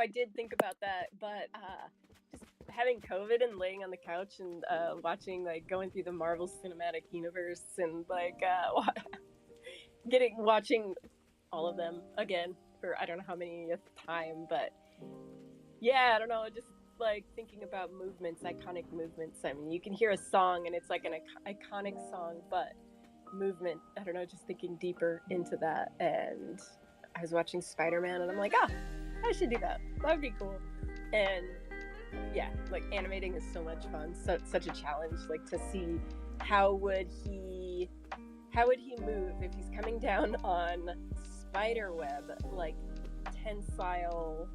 did think about that, but just having COVID and laying on the couch and watching, like, going through the Marvel Cinematic Universe and like watching all of them again for I don't know how many time, but yeah, I don't know, just like thinking about movements, iconic movements. I mean, you can hear a song and it's like an iconic song, but movement, I don't know, just thinking deeper into that. And I was watching Spider-Man and I'm like, I should do that. That would be cool. And yeah, like animating is so much fun, such a challenge, like to see how would he move if he's coming down on spiderweb, like tensile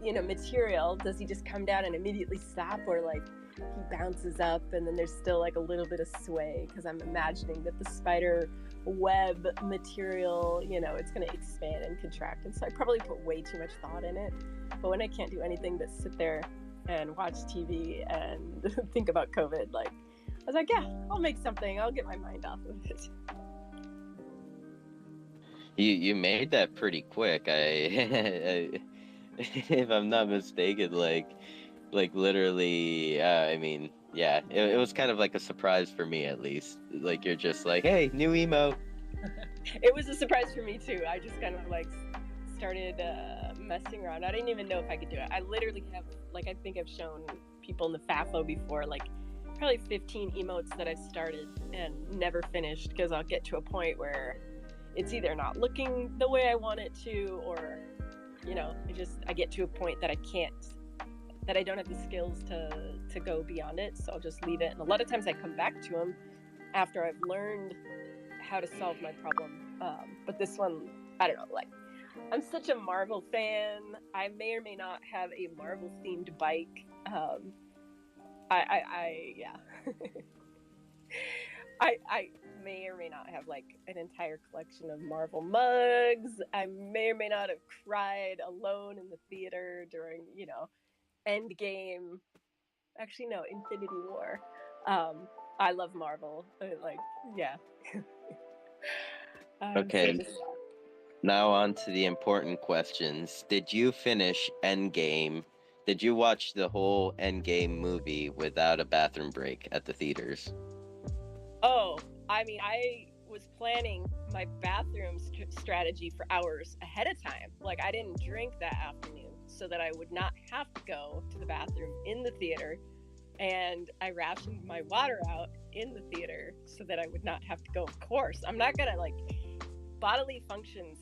material. Does he just come down and immediately stop, or like he bounces up and then there's still like a little bit of sway? Because I'm imagining that the spider web material, it's going to expand and contract, and so I probably put way too much thought in it. But when I can't do anything but sit there and watch TV and think about COVID, like I was like, yeah, I'll make something, I'll get my mind off of it. You made that pretty quick. If I'm not mistaken, like literally, I mean, yeah, it was kind of like a surprise for me, at least. Like, you're just like, hey, new emote. It was a surprise for me too. I just kind of like started messing around. I didn't even know if I could do it. I literally have, like, I think I've shown people in the FAFO before, like probably 15 emotes that I've started and never finished, because I'll get to a point where it's either not looking the way I want it to, or I get to a point that I don't have the skills to go beyond it, so I'll just leave it. And a lot of times I come back to them after I've learned how to solve my problem. But this one, I don't know, like, I'm such a Marvel fan. I may or may not have a Marvel themed bike. Yeah. I may or may not have like an entire collection of Marvel mugs. I may or may not have cried alone in the theater during, Endgame. Actually, no, Infinity War. I love Marvel. Yeah. Okay. Now on to the important questions. Did you finish Endgame? Did you watch the whole Endgame movie without a bathroom break at the theaters? Oh, I mean, I was planning my bathroom strategy for hours ahead of time. Like, I didn't drink that afternoon so that I would not have to go to the bathroom in the theater. And I rationed my water out in the theater so that I would not have to go. Of course, I'm not gonna, like, bodily functions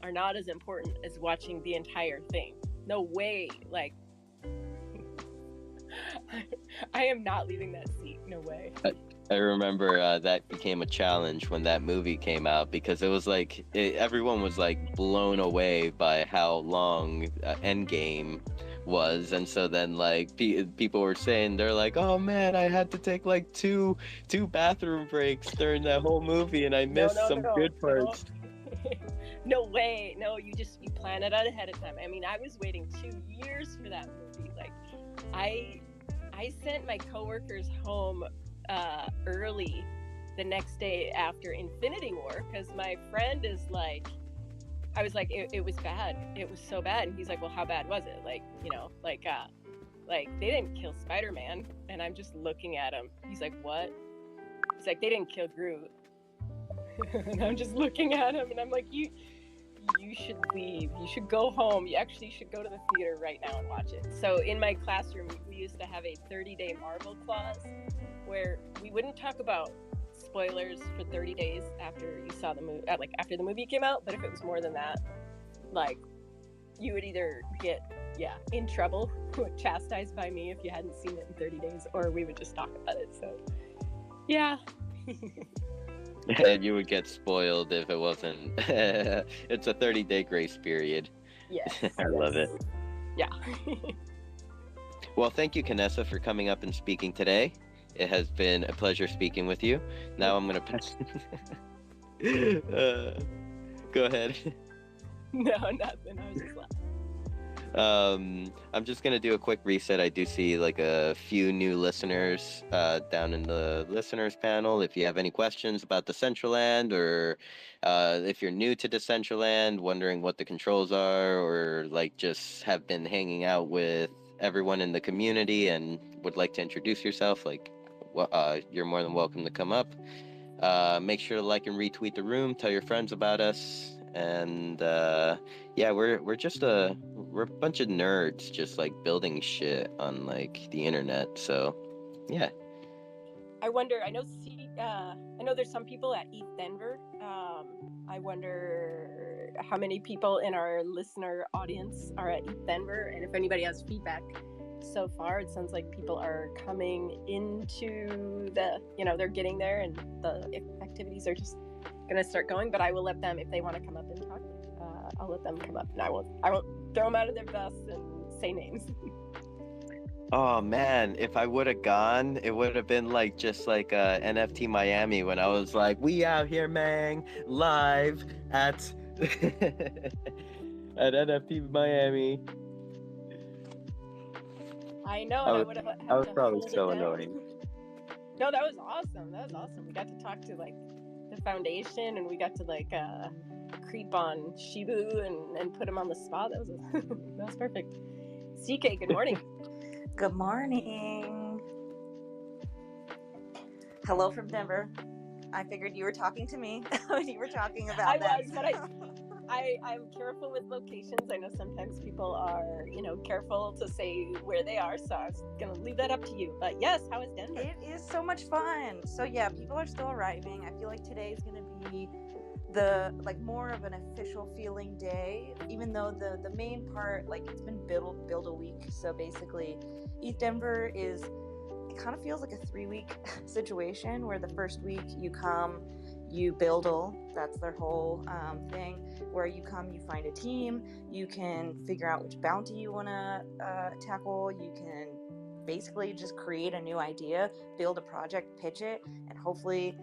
are not as important as watching the entire thing. No way. Like, I am not leaving that seat. No way. I remember that became a challenge when that movie came out, because it was like everyone was like blown away by how long Endgame was, and so then like people were saying, they're like, oh man, I had to take like two bathroom breaks during that whole movie, and I missed some good parts. No way. No, you plan it out ahead of time. I mean, I was waiting 2 years for that movie. Like, I sent my coworkers home early the next day after Infinity War, because my friend is like, I was like, it was bad. It was so bad. And he's like, well, how bad was it? Like, like they didn't kill Spider-Man. And I'm just looking at him. He's like, what? He's like, they didn't kill Groot. And I'm just looking at him and I'm like, you should leave. You should go home. You actually should go to the theater right now and watch it. So in my classroom, we used to have a 30-day Marvel clause where we wouldn't talk about spoilers for 30 days after you saw the movie, like after the movie came out. But if it was more than that, like you would either get in trouble, chastised by me if you hadn't seen it in 30 days, or we would just talk about it. So yeah. And you would get spoiled if it wasn't. It's a 30-day grace period. Yes. I love it. Yeah. Well, thank you, Kanessa, for coming up and speaking today. It has been a pleasure speaking with you. Now I'm going to pass. Go ahead. No, nothing. I was just laughing. I'm just gonna do a quick reset. I do see like a few new listeners down in the listeners panel. If you have any questions about Decentraland, or if you're new to Decentraland, wondering what the controls are, or like just have been hanging out with everyone in the community and would like to introduce yourself, like you're more than welcome to come up. Make sure to like and retweet the room, tell your friends about us, and yeah, we're a bunch of nerds just like building shit on like the internet. So yeah. I wonder, I know there's some people at ETH Denver. I wonder how many people in our listener audience are at ETH Denver, and if anybody has feedback. So far, it sounds like people are coming into they're getting there, and the activities are just going to start going. But I will let them, if they want to come up and talk, I'll let them come up, and I won't throw them out of their bus and say names. Oh man, if I would have gone, it would have been like just like NFT Miami when I was like, we out here, man, live at at NFT Miami. I know, and I would have I was probably so annoying. No, that was awesome. We got to talk to like the foundation, and we got to like creep on Shibu and put him on the spot. That was perfect. CK, good morning. Good morning. Hello from Denver. I figured you were talking to me when you were talking about that. I was, but I'm careful with locations. I know sometimes people are, careful to say where they are, so I was going to leave that up to you. But yes, how is Denver? It is so much fun. So yeah, people are still arriving. I feel like today is going to be the more of an official feeling day, even though the main part, like, it's been build a week. So basically ETH Denver it kind of feels like a 3-week situation, where the first week you come, you buildle, that's their whole thing, where you come, you find a team, you can figure out which bounty you want to tackle, you can basically just create a new idea, build a project, pitch it, and hopefully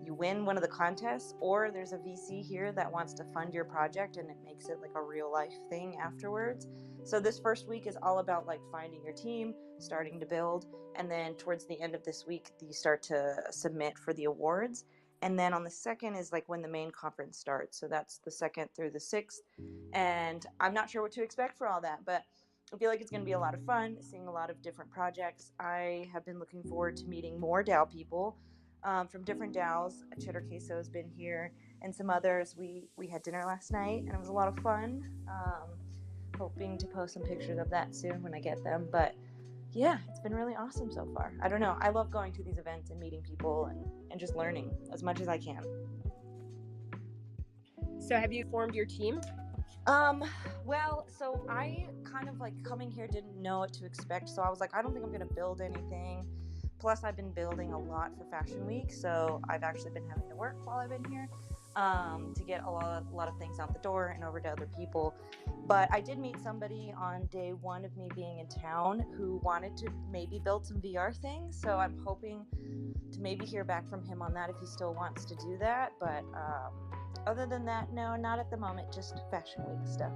you win one of the contests, or there's a VC here that wants to fund your project and it makes it like a real life thing afterwards. So this first week is all about like finding your team, starting to build, and then towards the end of this week you start to submit for the awards. And then on the 2nd is like when the main conference starts. So that's the 2nd through the 6th. And I'm not sure what to expect for all that, but I feel like it's going to be a lot of fun, seeing a lot of different projects. I have been looking forward to meeting more DAO people from different DAOs. Cheddar Queso has been here, and some others. We had dinner last night, and it was a lot of fun. Hoping to post some pictures of that soon when I get them. But yeah, it's been really awesome so far. I don't know. I love going to these events and meeting people and just learning as much as I can. So have you formed your team? Well, so I kind of like coming here didn't know what to expect. So I was like, I don't think I'm going to build anything. Plus, I've been building a lot for Fashion Week. So I've actually been having to work while I've been here to get a lot of things out the door and over to other people. But I did meet somebody on day 1 of me being in town who wanted to maybe build some VR things. So I'm hoping to maybe hear back from him on that if he still wants to do that. But other than that, no, not at the moment, just Fashion Week stuff.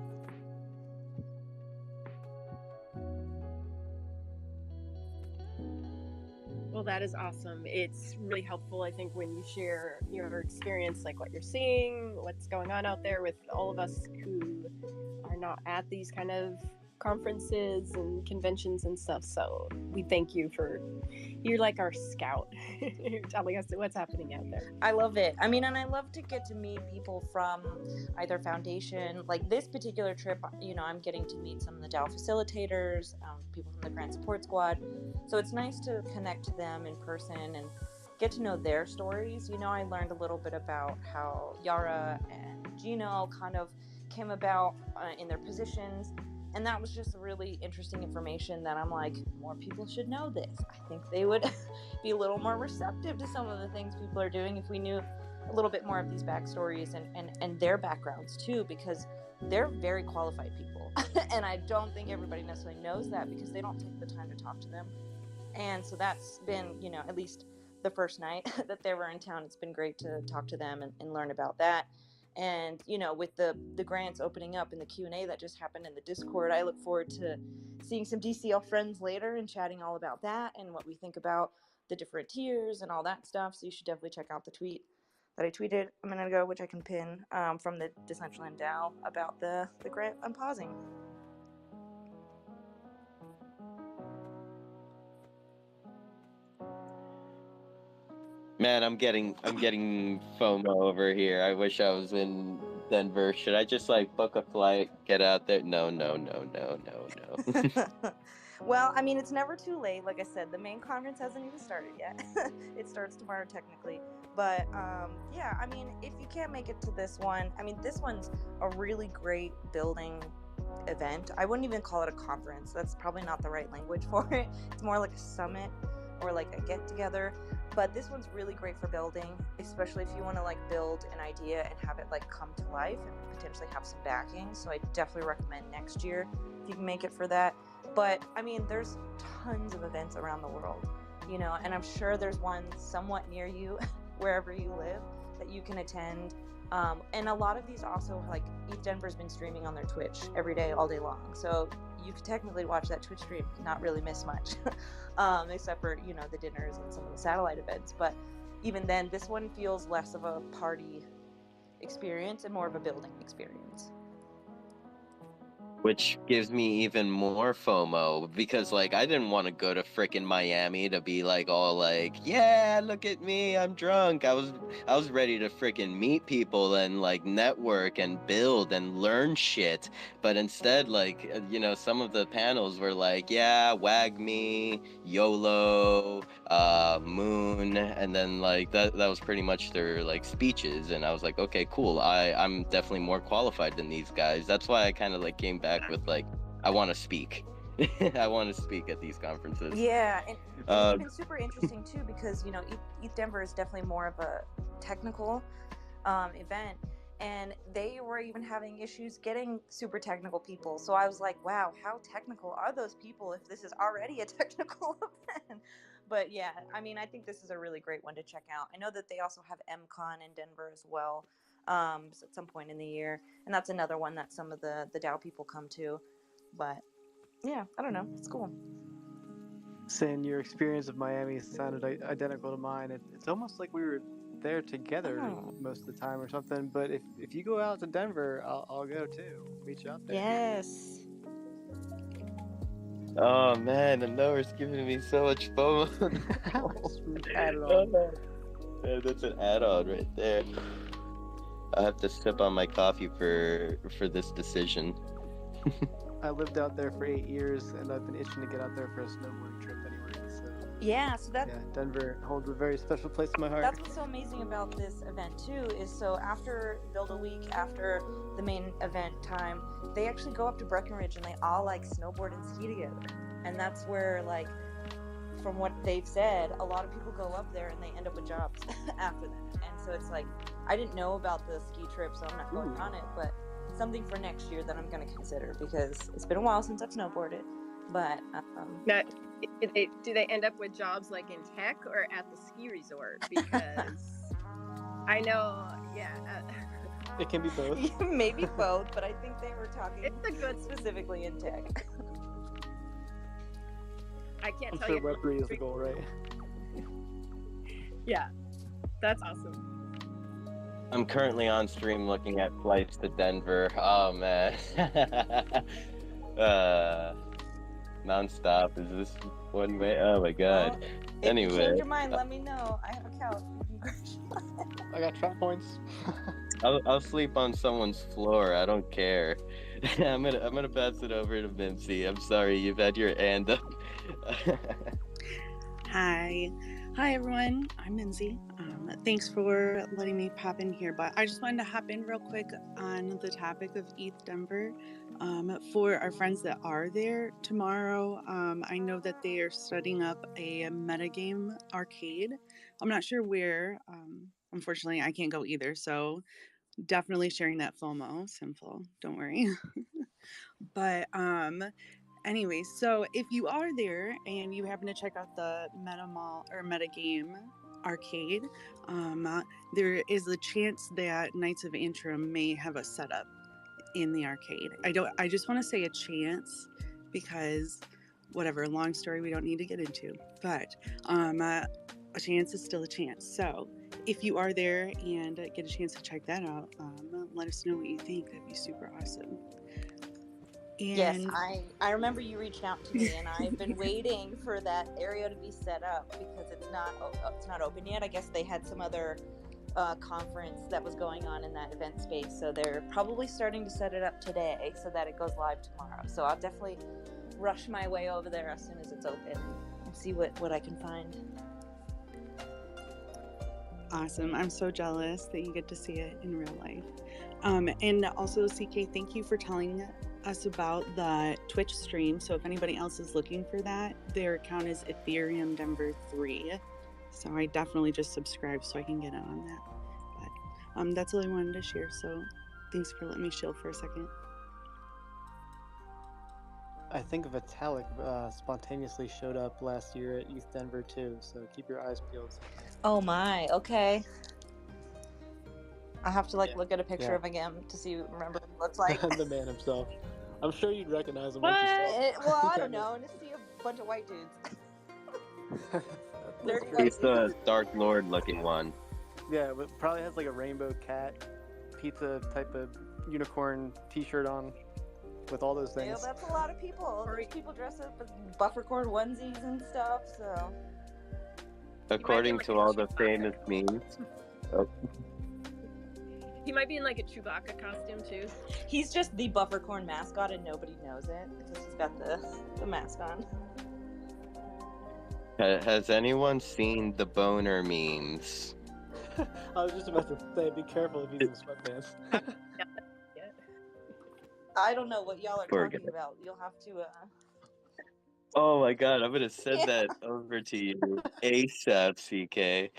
Well, that is awesome. It's really helpful, I think, when you share your experience, like what you're seeing, what's going on out there with all of us who are not at these kind of conferences and conventions and stuff. So we thank you for, you're like our scout. You're telling us what's happening out there. I love it. I mean, and I love to get to meet people from either foundation, like this particular trip, you know, I'm getting to meet some of the DAO facilitators, people from the Grant Support Squad. So it's nice to connect to them in person and get to know their stories. You know, I learned a little bit about how Yara and Gino kind of came about in their positions. And that was just really interesting information that I'm like, more people should know this. I think they would be a little more receptive to some of the things people are doing if we knew a little bit more of these backstories and their backgrounds too, because they're very qualified people. And I don't think everybody necessarily knows that because they don't take the time to talk to them. And so that's been, you know, at least the first night that they were in town, it's been great to talk to them and learn about that. And, you know, with the grants opening up in the Q&A that just happened in the Discord, I look forward to seeing some DCL friends later and chatting all about that and what we think about the different tiers and all that stuff. So you should definitely check out the tweet that I tweeted a minute ago, which I can pin from the Decentraland DAO about the grant I'm pausing. Man, I'm getting FOMO over here. I wish I was in Denver. Should I just like book a flight, get out there? No. Well, I mean, it's never too late. Like I said, the main conference hasn't even started yet. It starts tomorrow technically. But yeah, I mean, if you can't make it to this one, I mean, this one's a really great building event. I wouldn't even call it a conference. That's probably not the right language for it. It's more like a summit or like a get together. But this one's really great for building, especially if you want to like build an idea and have it like come to life and potentially have some backing. So I definitely recommend next year if you can make it for that. But I mean, there's tons of events around the world, you know, and I'm sure there's one somewhat near you wherever you live that you can attend. And a lot of these also, like ETH Denver's been streaming on their Twitch every day, all day long. So you could technically watch that Twitch stream and not really miss much, except for, you know, the dinners and some of the satellite events. But even then, this one feels less of a party experience and more of a building experience. Which gives me even more FOMO because like I didn't want to go to frickin' Miami to be like all like, yeah, look at me, I'm drunk. I was ready to frickin' meet people and like network and build and learn shit. But instead, like, you know, some of the panels were like, yeah, wag me, YOLO, moon, and then like that was pretty much their like speeches. And I was like, okay, cool. I'm definitely more qualified than these guys. That's why I kind of like came back with like, I want to speak. I want to speak at these conferences. Yeah, and it's been super interesting too because, you know, ETH Denver is definitely more of a technical event, and they were even having issues getting super technical people. So I was like, wow, how technical are those people if this is already a technical event? But yeah, I mean, I think this is a really great one to check out. I know that they also have MCon in Denver as well, at some point in the year, and that's another one that some of the DAO people come to. But yeah, I don't know, it's cool. Sin, your experience of Miami sounded identical to mine. It's almost like we were there together most of the time or something. But if you go out to Denver, I'll go too. Meet you out there. Yes. Oh man, the number's giving me so much FOMO. Add it on. Yeah, that's an add-on right there. I have to sip on my coffee for this decision. I lived out there for 8 years, and I've been itching to get out there for a snowboarding trip anyway. So yeah, so that Denver holds a very special place in my heart. That's what's so amazing about this event too. Is so after Build a Week, after the main event time, they actually go up to Breckenridge and they all like snowboard and ski together, and that's where like, from what they've said, a lot of people go up there and they end up with jobs after that. And so it's like, I didn't know about the ski trip, so I'm not going on it, but something for next year that I'm going to consider because it's been a while since I've snowboarded. But now, do they end up with jobs like in tech or at the ski resort? Because I know, it can be both. Maybe both, but I think they were talking specifically in tech. I can't I'm tell sure you. Web3 is the goal, right? Yeah, that's awesome. I'm currently on stream looking at flights to Denver. Oh man. Uh, nonstop. Is this one way? Oh my god. Well, if you Anyway, change your mind, let me know. I have a couch. You can crash on it. I got trap points. I'll sleep on someone's floor. I don't care. I'm gonna pass it over to Mincy. I'm sorry, you've had your hand up. Hi. Hi, everyone. I'm Minzy. Thanks for letting me pop in here, but I just wanted to hop in real quick on the topic of ETH Denver. For our friends that are there tomorrow, I know that they are setting up a metagame arcade. I'm not sure where. Unfortunately, I can't go either, so definitely sharing that FOMO. Sinful. Don't worry. But anyway, so if you are there and you happen to check out the Meta Mall or Metagame arcade, there is a chance that Knights of Antrim may have a setup in the arcade. I just want to say a chance because whatever, long story we don't need to get into, but a chance is still a chance. So if you are there and get a chance to check that out, let us know what you think. That'd be super awesome. Yes, And I remember you reached out to me, and I've been waiting for that area to be set up because it's not open yet. I guess they had some other conference that was going on in that event space, so they're probably starting to set it up today so that it goes live tomorrow. So I'll definitely rush my way over there as soon as it's open and see what I can find. Awesome. I'm so jealous that you get to see it in real life. And also, CK, thank you for telling us about the Twitch stream. So if anybody else is looking for that, their account is Ethereum Denver 3. So I definitely just subscribed so I can get in on that. But that's all I wanted to share. So thanks for letting me chill for a second. I think Vitalik spontaneously showed up last year at ETH Denver too, so keep your eyes peeled. Oh my, okay. I have to look at a picture of him to remember what he looks like. The man himself. I'm sure you'd recognize him once you saw him. Well, I don't know. And to see a bunch of white dudes. He's the Dark Lord looking one. Yeah, but probably has like a rainbow cat, pizza type of unicorn T-shirt on, with all those things. Yeah, that's a lot of people. There's people dressed up with buffercord onesies and stuff. So, According to all the famous memes. He might be in like a Chewbacca costume too. He's just the buffercorn mascot and nobody knows it because he's got the mask on. Has anyone seen the boner memes? I was just about to say, be careful if he's in sweatpants. I don't know what y'all are Poor talking guy. about. You'll have to. Oh my god, I'm gonna send that over to you ASAP, CK.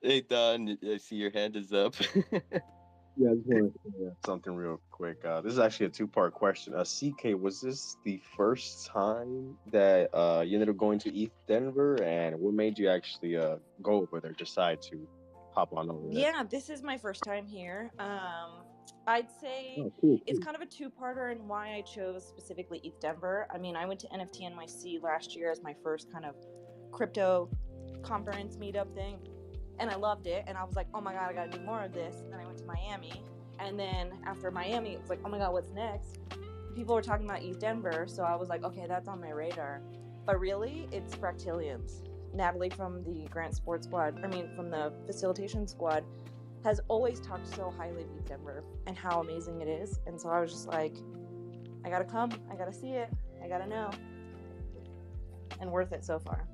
Hey Don, I see your hand is up. Yeah, I just want to say something real quick. This is actually a two-part question. CK, was this the first time that you ended up going to ETH Denver, and what made you actually go over there, decide to hop on over there? Yeah, this is my first time here. I'd say Cool. it's kind of a two-parter in why I chose specifically ETH Denver. I mean, I went to NFT NYC last year as my first kind of crypto conference meetup thing, and I loved it. And I was like, oh my god, I gotta do more of this. And then I went to Miami, and then after Miami, it was like, oh my god, what's next? People were talking about ETH Denver, so I was like, okay, that's on my radar. But really, it's Fractalians. Natalie from the Grant Sports Squad, from the facilitation squad, has always talked so highly of ETH Denver and how amazing it is. And so I was just like, I gotta come, I gotta see it, I gotta know. And worth it so far.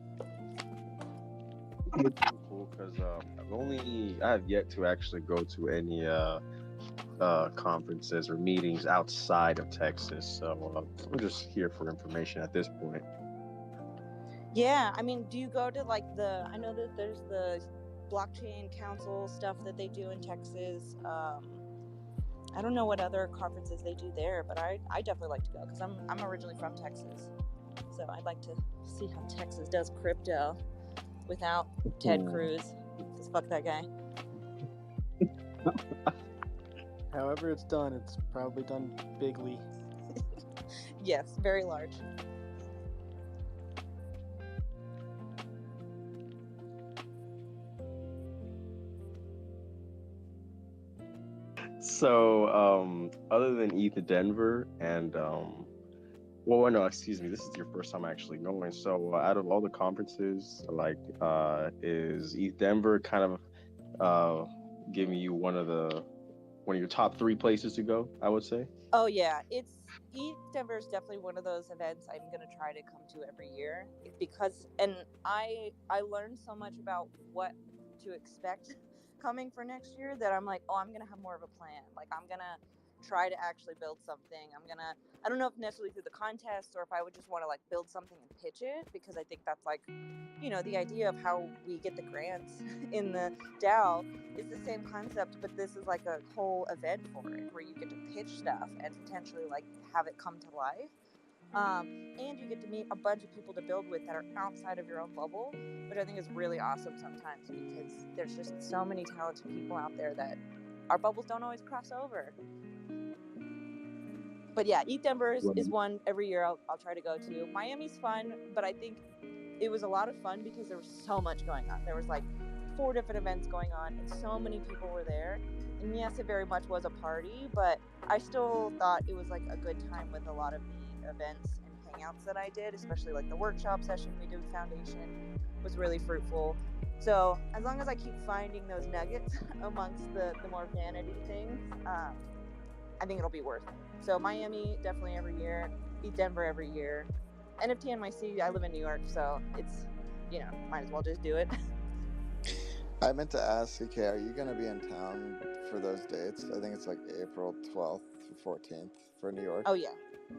Cool, because I have yet to actually go to any conferences or meetings outside of Texas, so I'm just here for information at this point. Yeah, I mean, do you go to I know that there's the blockchain council stuff that they do in Texas. I don't know what other conferences they do there, but I definitely like to go because I'm originally from Texas, so I'd like to see how Texas does crypto without Ted Cruz, because fuck that guy. However it's done, it's probably done bigly. Yes, very large. So, other than ETH Denver and well, no, excuse me. This is your first time actually going. So, out of all the conferences, like, is ETH Denver kind of giving you one of your top three places to go? I would say. Oh yeah, it's East Denver is definitely one of those events I'm gonna try to come to every year because, and I learned so much about what to expect coming for next year that I'm like, oh, I'm gonna have more of a plan. Like I'm gonna try to actually build something. I don't know if necessarily through the contest or if I would just want to like build something and pitch it, because I think that's like, the idea of how we get the grants in the DAO is the same concept, but this is like a whole event for it where you get to pitch stuff and potentially like have it come to life. And you get to meet a bunch of people to build with that are outside of your own bubble, which I think is really awesome sometimes because there's just so many talented people out there that our bubbles don't always cross over. But yeah, ETH Denver is one every year I'll try to go to. Miami's fun, but I think it was a lot of fun because there was so much going on. There was like 4 different events going on and so many people were there. And yes, it very much was a party, but I still thought it was like a good time with a lot of the events and hangouts that I did, especially like the workshop session we did with Foundation was really fruitful. So as long as I keep finding those nuggets amongst the more vanity things, I think it'll be worth it. So Miami, definitely every year. ETH Denver every year. NFT NYC, I live in New York, so it's, might as well just do it. I meant to ask, CK, are you going to be in town for those dates? I think it's like April 12th through 14th for New York. Oh, yeah.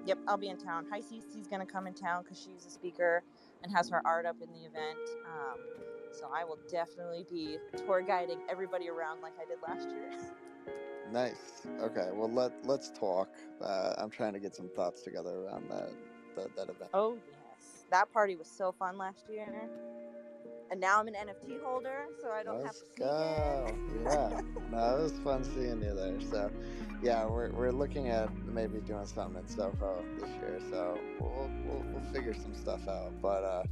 Yep, I'll be in town. Hi, Cece's going to come in town because she's a speaker and has her art up in the event. So I will definitely be tour guiding everybody around like I did last year. Nice. Okay, well, let's talk. I'm trying to get some thoughts together around that event. Oh, yes. That party was so fun last year. And now I'm an NFT holder, so I don't have to sneak in. Yeah, no, it was fun seeing you there. So, yeah, we're looking at maybe doing something in Soho this year. So we'll figure some stuff out. But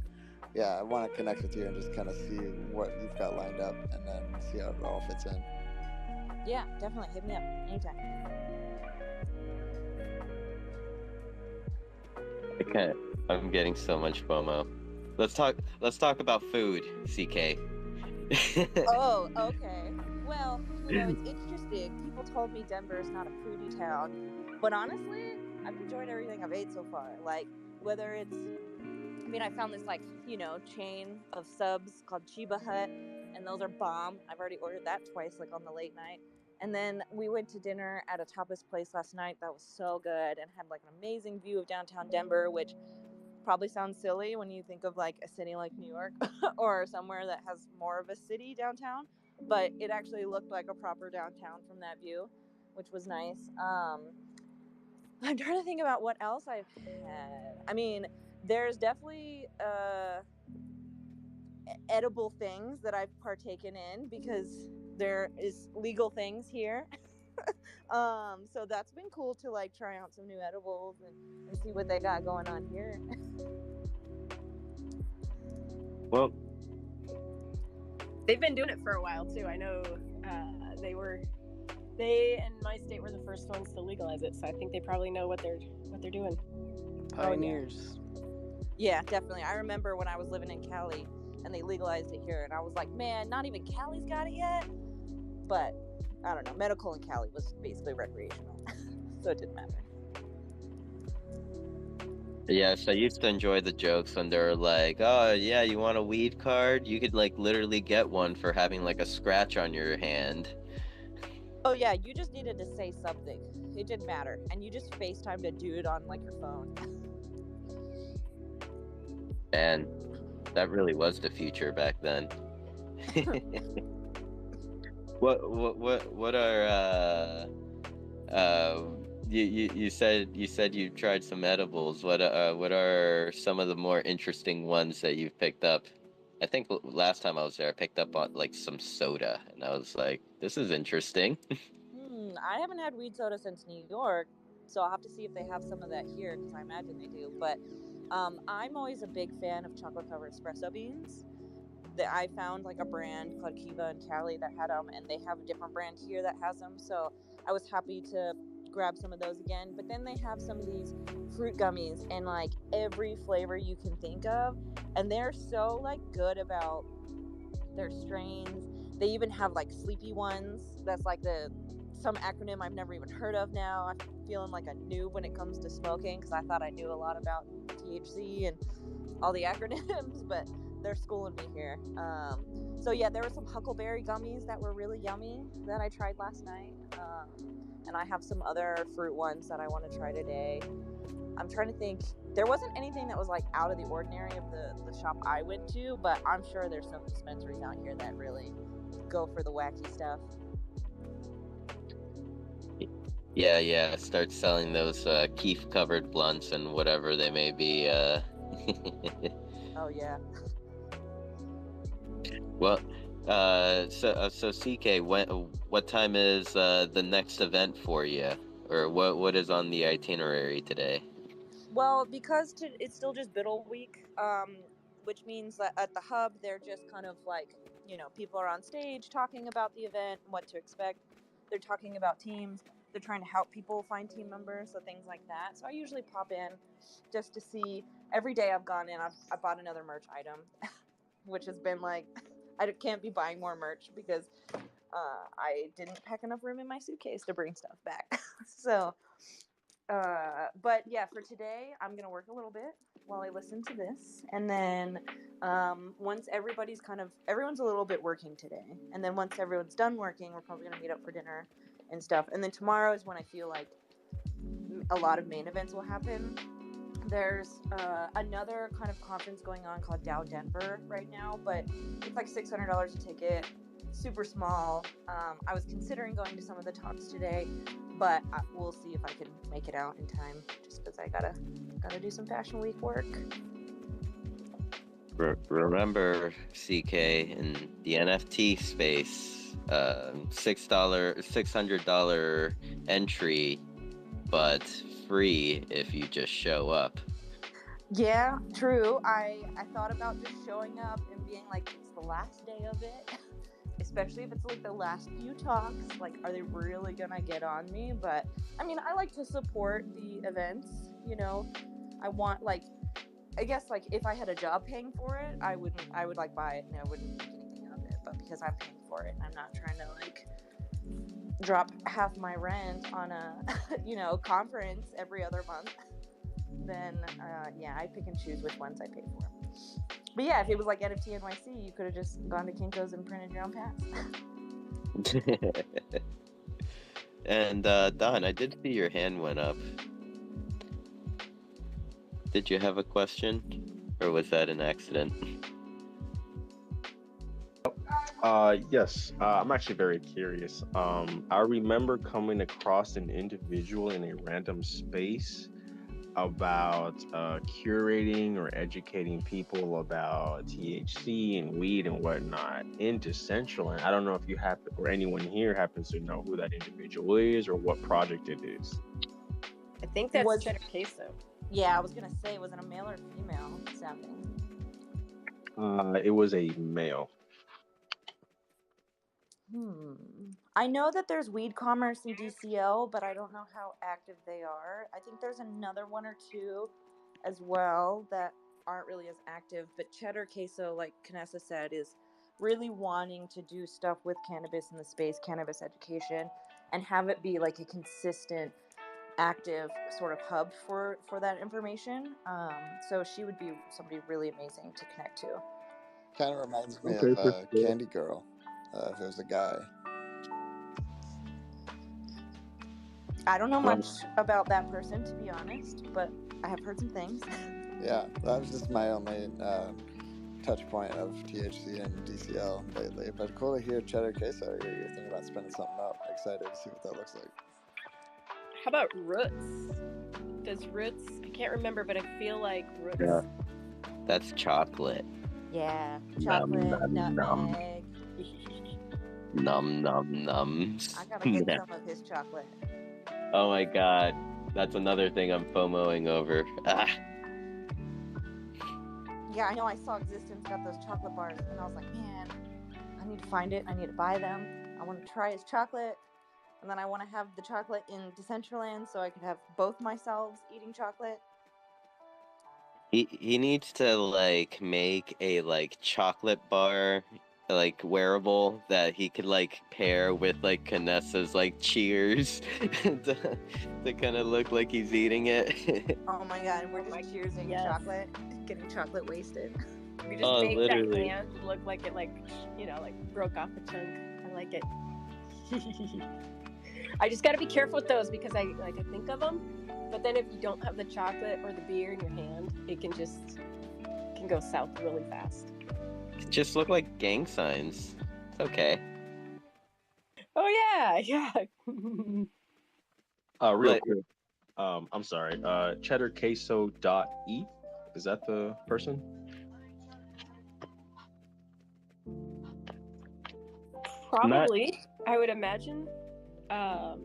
yeah, I want to connect with you and just kind of see what you've got lined up, and then see how it all fits in. Yeah, definitely hit me up anytime. Okay, I'm getting so much FOMO. Let's talk about food, CK. Oh, okay. Well, it's interesting. People told me Denver is not a foodie town, but honestly, I've enjoyed everything I've ate so far. Like, whether it's, I found this chain of subs called Chiba Hut, and those are bomb. I've already ordered that twice, like on the late night. And then we went to dinner at a tapas place last night that was so good and had like an amazing view of downtown Denver, which probably sounds silly when you think of like a city like New York or somewhere that has more of a city downtown, but it actually looked like a proper downtown from that view, which was nice. I'm trying to think about what else I've had. There's definitely edible things that I've partaken in because there is legal things here. So that's been cool to like try out some new edibles and see what they got going on here. Well, they've been doing it for a while too. I know they and my state were the first ones to legalize it, so I think they probably know what they're doing. Pioneers. Yeah, definitely. I remember when I was living in Cali and they legalized it here, and I was like, man, not even Cali's got it yet. But I don't know. Medical in Cali was basically recreational, so it didn't matter. Yes, I used to enjoy the jokes when they're like, "Oh yeah, you want a weed card? You could like literally get one for having like a scratch on your hand." Oh yeah, you just needed to say something. It didn't matter, and you just FaceTimed a dude on like your phone. And that really was the future back then. What are you said you tried some edibles. What are some of the more interesting ones that you've picked up? I think last time I was there, I picked up on like some soda, and I was like, "This is interesting." I haven't had weed soda since New York, so I'll have to see if they have some of that here because I imagine they do. But I'm always a big fan of chocolate covered espresso beans. I found like a brand called Kiva in Cali that had them, and they have a different brand here that has them. So I was happy to grab some of those again. But then they have some of these fruit gummies and like every flavor you can think of, and they're so like good about their strains. They even have like sleepy ones. That's like some acronym I've never even heard of now. I'm feeling like a noob when it comes to smoking because I thought I knew a lot about THC and all the acronyms, but they're schooling me here. So yeah, there were some huckleberry gummies that were really yummy that I tried last night. And I have some other fruit ones that I want to try today. I'm trying to think. There wasn't anything that was like out of the ordinary of the shop I went to, but I'm sure there's some dispensaries out here that really go for the wacky stuff. Yeah. Start selling those keef covered blunts and whatever they may be. Oh yeah. Well, so CK, what time is the next event for you, or what is on the itinerary today? Well, because it's still just Biddle Week, which means that at the hub they're just kind of like, people are on stage talking about the event and what to expect. They're talking about teams. They're trying to help people find team members, so things like that. So I usually pop in just to see. Every day I've gone in, I bought another merch item, which has been like, I can't be buying more merch because I didn't pack enough room in my suitcase to bring stuff back. So, but yeah, for today, I'm going to work a little bit while I listen to this. And then once everyone's a little bit working today. And then once everyone's done working, we're probably going to meet up for dinner and stuff. And then tomorrow is when I feel like a lot of main events will happen. There's another kind of conference going on called Dow Denver right now, but it's like $600 a ticket, super small. I was considering going to some of the talks today, but we'll see if I can make it out in time, just because I gotta do some Fashion Week work. Remember, CK, in the NFT space, $600 entry, but free if you just show up. Yeah, true. I thought about just showing up and being like, it's the last day of it. Especially if it's like the last few talks, like, are they really gonna get on me? But I mean, I like to support the events, I want, like, I guess, like, if I had a job paying for it, I would like buy it and I wouldn't make anything out of it. But because I'm paying for it and I'm not trying to like drop half my rent on a conference every other month, then yeah, I pick and choose which ones I pay for. But yeah, if it was like NFT NYC, you could have just gone to Kinko's and printed your own pass. And Don, I did see your hand went up. Did you have a question, or was that an accident? Yes. I'm actually very curious. I remember coming across an individual in a random space about curating or educating people about THC and weed and whatnot in Decentraland. I don't know if you happen or anyone here happens to know who that individual is or what project it is. I think that's Cheddar Queso. Yeah, I was gonna say, was it a male or female sounding? It was a male. I know that there's weed commerce in DCL, but I don't know how active they are. I think there's another one or two as well that aren't really as active, but Cheddar Queso, like Kanessa said, is really wanting to do stuff with cannabis in the space, cannabis education, and have it be like a consistent, active sort of hub for that information. So she would be somebody really amazing to connect to. Kind of reminds me Okay, of Candy Girl, if it was a guy. I don't know much about that person, to be honest, but I have heard some things. Yeah, that was just my only touch point of THC and DCL lately. But cool to hear Cheddar Queso. You're thinking about spending something up. Excited to see what that looks like. How about Roots? Does Roots? I can't remember, but I feel like Roots. Yeah, that's chocolate. Yeah, chocolate, nutmeg. Num num num. I gotta get some of his chocolate. Oh my god, that's another thing I'm FOMOing over. yeah, I know I saw Existence got those chocolate bars, and I was like, man, I need to find it. I need to buy them. I want to try his chocolate, and then I want to have the chocolate in Decentraland so I could have both myself eating chocolate. He needs to like make a like chocolate bar like wearable that he could like pair with like Canessa's like cheers to kind of look like he's eating it. Oh my god, and we're just cheersing yes. chocolate, getting chocolate wasted. We just Oh, make literally. that hand look like it, like, you know, like broke off a chunk. I like it. I just got to be careful with those because I think of them, but then if you don't have the chocolate or the beer in your hand, it can go south really fast. Just look like gang signs. It's okay. Oh yeah. Real Like- quick. I'm sorry. Cheddarqueso.eth. Is that the person? Probably, I would imagine. I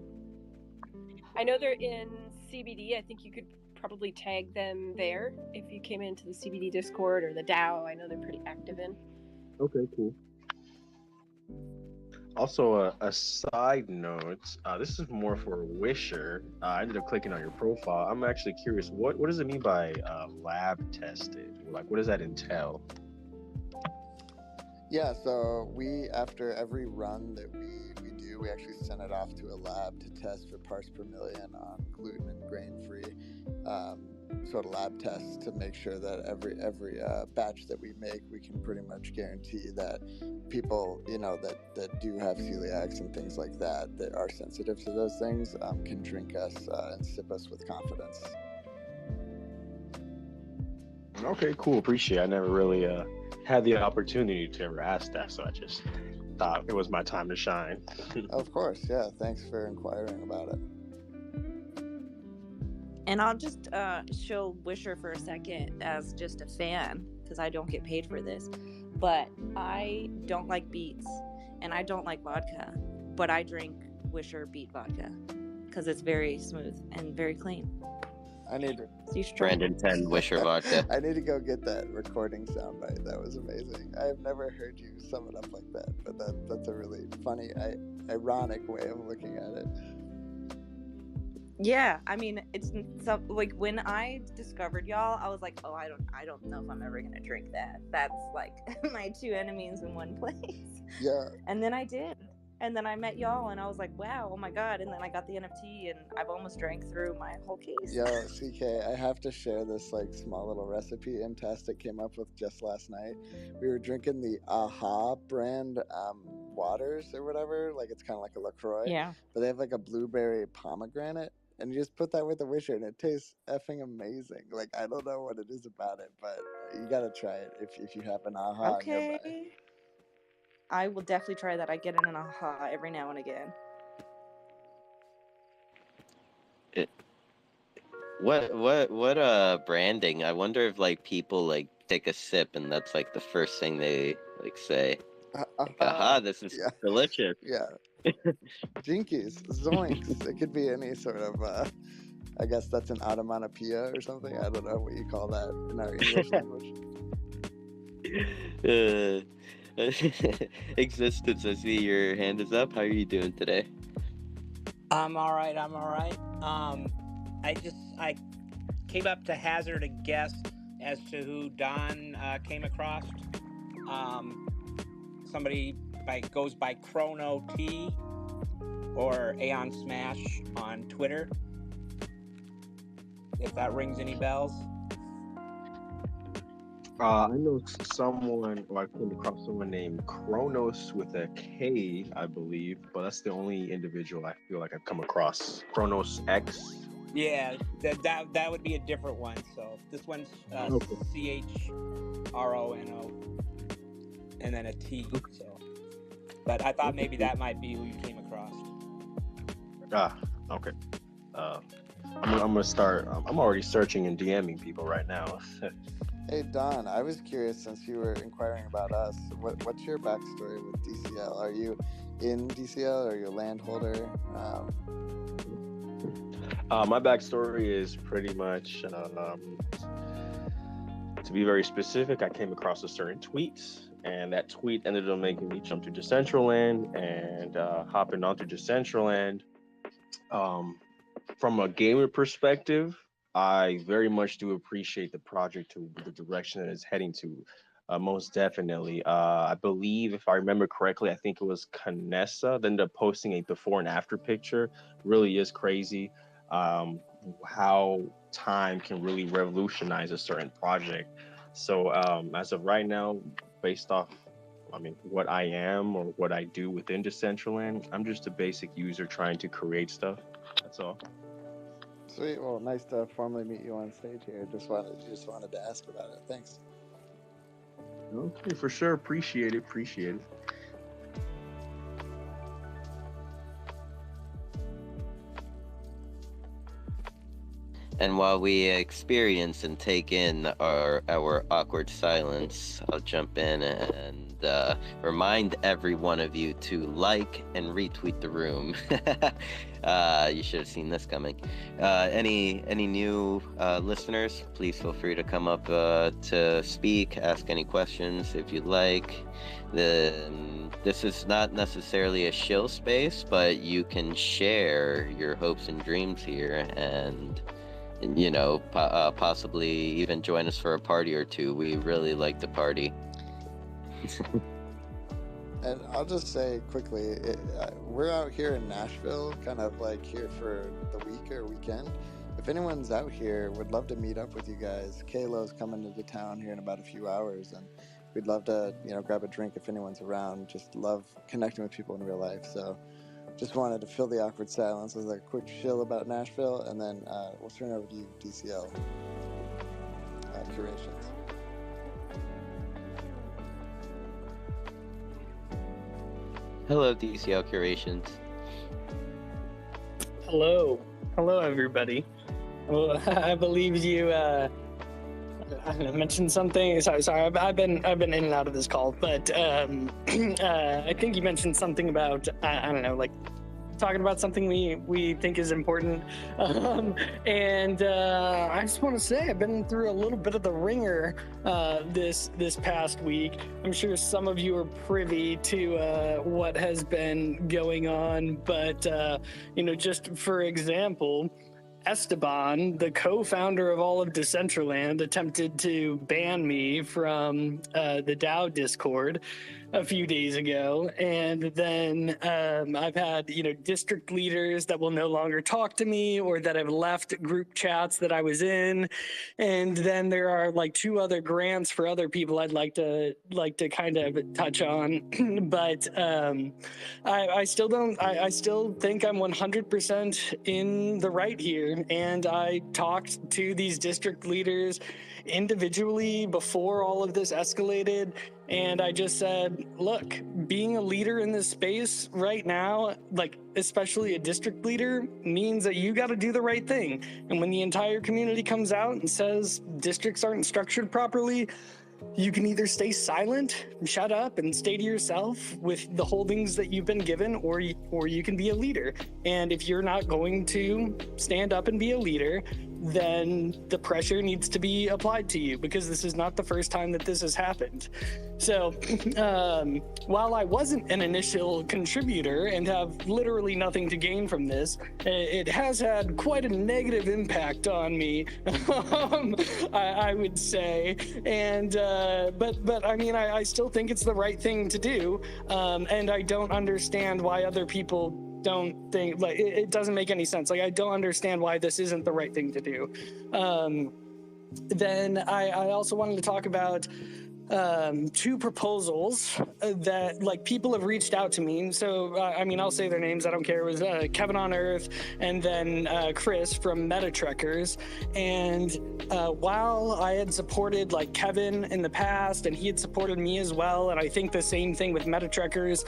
know they're in CBD. I think you could probably tag them there if you came into the CBD Discord or the DAO. I know they're pretty active in. Okay, cool. Also, a side note, this is more for Wisher. I ended up clicking on your profile. I'm actually curious, what does it mean by lab tested? Like, what does that entail? Yeah, so we, after every run that we do, we actually send it off to a lab to test for parts per million on gluten and grain-free sort of lab tests to make sure that every batch that we make, we can pretty much guarantee that people, you know, that do have celiacs and things like that are sensitive to those things can drink us and sip us with confidence. Okay, cool. Appreciate it. I never really had the opportunity to ever ask that, so I just thought it was my time to shine. Of course, yeah. Thanks for inquiring about it. And I'll just show Wisher for a second as just a fan, because I don't get paid for this. But I don't like beets, and I don't like vodka. But I drink Wisher beet vodka, because it's very smooth and very clean. I need to... So you should try Brandon 10 Wisher vodka. I need to go get that recording soundbite. That was amazing. I have never heard you sum it up like that, but that's a really funny, ironic way of looking at it. Yeah, I mean, it's so, like when I discovered y'all, I was like, oh, I don't know if I'm ever gonna drink that. That's like my two enemies in one place. Yeah. And then I did. And then I met y'all, and I was like, wow, oh my god. And then I got the NFT, and I've almost drank through my whole case. Yo, CK, I have to share this like small little recipe Imtastic came up with just last night. We were drinking the AHA brand waters or whatever. Like it's kind of like a LaCroix. Yeah. But they have like a blueberry pomegranate. And you just put that with the Wisher, and it tastes effing amazing. Like, I don't know what it is about it, but you gotta try it if you have an AHA nearby. I will definitely try that. I get an AHA every now and again. What branding? I wonder if like people like take a sip and that's like the first thing they like say. Like, aha, this is delicious. Yeah. Jinkies, zoinks. It could be any sort of, I guess that's an onomatopoeia or something. I don't know what you call that in our English language. Existence, I see your hand is up. How are you doing today? I'm all right. I came up to hazard a guess as to who Don came across. Somebody goes by Chrono T or Aeon Smash on Twitter. If that rings any bells. I know someone, or I came across someone named Kronos with a K, I believe, but that's the only individual I feel like I've come across. Kronos X. Yeah, that would be a different one. So this one's CHRONO and then a T. So, but I thought maybe that might be who you came across. Okay. I'm gonna start. I'm already searching and DMing people right now. Hey Don, I was curious since you were inquiring about us. What's your backstory with DCL? Are you in DCL? Are you a landholder? My backstory is pretty much To be very specific, I came across a certain tweet, and that tweet ended up making me jump to Decentraland and hopping onto Decentraland. From a gamer perspective, I very much do appreciate the project to the direction that it's heading to. Most definitely. I believe, if I remember correctly, I think it was Canessa that ended up posting a before and after picture. Really is crazy how time can really revolutionize a certain project. So as of right now, based off, I mean, what I am or what I do within Decentraland, I'm just a basic user trying to create stuff. That's all. Sweet. Well, nice to formally meet you on stage here. Just wanted to ask about it. Thanks. Okay, for sure. Appreciate it. And while we experience and take in our awkward silence, I'll jump in and remind every one of you to like and retweet the room. You should have seen this coming. Any new listeners, please feel free to come up to speak, ask any questions if you'd like. This is not necessarily a shill space, but you can share your hopes and dreams here, and you know, possibly even join us for a party or two. We really like to party. And I'll just say quickly, we're out here in Nashville, kind of like here for the week or weekend. If anyone's out here, would love to meet up with you guys. Kalo's coming into town here in about a few hours, and we'd love to, grab a drink if anyone's around. Just love connecting with people in real life. So just wanted to fill the awkward silence with a quick shill about Nashville, and then we'll turn it over to you, DCL Curations. Hello, DCL Curations. Hello, everybody. Well, I believe you mentioned something. Sorry. I've been in and out of this call, but I think you mentioned something about I don't know, like talking about something we think is important. And I just want to say I've been through a little bit of the ringer this past week. I'm sure some of you are privy to what has been going on, but just for example, Esteban, the co-founder of all of Decentraland, attempted to ban me from the DAO Discord a few days ago, and then I've had district leaders that will no longer talk to me or that have left group chats that I was in, and then there are like 2 other grants for other people I'd like to kind of touch on, but I still don't. I still think I'm 100% in the right here, and I talked to these district leaders individually before all of this escalated, and I just said, look, being a leader in this space right now, like especially a district leader, means that you got to do the right thing. And when the entire community comes out and says districts aren't structured properly, you can either stay silent, shut up, and stay to yourself with the holdings that you've been given, or you can be a leader. And if you're not going to stand up and be a leader, then the pressure needs to be applied to you, because this is not the first time that this has happened. So while I wasn't an initial contributor and have literally nothing to gain from this, it has had quite a negative impact on me, I would say. And but I mean, I still think it's the right thing to do, and I don't understand why other people don't think, like, it doesn't make any sense. Like, I don't understand why this isn't the right thing to do. Then I also wanted to talk about 2 proposals that like people have reached out to me. So I mean, I'll say their names, I don't care. It was Kevin on Earth and then Chris from Meta Trekkers. And while I had supported like Kevin in the past, and he had supported me as well, and I think the same thing with Meta Trekkers,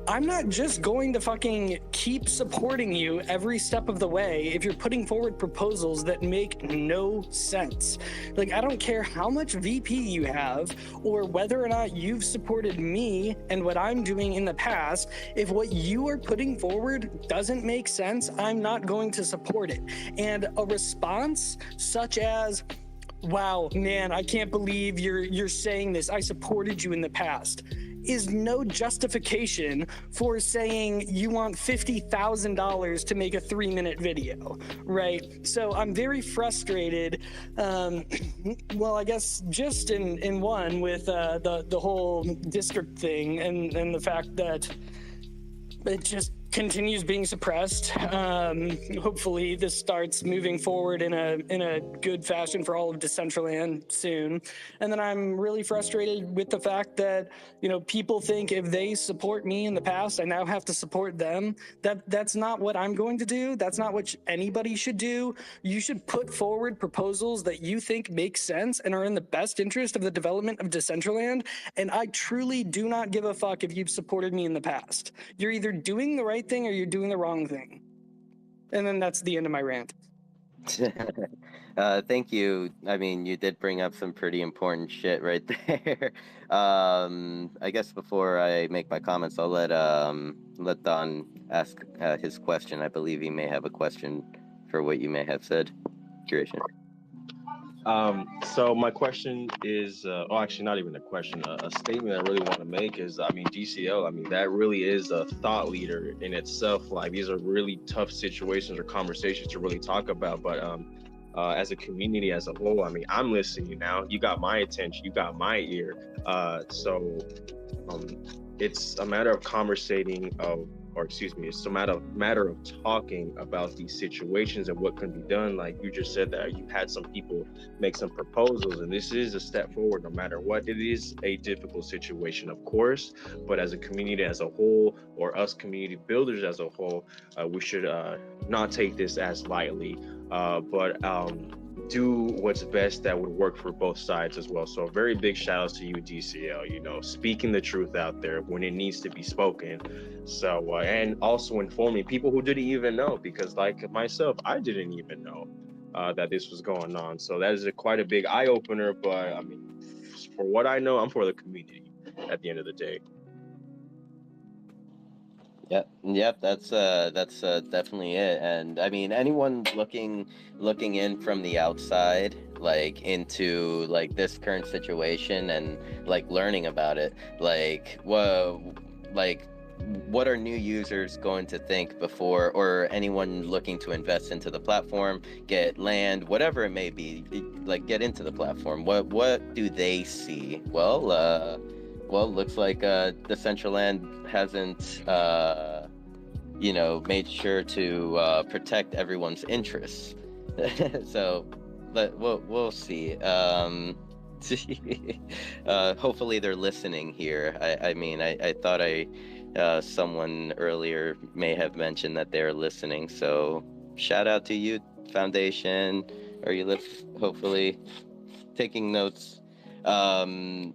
I'm not just going to fucking keep supporting you every step of the way if you're putting forward proposals that make no sense. Like, I don't care how much VP you have or whether or not you've supported me and what I'm doing in the past. If what you are putting forward doesn't make sense, I'm not going to support it. And a response such as, wow, man, I can't believe you're saying this. I supported you in the past. Is no justification for saying you want $50,000 to make a 3-minute video, right? So I'm very frustrated. Well, I guess just in one with the whole district thing and the fact that it just continues being suppressed. Hopefully this starts moving forward in a good fashion for all of Decentraland soon. And then I'm really frustrated with the fact that, people think if they support me in the past, I now have to support them. That's not what I'm going to do. That's not what anybody should do. You should put forward proposals that you think make sense and are in the best interest of the development of Decentraland. And I truly do not give a fuck if you've supported me in the past. You're either doing the right thing or you're doing the wrong thing. And then that's the end of my rant. Thank you. I mean, you did bring up some pretty important shit right there. I guess before I make my comments, I'll let Don ask his question. I believe he may have a question for what you may have said. Curation. So my question is, actually not even a question, a statement I really want to make is, DCL, that really is a thought leader in itself. Like, these are really tough situations or conversations to really talk about, but as a community as a whole, I'm listening now. You got my attention, you got my ear. So it's a matter of it's a matter of talking about these situations and what can be done. Like you just said, that you had some people make some proposals, and this is a step forward no matter what. It is a difficult situation, of course, but as a community as a whole, or us community builders as a whole, we should not take this as lightly, but do what's best that would work for both sides as well. So a very big shout out to you, DCL, speaking the truth out there when it needs to be spoken. So and also informing people who didn't even know, because like myself, I didn't even know that this was going on. So that is quite a big eye opener, but for what I know, I'm for the community at the end of the day. Yep, that's definitely it. And I mean, anyone looking in from the outside, like into like this current situation and like learning about it, like what are new users going to think before, or anyone looking to invest into the platform, get land, whatever it may be, like get into the platform, what do they see? Well, looks like Decentraland hasn't, made sure to protect everyone's interests. So, we'll see. Hopefully they're listening here. I thought someone earlier may have mentioned that they're listening. So, shout out to you, Foundation, or you hopefully taking notes. And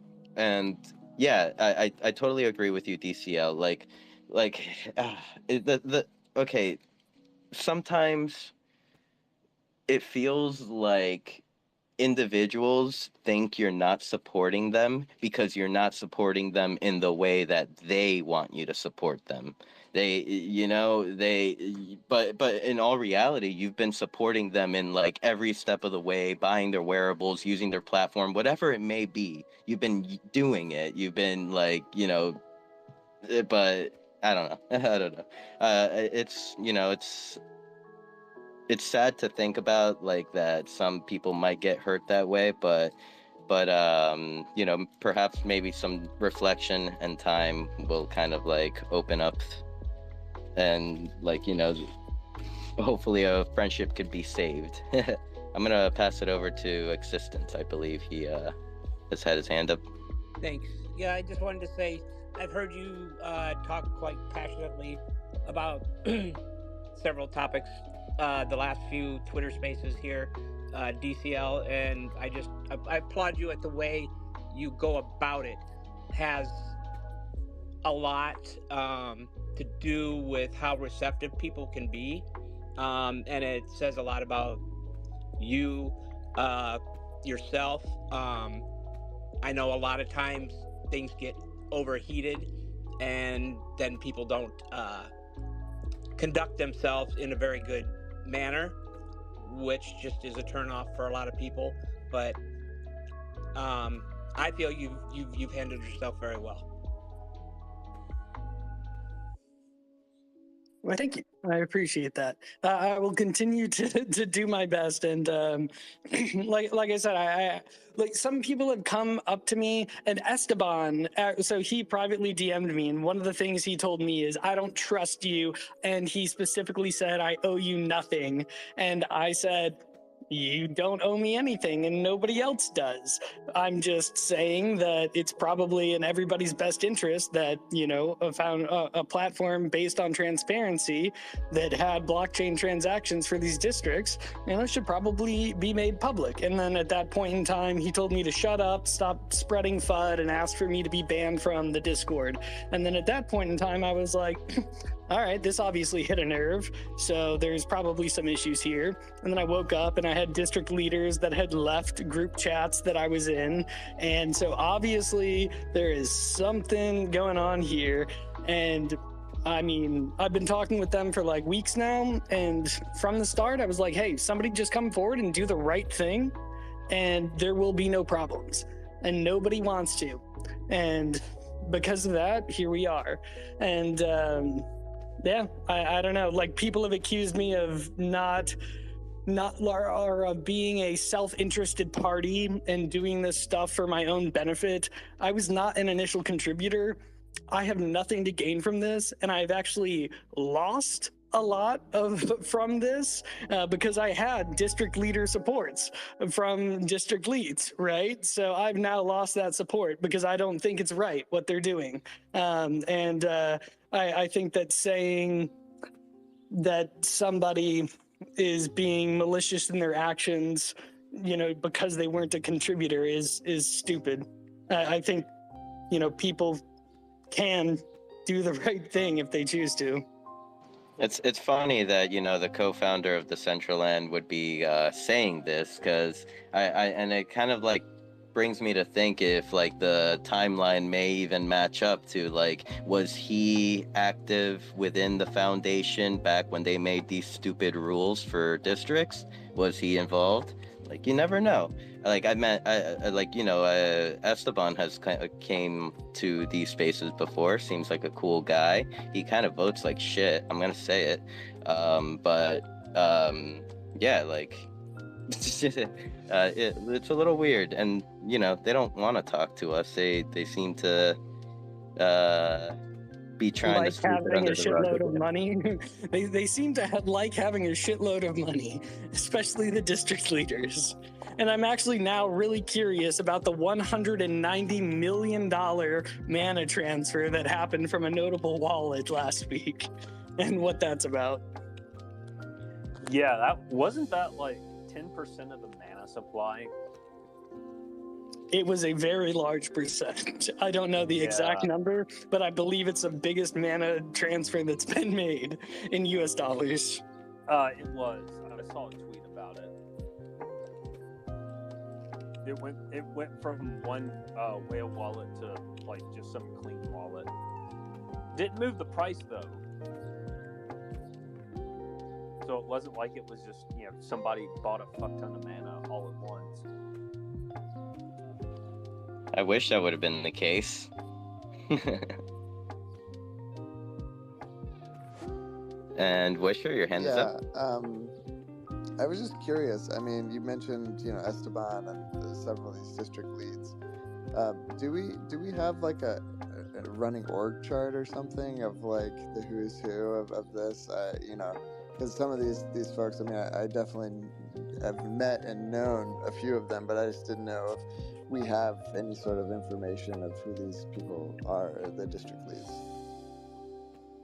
yeah, I totally agree with you, DCL. Okay, sometimes it feels like individuals think you're not supporting them because you're not supporting them in the way that they want you to support them. But in all reality, you've been supporting them in like every step of the way, buying their wearables, using their platform, whatever it may be. You've been doing it. You've been but I don't know. I don't know. It's sad to think about, like, that some people might get hurt that way, but perhaps maybe some reflection and time will kind of like open up, and hopefully a friendship could be saved. I'm gonna pass it over to Existence. I believe he has had his hand up. Thanks. Yeah, I just wanted to say I've heard you talk quite passionately about several topics the last few Twitter spaces here, DCL, and I applaud you at the way you go about it. Has a lot to do with how receptive people can be, and it says a lot about you yourself. I know a lot of times things get overheated, and then people don't conduct themselves in a very good manner, which just is a turnoff for a lot of people. but I feel you've handled yourself very well. Well, thank you. I appreciate that. I will continue to do my best. And like I said, I like some people have come up to me, and Esteban. So he privately DM'd me, and one of the things he told me is, "I don't trust you," and he specifically said, "I owe you nothing," and I said, "You don't owe me anything, and nobody else does. I'm just saying that it's probably in everybody's best interest that, you know, found a platform based on transparency that had blockchain transactions for these districts, you know, should probably be made public." And then at that point in time, he told me to shut up, stop spreading FUD, and asked for me to be banned from the Discord. And then at that point in time, I was like, all right, this obviously hit a nerve, so there's probably some issues here. And then I woke up and I had district leaders that had left group chats that I was in. And so obviously there is something going on here. And I mean, I've been talking with them for like weeks now. And from the start, I was like, hey, somebody just come forward and do the right thing, and there will be no problems. And nobody wants to. And because of that, here we are. And yeah, I don't know. Like, people have accused me of not or of being a self-interested party and doing this stuff for my own benefit. I was not an initial contributor. I have nothing to gain from this, and I've actually lost a lot from this because I had district leader supports from district leads, right? So I've now lost that support because I don't think it's right what they're doing. I think that saying that somebody is being malicious in their actions, you know, because they weren't a contributor is stupid. I think, you know, people can do the right thing if they choose to. It's funny that, you know, the co-founder of Decentraland would be saying this, because and it kind of like brings me to think if like the timeline may even match up to, like, was he active within the foundation back when they made these stupid rules for districts? Was he involved? Like, you never know. Like, I meant, like, you know, Esteban has kind of came to these spaces before. Seems like a cool guy. He kind of votes like shit. I'm gonna say it. Yeah, like, it's a little weird, and you know, they don't want to talk to us. They seem to be trying to sweep it having under a the rug. shitload of money. They seem to like having a shitload of money, especially the district leaders. And I'm actually now really curious about the $190 million mana transfer that happened from a notable wallet last week, and what that's about. Yeah, that wasn't that like 10% of the mana supply. It was a very large percent. I don't know the exact number, but I believe it's the biggest mana transfer that's been made in US dollars. It was. I saw a tweet about it. It went from one whale wallet to like just some clean wallet. Didn't move the price though. So it wasn't like it was just, you know, somebody bought a fuck ton of mana all at once. I wish that would have been the case. And Wisher, your hand is up. I was just curious. I mean, you mentioned, you know, Esteban and several of these district leads. Do we have like a running org chart or something of like the who's who of this? You know, because some of these folks, I mean, I definitely have met and known a few of them, but I just didn't know if we have any sort of information of who these people are, the district leads.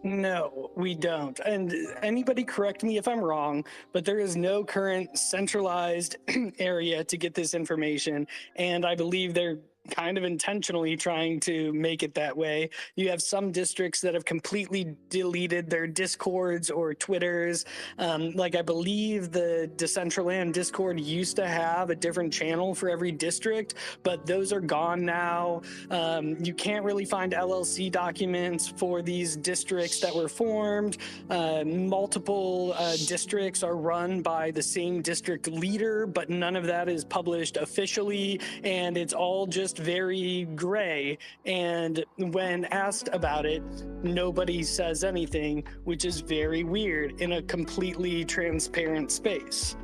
No, we don't. And anybody correct me if I'm wrong, but there is no current centralized area to get this information. And I believe there kind of intentionally trying to make it that way. You have some districts that have completely deleted their Discords or Twitters. Like I believe the Decentraland Discord used to have a different channel for every district, but those are gone now. You can't really find LLC documents for these districts that were formed. Multiple districts are run by the same district leader, but none of that is published officially, and it's all just very gray. And when asked about it, nobody says anything, which is very weird in a completely transparent space.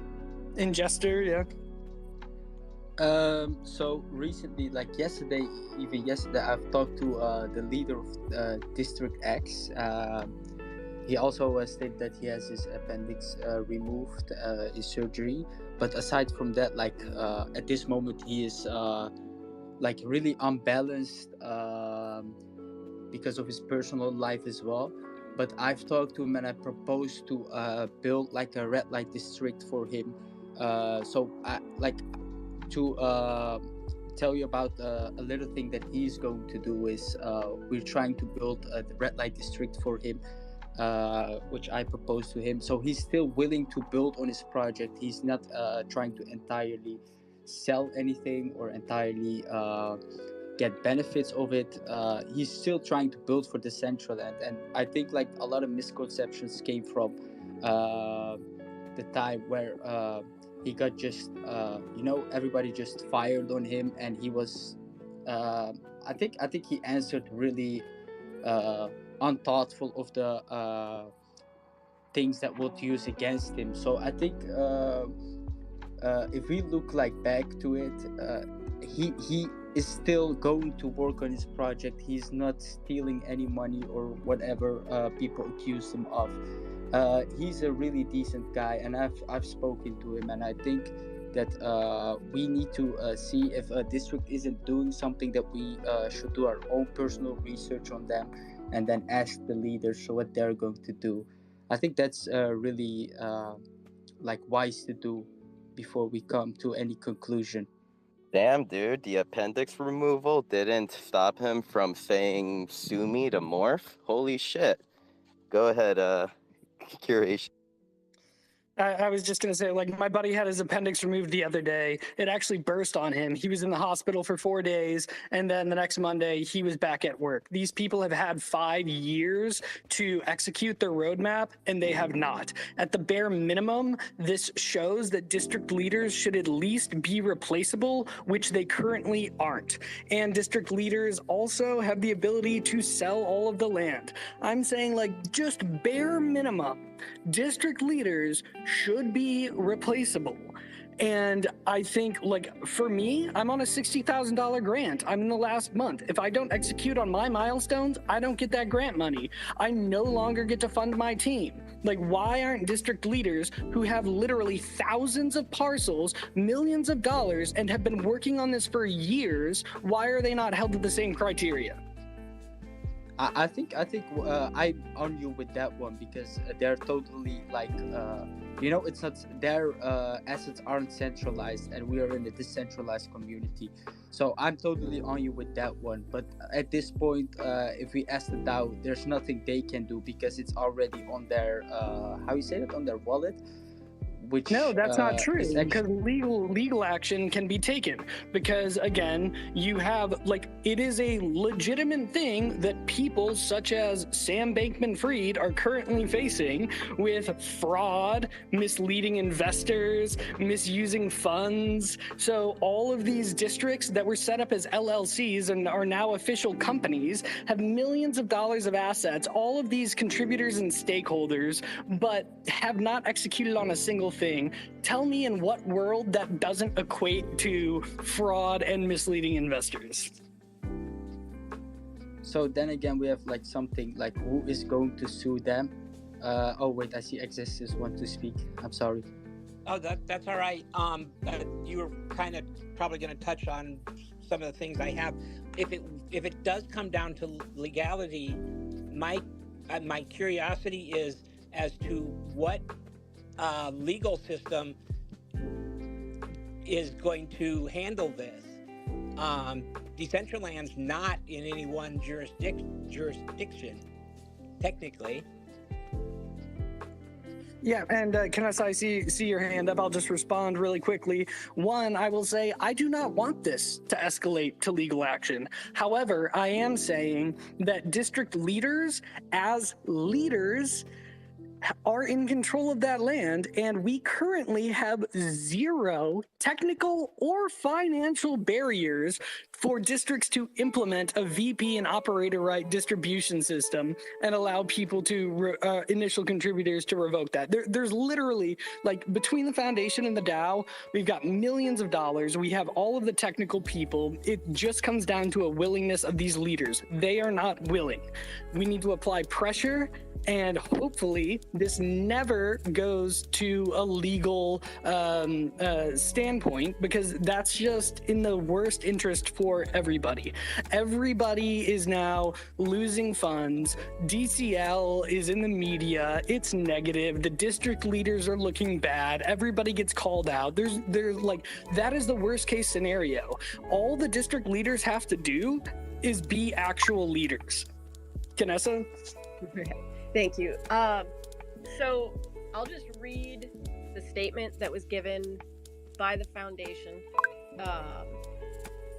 And Jester, yeah. So recently, like yesterday, even yesterday, I've talked to the leader of District X. He also stated that he has his appendix removed, his surgery. But aside from that, like at this moment, he is like really unbalanced because of his personal life as well. But I've talked to him and I proposed to build like a red light district for him. So I like to tell you about a little thing that he's going to do is we're trying to build the red light district for him, which I proposed to him. So he's still willing to build on his project. He's not trying to entirely sell anything or entirely get benefits of it. He's still trying to build for Decentraland, and I think like a lot of misconceptions came from the time where he got just everybody just fired on him, and he was I think he answered really unthoughtful of the things that would use against him. So I think if we look like back to it, he is still going to work on his project. He's not stealing any money or whatever people accuse him of. He's a really decent guy, and I've spoken to him, and I think that we need to see if a district isn't doing something, that we should do our own personal research on them and then ask the leaders what they're going to do. I think that's really like wise to do before we come to any conclusion. Damn, dude, the appendix removal didn't stop him from saying "sue me" to Morph? Holy shit. Go ahead, Curation. I was just going to say, like, my buddy had his appendix removed the other day. It actually burst on him. He was in the hospital for 4 days, and then the next Monday, he was back at work. These people have had 5 years to execute their roadmap, and they have not. At the bare minimum, this shows that district leaders should at least be replaceable, which they currently aren't. And district leaders also have the ability to sell all of the land. I'm saying, like, just bare minimum, district leaders should be replaceable. And I think, like, for me, I'm on a $60,000 grant. I'm in the last month. If I don't execute on my milestones, I don't get that grant money. I no longer get to fund my team. Like, why aren't district leaders who have literally thousands of parcels, millions of dollars, and have been working on this for years, why are they not held to the same criteria? I think I'm on you with that one, because they're totally like it's not their assets aren't centralized, and we are in a decentralized community. So I'm totally on you with that one. But at this point, if we ask the DAO, there's nothing they can do because it's already on their how you say it, on their wallet. Which, no, that's not true, actually... because legal action can be taken, because again, you have, like, it is a legitimate thing that people such as Sam Bankman-Fried are currently facing with fraud, misleading investors, misusing funds. So all of these districts that were set up as LLCs and are now official companies have millions of dollars of assets, all of these contributors and stakeholders, but have not executed on a single thing. Tell me in what world that doesn't equate to fraud and misleading investors. So then again, we have like something like, who is going to sue them? Oh wait, I see Exists want to speak. I'm sorry. Oh, that's all right. You were kind of probably going to touch on some of the things I have. If it does come down to legality, my curiosity is as to what legal system is going to handle this. Decentraland's not in any one jurisdiction, technically. Yeah, and Kanessa, I see your hand up. I'll just respond really quickly. One, I will say I do not want this to escalate to legal action. However, I am saying that district leaders, as leaders, are in control of that land, and we currently have zero technical or financial barriers for districts to implement a VP and operator right distribution system and allow people to initial contributors to revoke that. There's literally, like, between the foundation and the DAO, we've got millions of dollars. We have all of the technical people. It just comes down to a willingness of these leaders. They are not willing. We need to apply pressure, and hopefully this never goes to a legal standpoint, because that's just in the worst interest for everybody. Everybody is now losing funds. DCL is in the media. It's negative. The district leaders are looking bad. Everybody gets called out. There's like, that is the worst case scenario. All the district leaders have to do is be actual leaders. Kanessa? Thank you. So I'll just read the statement that was given by the foundation.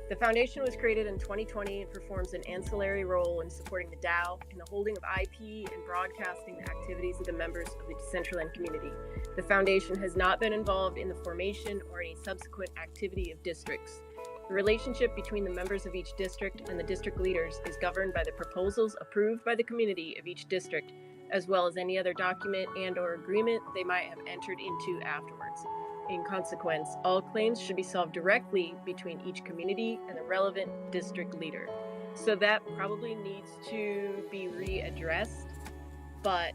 The foundation was created in 2020 and performs an ancillary role in supporting the DAO in the holding of IP and broadcasting the activities of the members of the Decentraland community. The foundation has not been involved in the formation or any subsequent activity of districts. The relationship between the members of each district and the district leaders is governed by the proposals approved by the community of each district, as well as any other document and/or agreement they might have entered into afterwards. In consequence, all claims should be solved directly between each community and the relevant district leader. So that probably needs to be readdressed, but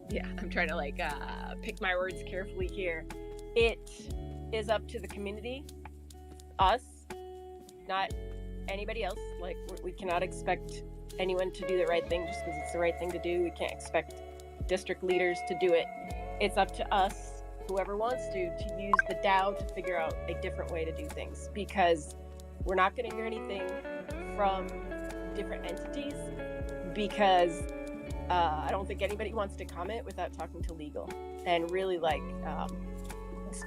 yeah, I'm trying to pick my words carefully here. It is up to the community, us, not anybody else. Like, we cannot expect anyone to do the right thing just because it's the right thing to do. We can't expect district leaders to do it. It's up to us, whoever wants to use the DAO to figure out a different way to do things, because we're not going to hear anything from different entities, because I don't think anybody wants to comment without talking to legal. And really, like,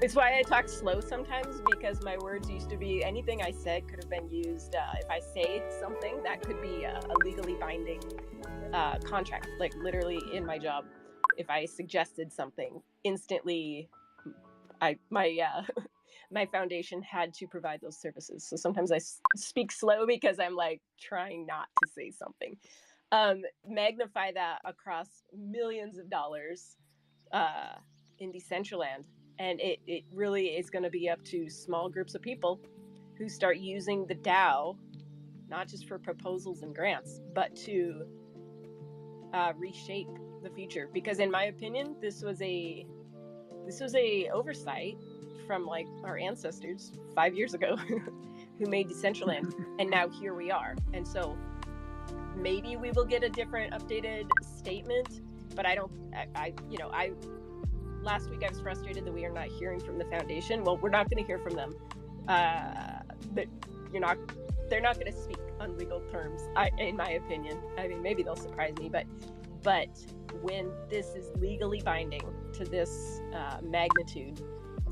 it's why I talk slow sometimes, because my words used to be, anything I said could have been used. If I say something, that could be a legally binding contract, like literally in my job. If I suggested something, instantly my foundation had to provide those services. So sometimes I speak slow because I'm like trying not to say something. Magnify that across millions of dollars in Decentraland. And it really is going to be up to small groups of people who start using the DAO, not just for proposals and grants, but to reshape the future. Because in my opinion, this was a oversight from like our ancestors 5 years ago who made Decentraland, and now here we are. And so maybe we will get a different updated statement, but last week I was frustrated that we are not hearing from the foundation. Well, we're not going to hear from them. But they're not going to speak on legal terms, in my opinion. I mean, maybe they'll surprise me, but when this is legally binding to this magnitude,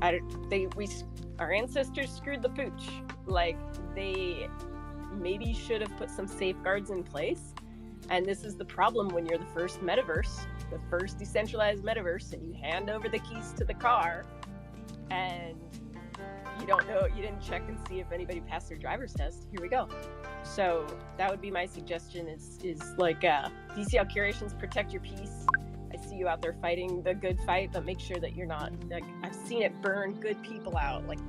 our ancestors screwed the pooch. Like, they maybe should have put some safeguards in place. And this is the problem when you're the first metaverse, the first decentralized metaverse, and you hand over the keys to the car, and you don't know, you didn't check and see if anybody passed their driver's test. Here we go. So that would be my suggestion, is like, DCL Curations, protect your peace. I see you out there fighting the good fight, but make sure that you're not, like, I've seen it burn good people out. Like,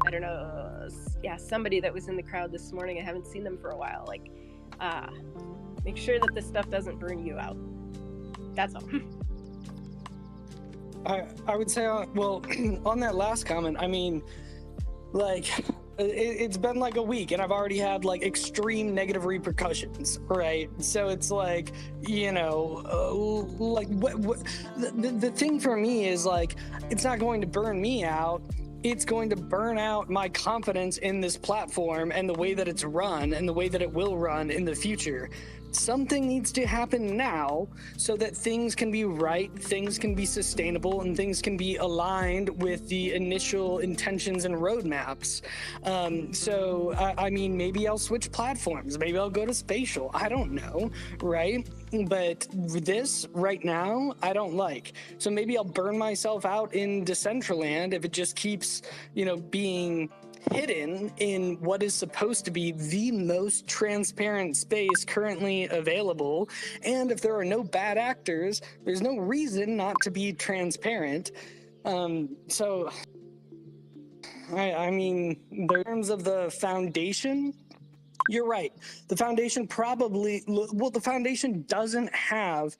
I don't know, somebody that was in the crowd this morning, I haven't seen them for a while. Like, make sure that this stuff doesn't burn you out. That's all. I would say, well, on that last comment, I mean, like, it's been like a week and I've already had like extreme negative repercussions, right? So it's like, like the thing for me is like, it's not going to burn me out it's going to burn out my confidence in this platform and the way that it's run and the way that it will run in the future. Something needs to happen now so that things can be right, things can be sustainable, and things can be aligned with the initial intentions and roadmaps. I mean, maybe I'll switch platforms. Maybe I'll go to spatial. I don't know, right? But this right now, I don't like. So maybe I'll burn myself out in Decentraland if it just keeps, being hidden in what is supposed to be the most transparent space currently available. And if there are no bad actors, there's no reason not to be transparent. I mean, in terms of the foundation, you're right. The foundation the foundation doesn't have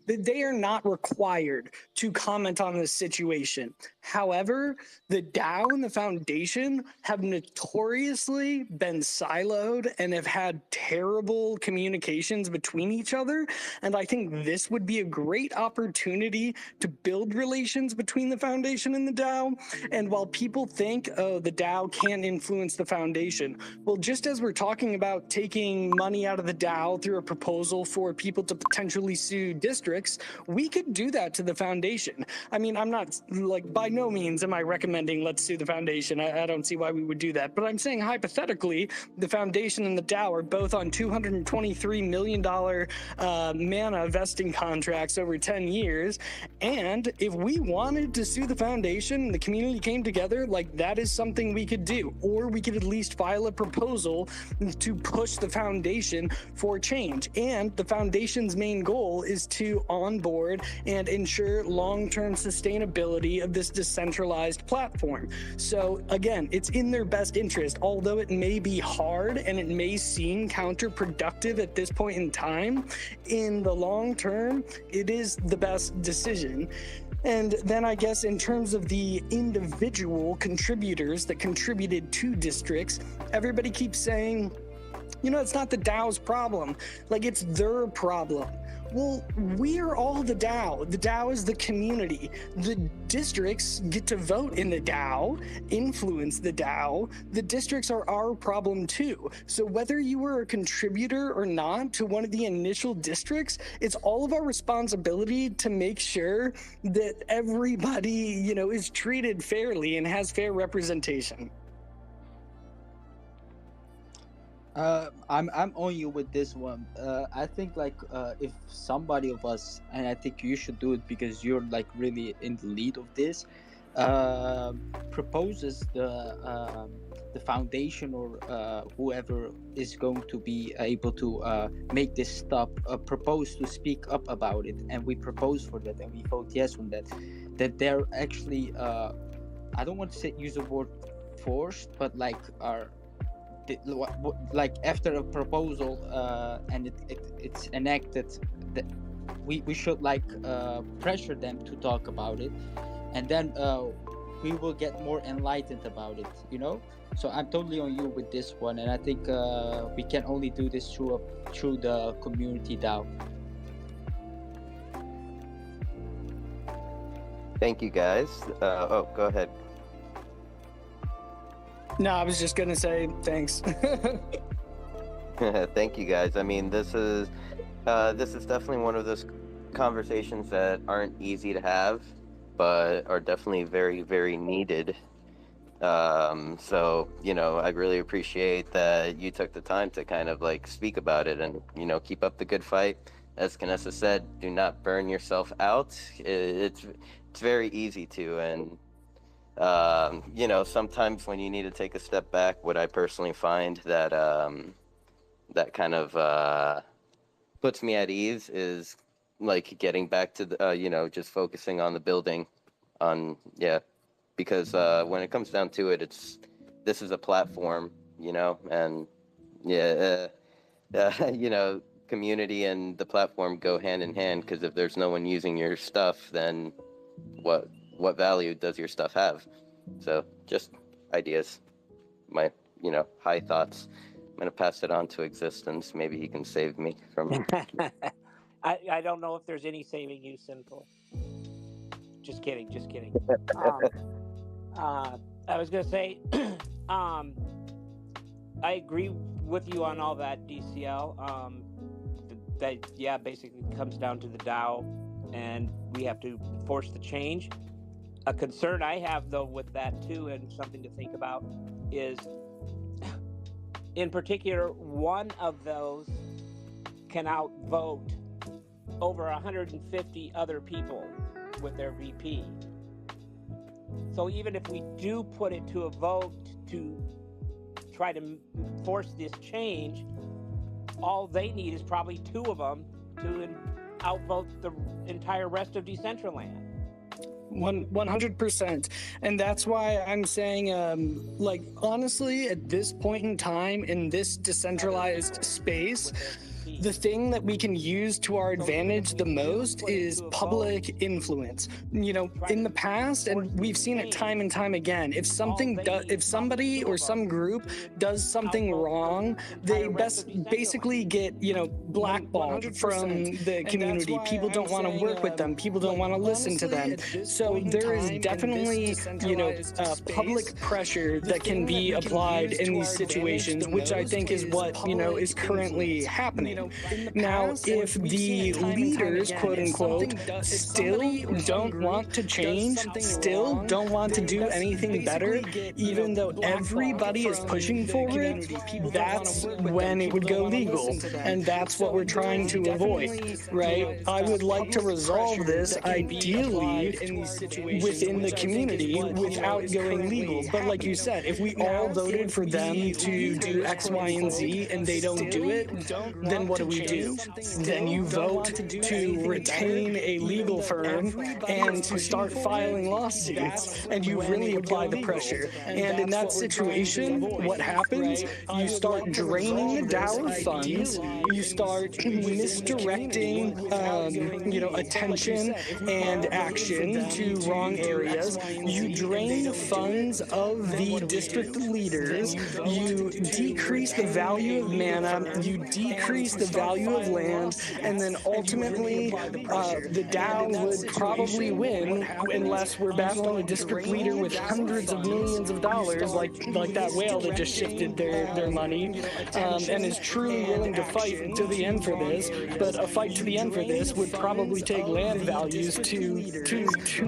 they are not required to comment on this situation. However, the DAO and the foundation have notoriously been siloed and have had terrible communications between each other. And I think this would be a great opportunity to build relations between the foundation and the DAO. And while people think, oh, the DAO can't influence the foundation, well, just as we're talking about taking money out of the DAO through a proposal for people to potentially sue districts, we could do that to the foundation. I mean, I'm not, by no means am I recommending let's sue the foundation. I don't see why we would do that. But I'm saying hypothetically, the foundation and the DAO are both on $223 million mana vesting contracts over 10 years. And if we wanted to sue the foundation and the community came together, that is something we could do. Or we could at least file a proposal to push the foundation for change. And the foundation's main goal is to onboard and ensure long-term sustainability of this decentralized platform. So again, it's in their best interest, although it may be hard and it may seem counterproductive at this point in time. In the long term, it is the best decision. And then I guess in terms of the individual contributors that contributed to districts, everybody keeps saying, it's not the DAO's problem. It's their problem. Well, we're all the DAO. The DAO is the community. The districts get to vote in the DAO, influence the DAO. The districts are our problem too. So whether you were a contributor or not to one of the initial districts, it's all of our responsibility to make sure that everybody, is treated fairly and has fair representation. I'm on you with this one. I think if somebody of us, and I think you should do it because you're really in the lead of this, proposes the foundation or whoever is going to be able to make this stop, propose to speak up about it, and we propose for that, and we vote yes on that. That they're actually, I don't want to use the word forced, but are. After a proposal and it's enacted, that we should pressure them to talk about it, and then we will get more enlightened about it, So I'm totally on you with this one, and I think we can only do this through the community DAO. Thank you, guys. Go ahead. No, I was just gonna say thanks. Thank you, guys. I mean, this is definitely one of those conversations that aren't easy to have, but are definitely very, very needed. So I really appreciate that you took the time to kind of speak about it and keep up the good fight. As Kanessa said, do not burn yourself out. It's very easy to, and sometimes when you need to take a step back, what I personally find that that kind of puts me at ease is getting back to the just focusing on the building, because when it comes down to it, this is a platform, and community and the platform go hand in hand, because if there's no one using your stuff, then what value does your stuff have? So just ideas, my high thoughts. I'm gonna pass it on to Existence. Maybe he can save me from I don't know if there's any saving you, Simple. Just kidding. I was gonna say, I agree with you on all that, DCL. That basically comes down to the DAO, and we have to force the change. A concern I have though with that too, and something to think about, is in particular one of those can outvote over 150 other people with their VP. So even if we do put it to a vote to try to force this change, all they need is probably 2 of them to outvote the entire rest of Decentraland. 100%. And that's why I'm saying, honestly, at this point in time, in this decentralized space, the thing that we can use to our advantage the most is public influence. In the past, and we've seen it time and time again, if somebody or some group does something wrong, they basically get, blackballed from the community. People don't want to work with them. People don't want to listen to them. So there is definitely, public pressure that can be applied in these situations, which I think is what, is currently happening. Now, if the leaders, quote unquote, still don't want to change, still don't want to do anything better, even though everybody is pushing for it, that's when it would go legal. And that's what we're trying to avoid, right? I would like to resolve this ideally within the community without going legal. But like you said, if we all voted for them to do X, Y, and Z and they don't do it, then what do we do? Then you vote to retain a legal firm and to start filing lawsuits, and you really apply the pressure. And in that situation, what happens? You start draining the DAO of funds, you start misdirecting, attention and action to wrong areas, you drain funds of the district leaders, you decrease the value of mana, you decrease the value of land, and then ultimately the DAO would probably win unless we're battling a district leader with hundreds of millions of dollars, like that whale that just shifted their money, and is truly willing to fight to the end for this. But a fight to the end for this would probably take land values to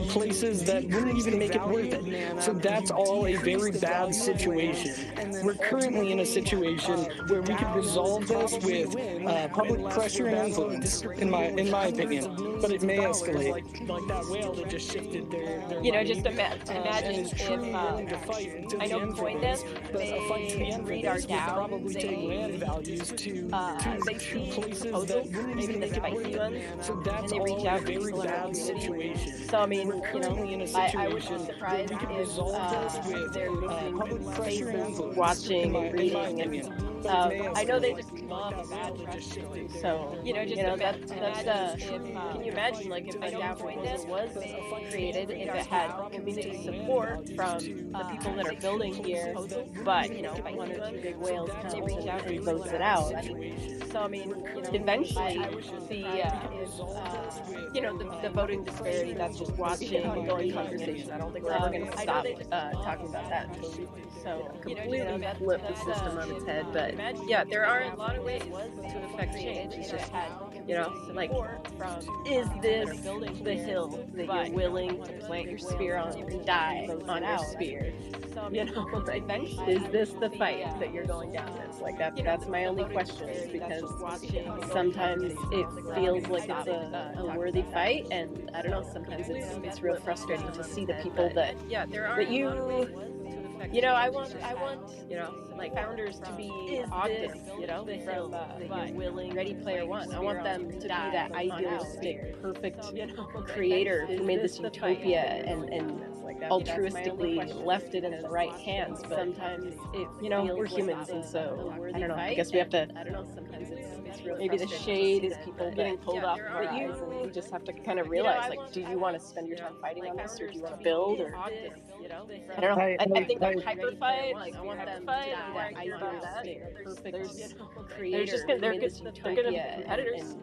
places that wouldn't even make it worth it. So that's all a very bad situation. We're currently in a situation where we could resolve this with public pressure and influence, in my opinion, but it may escalate. Like that whale that just shifted their just imagine if I know Coindesk, they read our DAO, they see proposals, maybe the spicy ones, and they reach out to people in our community. So I mean, I would be surprised if they're listening to spaces, watching and reading, and I know they just love bad press. So that's can you imagine if a DAO Coindesk was created, if it had community support from the people that are building here, but one or two big whales comes and votes it out. So I mean, eventually the voting disparity, that's just watching ongoing conversation. I don't think we're ever going to stop talking about that. So completely flip the system on its head. But yeah, there are a lot of ways to affect change. It's just is this the hill that you're willing to plant your spear on and die on your spear? Is this the fight that you're going down this? That's my only question, because sometimes it feels like it's a worthy fight, and I don't know, sometimes it's real frustrating to see the people that I want founders to be Ogden, from Ready Player One. I want them to be that idealistic, perfect creator who made this utopia and altruistically left it in the right hands. But sometimes we're humans, and so I don't know. I guess we have to. Sometimes it's real. Maybe the shade is people getting pulled off of our eyes, and we just have to kind of realize, do you want to spend your time fighting on this, or do you want to build, or I don't know. I think that hyper fight, I want that fight. They're just they're going to be competitors.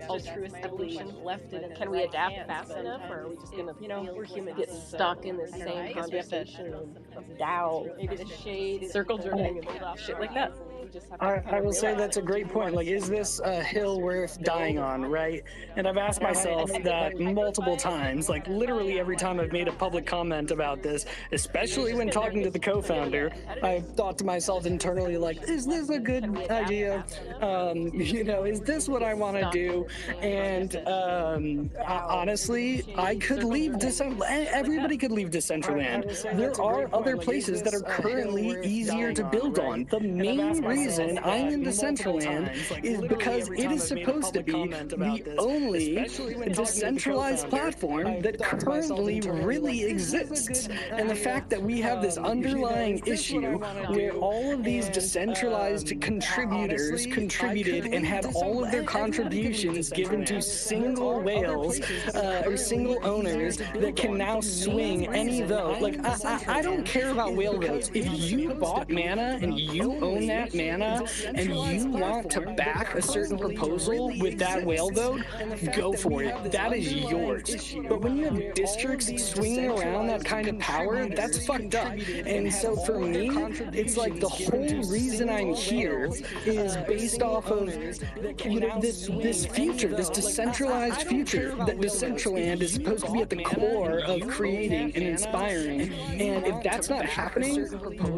altruistically left it. Can we adapt fast enough, or are we just gonna, we're human, get stuck in this same conversation of Tao, maybe the shade, circle jerking, and shit like that? I will say that's a great point. Like, is this a hill worth dying on, right? And I've asked myself that multiple times, like literally every time I've made a public comment about this, especially when talking to the co-founder, I've thought to myself internally, like, is this a good idea? Is this what I want to do? And honestly, I could leave Decentraland. Everybody could leave Decentraland. There are other places that are currently easier to build on. The main reason I'm in Decentraland is because it is supposed to be the only decentralized platform that currently really exists. And the fact that we have this underlying issue where all of these decentralized contributors contributed and had all of their contributions given to single whales or single owners that can now swing any vote. Like, I don't care about whale votes. If you bought mana and you own that mana and you want to back a certain proposal with that whale vote, go for it. That is yours. But when you have districts swinging around that kind of power, that's fucked up. And so for me, it's like the whole reason I'm here is based off of this future, this decentralized future that Decentraland is supposed to be at the core of creating and inspiring. And if that's not happening,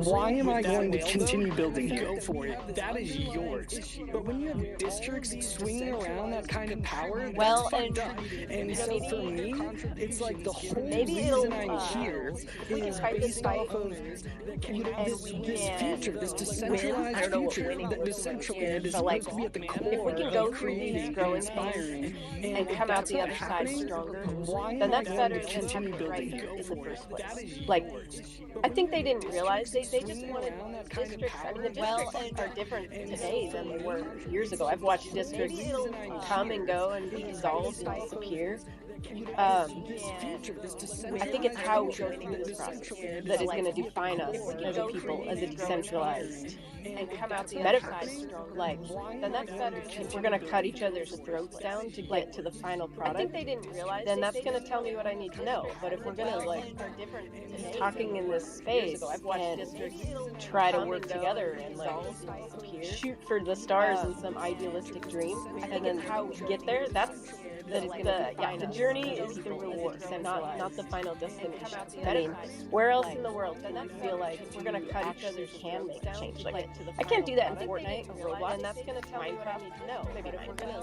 why am I going to continue building it? Go for it. That is yours. But when you have districts swinging around that kind of power, that's fucked up. And so for me, it's like the whole reason I'm here is based off of this future, this decentralized future that Decentraland is supposed to be at the core of creating and inspiring. And come out the other side stronger, Then that's better than continue building in the first place. Like, I think they didn't realize they just wanted districts. I mean, the districts are different today than they were years ago. I've watched districts come and go and be dissolved and disappear. I think it's how we go through this process that is going to define us as a people, as a decentralized and come out the other side strong. Like, then that's better. If we're going to cut each other's throats down to get to the final product, I think they didn't realize. Then that's going to tell me what I need to know. But if we're going to be talking in this space and try to work together and shoot for the stars in some idealistic dream, and then how we get there, the journey is the reward, and not the final destination. I mean, where else in the world can you feel like we're gonna cut each other's can make a change? Like, I can't do that in Fortnite or Roblox, and that's gonna tell me what I need to know. Maybe if we're gonna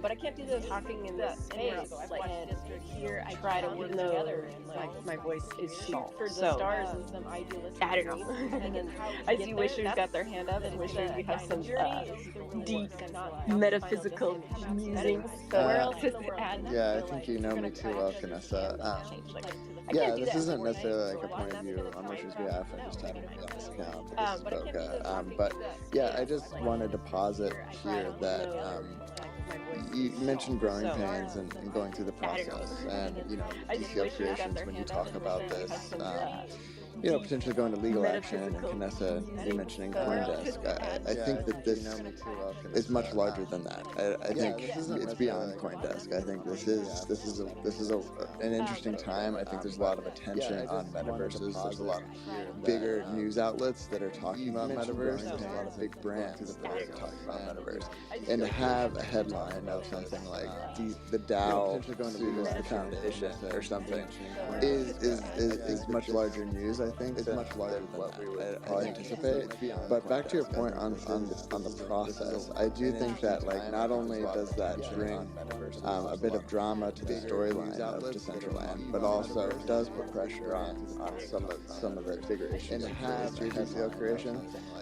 but I can't do this talking in this space. Like, here I try to work together, and like my voice is small. So I don't know. I see wishers got their hand up, and wishers, you have some deep metaphysical musings. So where else is it at? Yeah, I think you know me too well, Vanessa. Yeah, this isn't necessarily like a point of view on Wisher's behalf. I just happened to be on this account for this spoke. But yeah, I just wanted to posit here that you mentioned growing pains and going through the process, and DCL Creations, when you talk about this, potentially going to legal action, and Vanessa, you mentioning CoinDesk. I think that this is much larger than that. I think it's beyond CoinDesk. I think this is an interesting time. I think there's a lot of attention on metaverses. There's a lot of bigger news outlets that are talking about metaverse. There's a lot of big brands that are talking about metaverse. And to have a headline of something like the DAO sues the foundation or something is much larger news. I think is much larger than what we would anticipate. But back to your point on the process, I do think that not only does that bring a bit of drama to the storyline of Decentraland, but also it does put pressure on some of the bigger issues of DCL creation.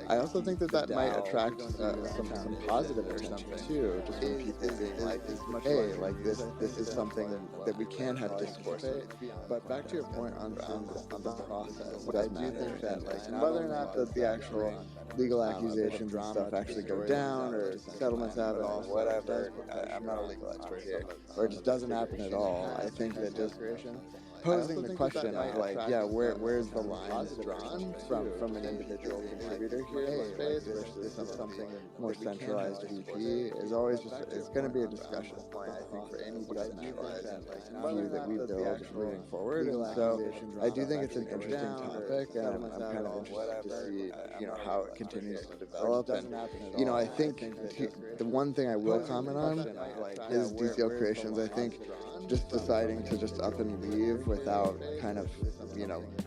I also think that might attract some positive attention too, just from people being like, hey, this is something that we can have discourse with. But back to your point on the process, I do think that whether or not the actual legal accusations and stuff actually go down or settlements happen or whatever, I'm not a legal expert here, or it just doesn't happen at all. I think that just posing the question of like, yeah, where's the lines drawn from an individual contributor here in the space versus something more centralized VP is always just, it's going to be a discussion point, I think, for any decentralized view that we build moving forward. And so I do think it's an interesting topic, and I'm kind of interested to see, how it continues to develop. And, I think the one thing I will comment on is DCL Creations. I think just deciding to just up and leave without kind of,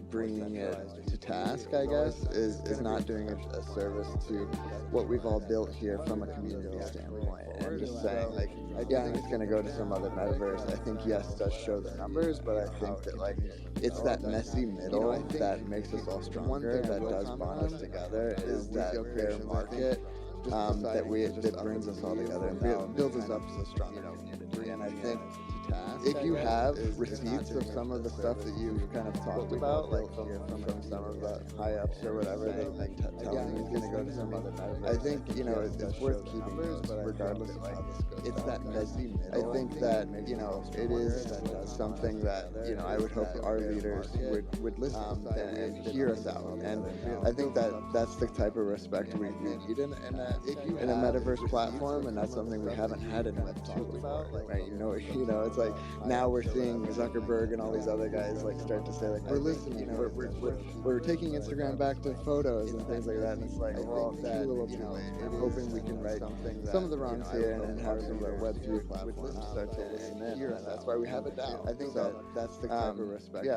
bringing it to task, I guess, is not doing a service to what we've all built here from a community standpoint. And just saying, like, yeah, I think it's going to go to some other metaverse. I think, yes, does show the numbers, but I think that, like, it's that messy middle that makes us all stronger, that does bond us together, is that bear market that brings us all together and builds us up as a strong community. And I think if you have receipts of some of the stuff that you've kind of talked about, like from some of the high ups or whatever that have been telling you is going to go to some other metaverse, I think it's worth keeping those, regardless of how this goes. It's that messy middle. I think that it is something that I would hope our leaders would listen and hear us out. And I think that that's the type of respect we need in a metaverse platform, and that's something we haven't had in Web2 before, right? It's like now we're seeing Zuckerberg and all these other guys like start to say like, we're listening, we're taking Instagram back to photos and things like that. And it's like, well, too little too late. I'm hoping we can right some of the wrongs here and have some of our Web3 platforms start to listen in. And that's why we have it down. I think that's the type of respect we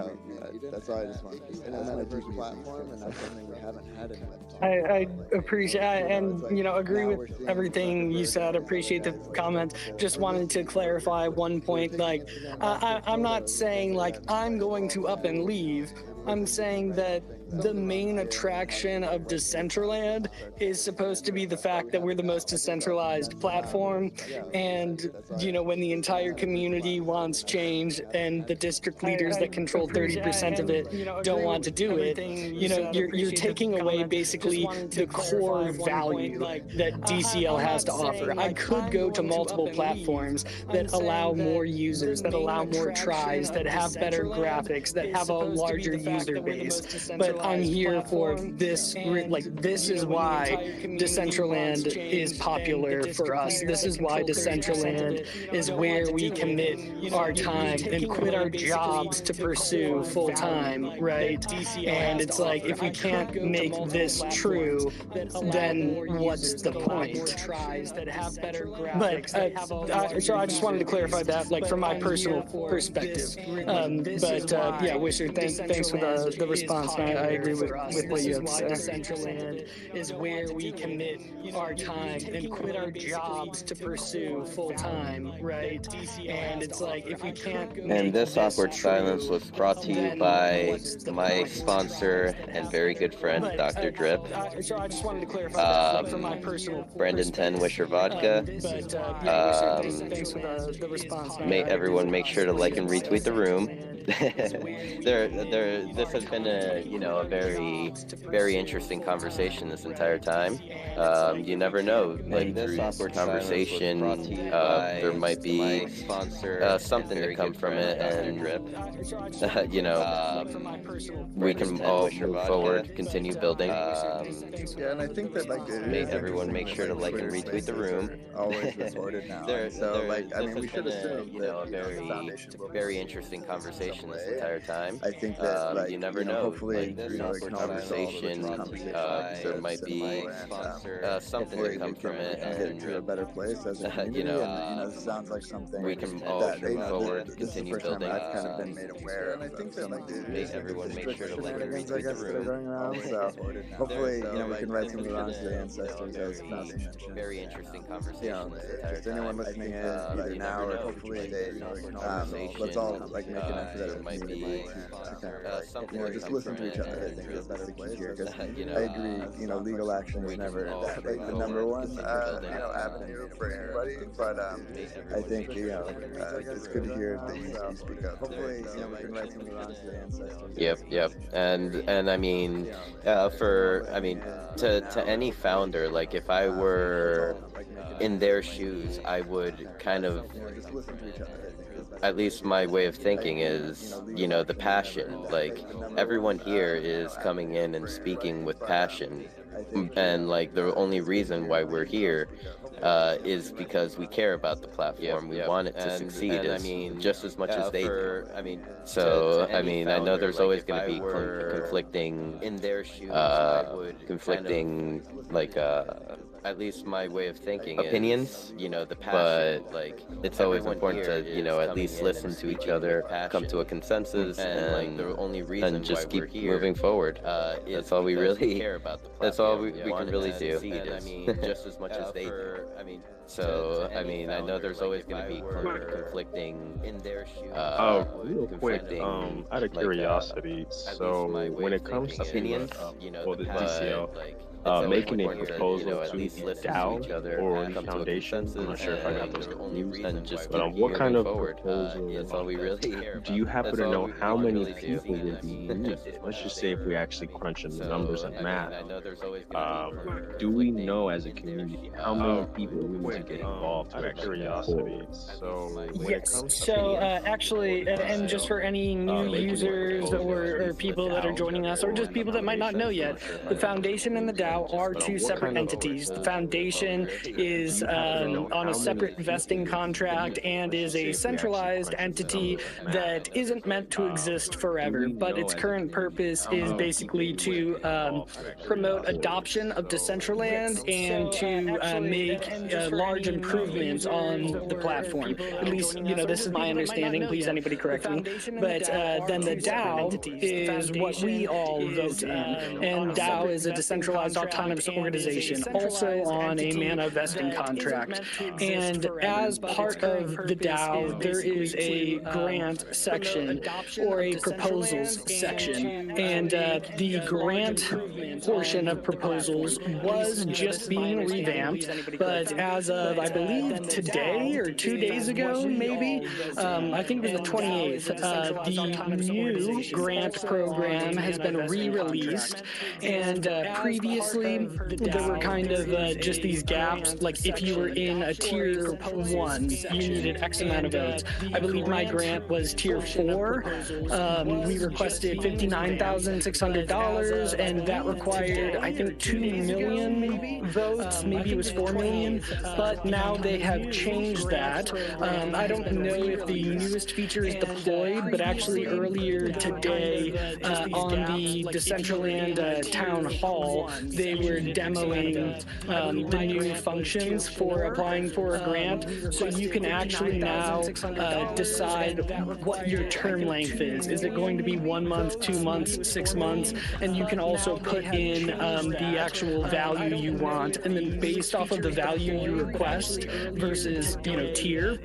need. That's all I just wanted to say. And a metaverse platform, and that's something we haven't had in Web2. I appreciate and agree with everything you said. Appreciate the comments. Just wanted to clarify one point. Like, I'm not saying like I'm going to up and leave. I'm saying that the main attraction of Decentraland is supposed to be the fact that we're the most decentralized platform. And, when the entire community wants change and the district leaders that control 30% of it don't want to do it, you're taking away basically the core value that DCL has to offer. I could go to multiple platforms that allow more users, that allow more tries, that have better graphics, that have a larger user base. But I'm here for this, this is why Decentraland is popular for us. This is why Decentraland is where we commit our time and quit our jobs to pursue full time, right? And it's like, if we can't make this true, then what's the point? But so I just wanted to clarify that, like, from my personal perspective. Yeah, Wisher, thanks for the response. I agree with what you have to say. Decentraland is where we commit our time and quit our jobs to pursue full time, right? And it's like, if we can't And this awkward silence was brought to you by my sponsor and very good friend, Dr. Drip. So I just wanted to clarify that, like, from my personal Brendan 10 Wisher Vodka. Thanks for the response. Everyone make sure to like and retweet the room. This has been a very, very interesting conversation this entire time. You never know, like, through this conversation, there might be something to come from it, and we can all move forward, continue building. Yeah, and I think that, like, everyone make sure to like and retweet the room. Always recorded now. So, like, I mean, we should assume that a foundation will very interesting conversation this entire time. I think that, like, you never know, hopefully, like, this conversation, there might be something to come from it, and get to a better place as a community. And, it sounds like something we can all move forward, continue building. I've kind of been made aware of. And I think that, like, everyone make sure to like and retweet the room. Going around, so hopefully, we can write some of the wrongs to the ancestors as foundation. Very interesting conversation. Just anyone listening in, either now or hopefully they, let's all, like, make an effort as a community to kind of, just listen to each other. I think is the key here, because I agree, legal action is never the number one, avenue for anybody, but I think, it's good to hear that you speak up. Hopefully, we can write some of the wrongs to the ancestors. Yep. And I mean, to any founder, like, if I were in their shoes, I would kind of at least my way of thinking is, the passion. Like, everyone here is coming in and speaking with passion. And, like, the only reason why we're here is because we care about the platform. We want it to succeed just as much as they do. So, I mean, I know there's always going to be conflicting, like, at least my way of thinking opinions, but like it's always important to, at least listen to each other, come to a consensus, and like the only reason and just keep moving forward. That's all we really care about the platform. That's all we can really do. And I mean, just as much as they do. So I mean, I know there's always going to be conflicting in their shoes. Real quick, out of curiosity, so when it comes to opinions, well, the DCL, making a proposal to the DAO or the foundation, I'm not sure if I got those confused, but what kind of proposal do you happen to know how many people would be needed? Let's just say if we actually crunch in the numbers and math, do we know as a community how many people we need to get involved to actually curiosity? So when it comes to So actually, and just for any new users or people that are joining us, or just people that might not know yet, the foundation and the DAO are two separate entities. The foundation is on a separate vesting contract and is a centralized entity that isn't meant to exist forever, but its current purpose is basically to promote adoption of Decentraland and to make large improvements on the platform. At least, this is my understanding. Please, anybody correct me. But then the DAO is what we all vote in. And DAO is a decentralized autonomous organization, also on a mana vesting contract. And as part of the DAO, there is a grant section or a proposals section. And the grant portion of proposals was just being revamped, but as of, I believe, today or 2 days ago, maybe, I think it was the 28th, the new grant program has been re-released. And previously, there were kind of just these gaps, like if you were in a tier 1, you needed X amount of votes. I believe my grant was tier 4. We requested $59,600, and that required, I think, 2 million votes. Maybe it was 4 million, but now they have changed that. I don't know if the newest feature is deployed, but actually earlier today on the Decentraland Town Hall, they were demoing the new functions for applying for a grant. So you can actually now decide what your term length is. Is it going to be 1 month, 2 months, 6 months? And you can also put in the actual value you want. And then based off of the value you request versus, tier,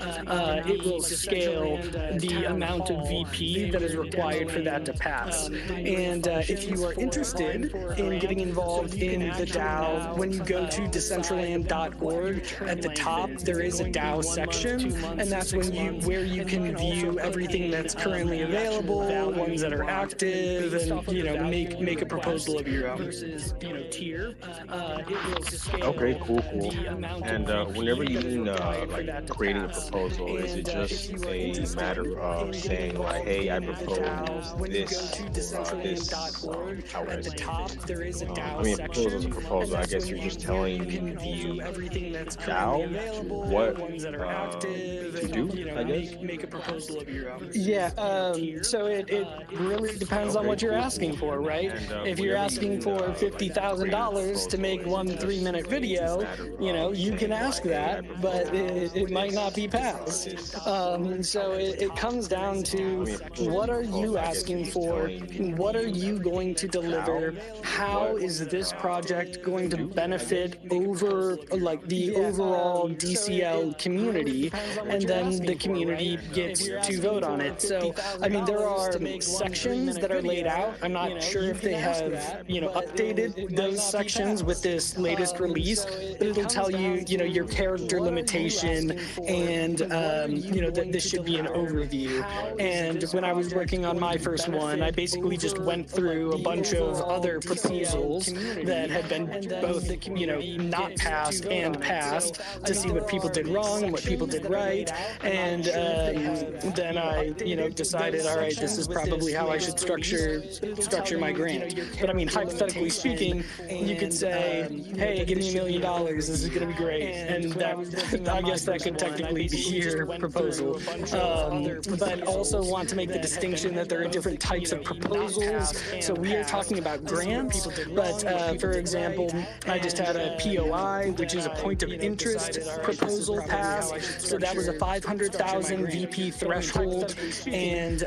it will scale the amount of VP that is required for that to pass. And if you are interested in getting involved in the DAO, when you go to Decentraland.org, at the top there is a DAO section, and that's where you can view everything that's currently available, ones that are active, and make a proposal of your own. Okay, cool. And whenever you mean like creating a proposal, is it just a matter of saying like, hey, I propose this, how would I say it? I mean, a proposal is a proposal. I guess you're just telling the DAO what to do, I guess. Make a proposal of your own. Yeah, so it really depends on what you're asking for, right? If you're asking for $50,000 to make one 3-minute video, you can ask that, but it might not be passed. So it comes down to what are you asking for? What are you going to deliver? How is this project going to benefit over like the overall DCL community? And then the community gets to vote on it. So, I mean, there are sections that are laid out. I'm not sure if they have, updated those sections with this latest release, but it'll tell you, your character limitation and, that this should be an overview. And when I was working on my first one, I basically just went through a bunch of other proposals that had been both, not passed and passed to see what people did wrong and what people did right. And then I, decided, all right, this is probably how I should structure my grant. But I mean, hypothetically speaking, you could say, hey, give me $1 million. This is going to be great. And that, I guess that could technically be your proposal. But also want to make the distinction that there are different types of proposals. So we are talking about grants, but for example, I just had a POI, which is a point of interest proposal pass. So that was a 500,000 VP threshold, and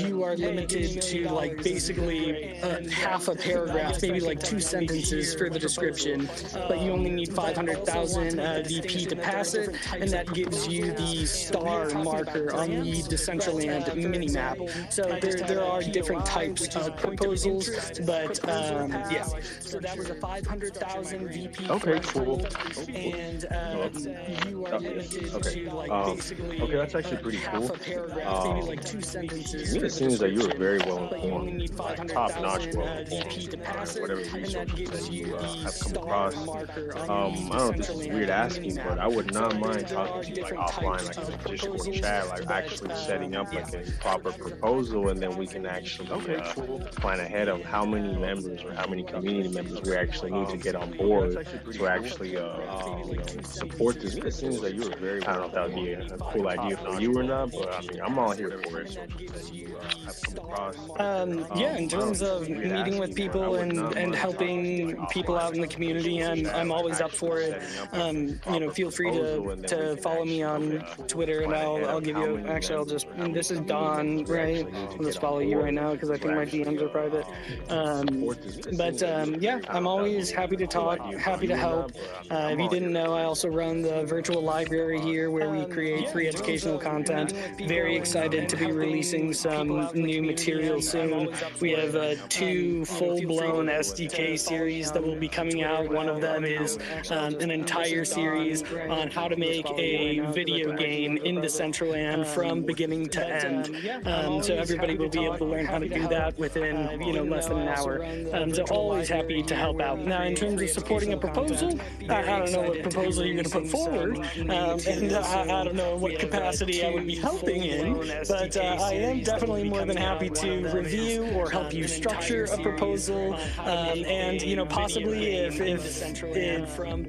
you are limited to like basically half a paragraph, maybe like 2 sentences for the description, but you only need 500,000 VP to pass it, and that gives you the star marker on the Decentraland minimap. So there are different types of proposals, but yeah. So that was a 500,000 VP. Okay, cool. And you are limited to like basically okay, that's actually pretty cool. half a paragraph, maybe like 2 sentences. To me, it seems that you were very well informed, like top-notch well informed, whatever resources that you have come across. I don't know if this is weird asking, but I would not mind talking to you like offline, like in a Discord chat, like actually setting up like a proper proposal, and then we can actually plan ahead of how many members or how many community members we actually need to get on board to actually support this. It seems that you were very, I don't know if that would be a cool idea for you or not, but I mean, I'm all here for it. Yeah, in terms of meeting with people and helping people out in the community, I'm always up for it. Feel free to follow me on Twitter, and I'll give you. Actually, I'll just. This is Don, right? I'll just follow you right now because I think my DMs are private. Yeah, I'm always happy to talk, happy to help. If you didn't know, I also run the virtual library here where we create free educational content. Very excited to be releasing some new material soon. We have 2 full-blown SDK series that will be coming out. One of them is an entire series on how to make a video game in Decentraland from beginning to end. So everybody will be able to learn how to do that within less than an hour. So always happy to help out. Now, in terms of supporting a proposal, I don't know what proposal you're going to put forward, and I don't know what capacity I would be helping in, but I am definitely more than happy to review or help you structure a proposal, and possibly if it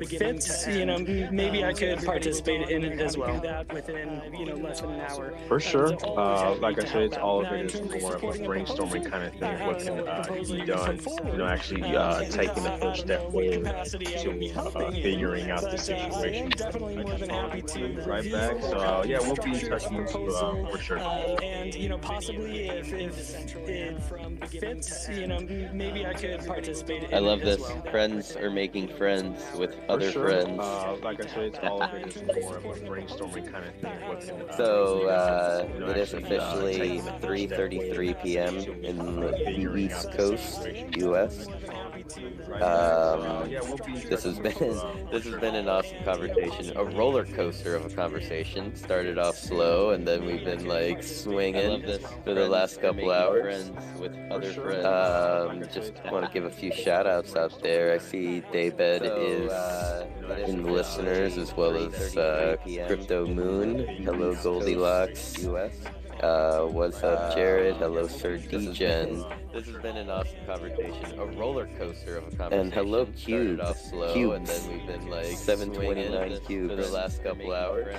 fits, maybe I could participate in it as well. Within less than an hour. For sure. Like I said, it's all of it is more of a brainstorming kind of thing. What can be done? Actually taking the first step forward to figuring out the situation. Definitely more than happy to right back. So yeah, we'll be in touch for sure. And possibly if it fits, maybe I could participate in I love it as this. well. Friends are making friends with other sure. friends. Like I said, it's all of it is more of a brainstorming kind of thing. What can, So it is officially 3:33 p.m. in the East Coast, U.S. This has been an awesome conversation, a roller coaster of a conversation. Started off slow, and then we've been like swinging for the last couple hours. With other friends. Just want to give a few shout outs out there. I see Daybed is in the listeners, as well as Crypto Moon. Hello Goldilocks. US. What's up, Jared? Hello, Sir Degen. This has been an awesome conversation, a roller coaster of a conversation. And hello, Cube. Cube, and then we've been like 729 cubes for the last couple hours.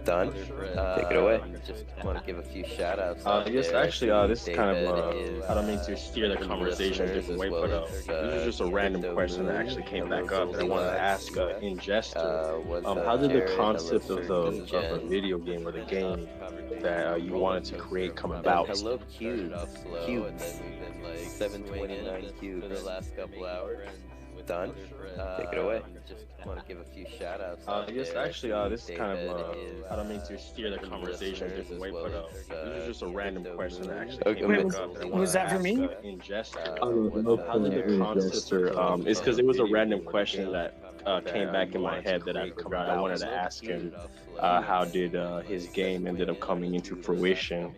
Done. Take it away. Just want to give a few shout outs. Yes, actually, this is kind of, I don't mean to steer the conversation a different way, but this is just a random question that actually came back up that I wanted to ask Ingester. How did the concept of the video game or the game that you wanted to create come about? Hello, Cube. Cubes. 729 cubes for the last couple hours. Done. Take it away. Just want to give a few shout outs. Yes, actually, this is kind of, I don't mean to steer the conversation a different way, but this is just a random question that actually came back up. Was that for me? Ingester. How did the concept, it's because it was a random question that came back in my head that I forgot. I wanted to ask him how did his game ended up coming into fruition.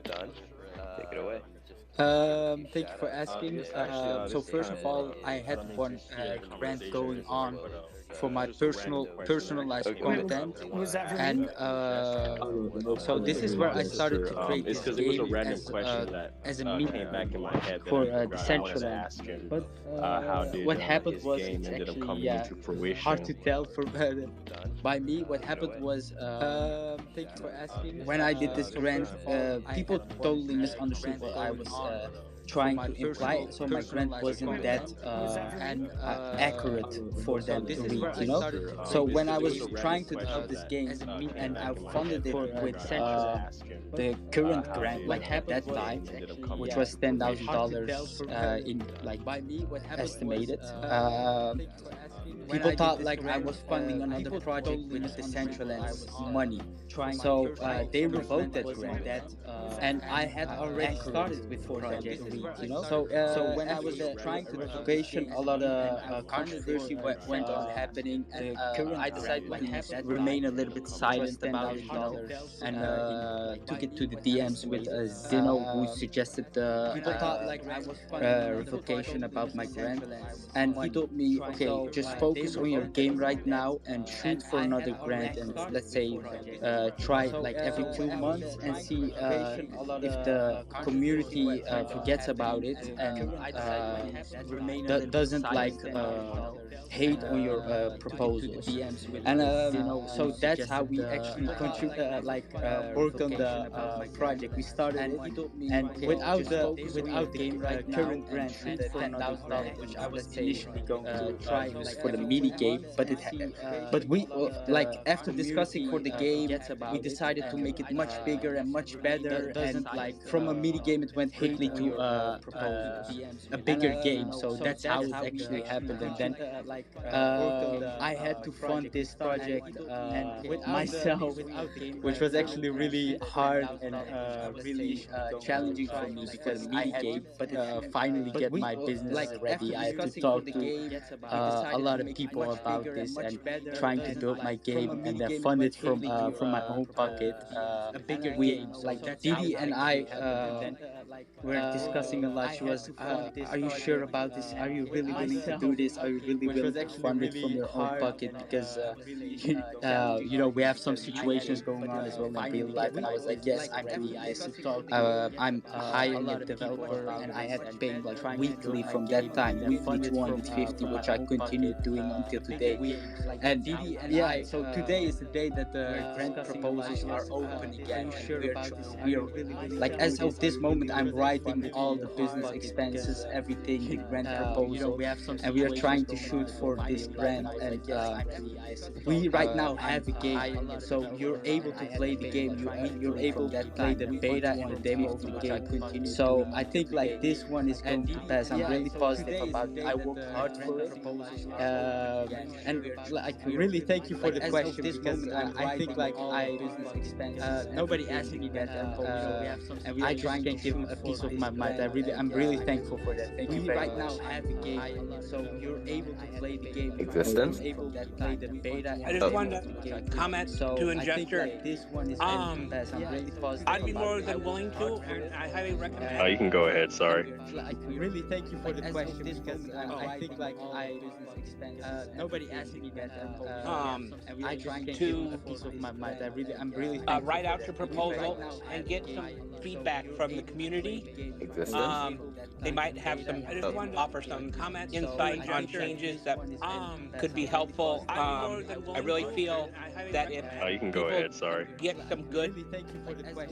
Done. Take it away. Thank you for asking. Yes, actually, So this is first kind of of all, I had running into one spirit grant conversation, going on but for it's my just a random question that personalized came up content, that I Was wanted to that for ask me? and Jester. so this is where I started to create It's this because it was a game random question that as a came meme back in my head that I for forgot. I wanted to Decentraland. ask him But how did what happened his was game it's ended up actually coming into hard fruition. to tell for by me. What happened was thank you for asking. When I did this grant, people totally misunderstood what I was trying to imply. So my grant wasn't that Was that for me? accurate for them to read, you know. So when I was trying to develop this game and I funded it with the current grant, like at that time, which was $10,000 in like estimated. People thought like I was funding another project with Decentraland's money, so they revoked that grant, and I had already started with the project. You know, so after the revocation, a lot of controversy went on happening, and I decided to remain a little bit silent about it, you know, and took it to the DMs with Zeno, who suggested the revocation about my grant, and he told me, okay, just focus on your game right now and shoot for another grant, and let's say try like every 2 months and see if the community forgets about it and doesn't like hate on your proposals. And so that's how we actually worked on the project. We started it, and without the current grant and the $10,000, which I was initially going to use for the mini game, but we like after discussing for the game, we decided to make it much bigger and much better, and from a mini game it went quickly to a bigger game. So that's how it actually happened. And then I had to fund this project myself, which was actually really hard and really challenging for me, because I had to finally get my business ready. I had to talk to a lot of people about this and trying to build my game, and then fund it from my own pocket. We like Didi and I were discussing a lot. She was, "Are you sure about this? Are you really willing to do this? Are you really willing to fund it from your own pocket? Because you know, we have some situations going on as well in real life." And I was like, "Yes, I'm doing this. I'm hiring a developer, and I had to pay him like weekly from that time, weekly 250, which I continued doing until today." And yeah, so today is the day that the grant proposals are open again, and we're like, as of this moment, I'm writing all the business expenses, everything, the grant proposal, and we are trying to shoot for this grant. And we right now have a game, so you're able to play the game. You're able to play the beta and the demo of the game. So I think like this one is going to pass. I'm really positive about it. I worked hard for it, and like really thank you for the question, because I think like I nobody asked me that, and I just can give a piece of my mind. I'm really thankful for that. Thank you very much. So you're able to play the game. You're Existence. able to play the beta I and just demo wanted of the to game. comment to So I think Ingester. like this one is going to pass. I'm really positive I'd be about more it. I than worked willing hard to, for and it. I highly Oh, recommend. you can go ahead. Sorry. Like really thank you for the question, because I think like nobody asked me that, and I just can give a To piece of my mind. I'm really thankful write for out that. your Thank you very proposal much. and get some feedback from the community. Existence. They might have some offer some insight on changes that could be helpful. I really feel that if Oh, you can go people ahead. Sorry. get some good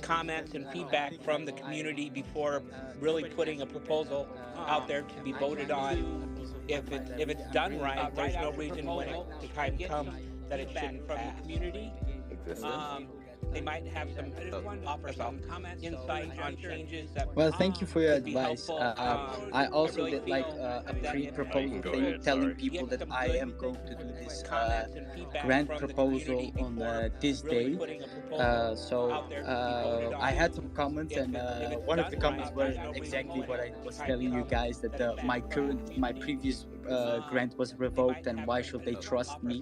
comments and feedback from the community before really putting a proposal out there to be voted on, if it's done right, there's no reason when the time comes that it shouldn't pass. Existence. They might have some offer some insight on changes that Well, thank you for your could be advice. helpful. I also really did like feel a that if Oh, you can pre-proposal go thing, ahead. telling Sorry. people get that some I good am going to do this comments and feedback grant from the proposal community on before this really day. putting a proposal So out there to be voted I on, had some comments, and if it's one of done the comments right, were there's no reason exactly when what I the was time telling you comes guys, that that it my shouldn't pass. previous grant was revoked, and why should they trust me?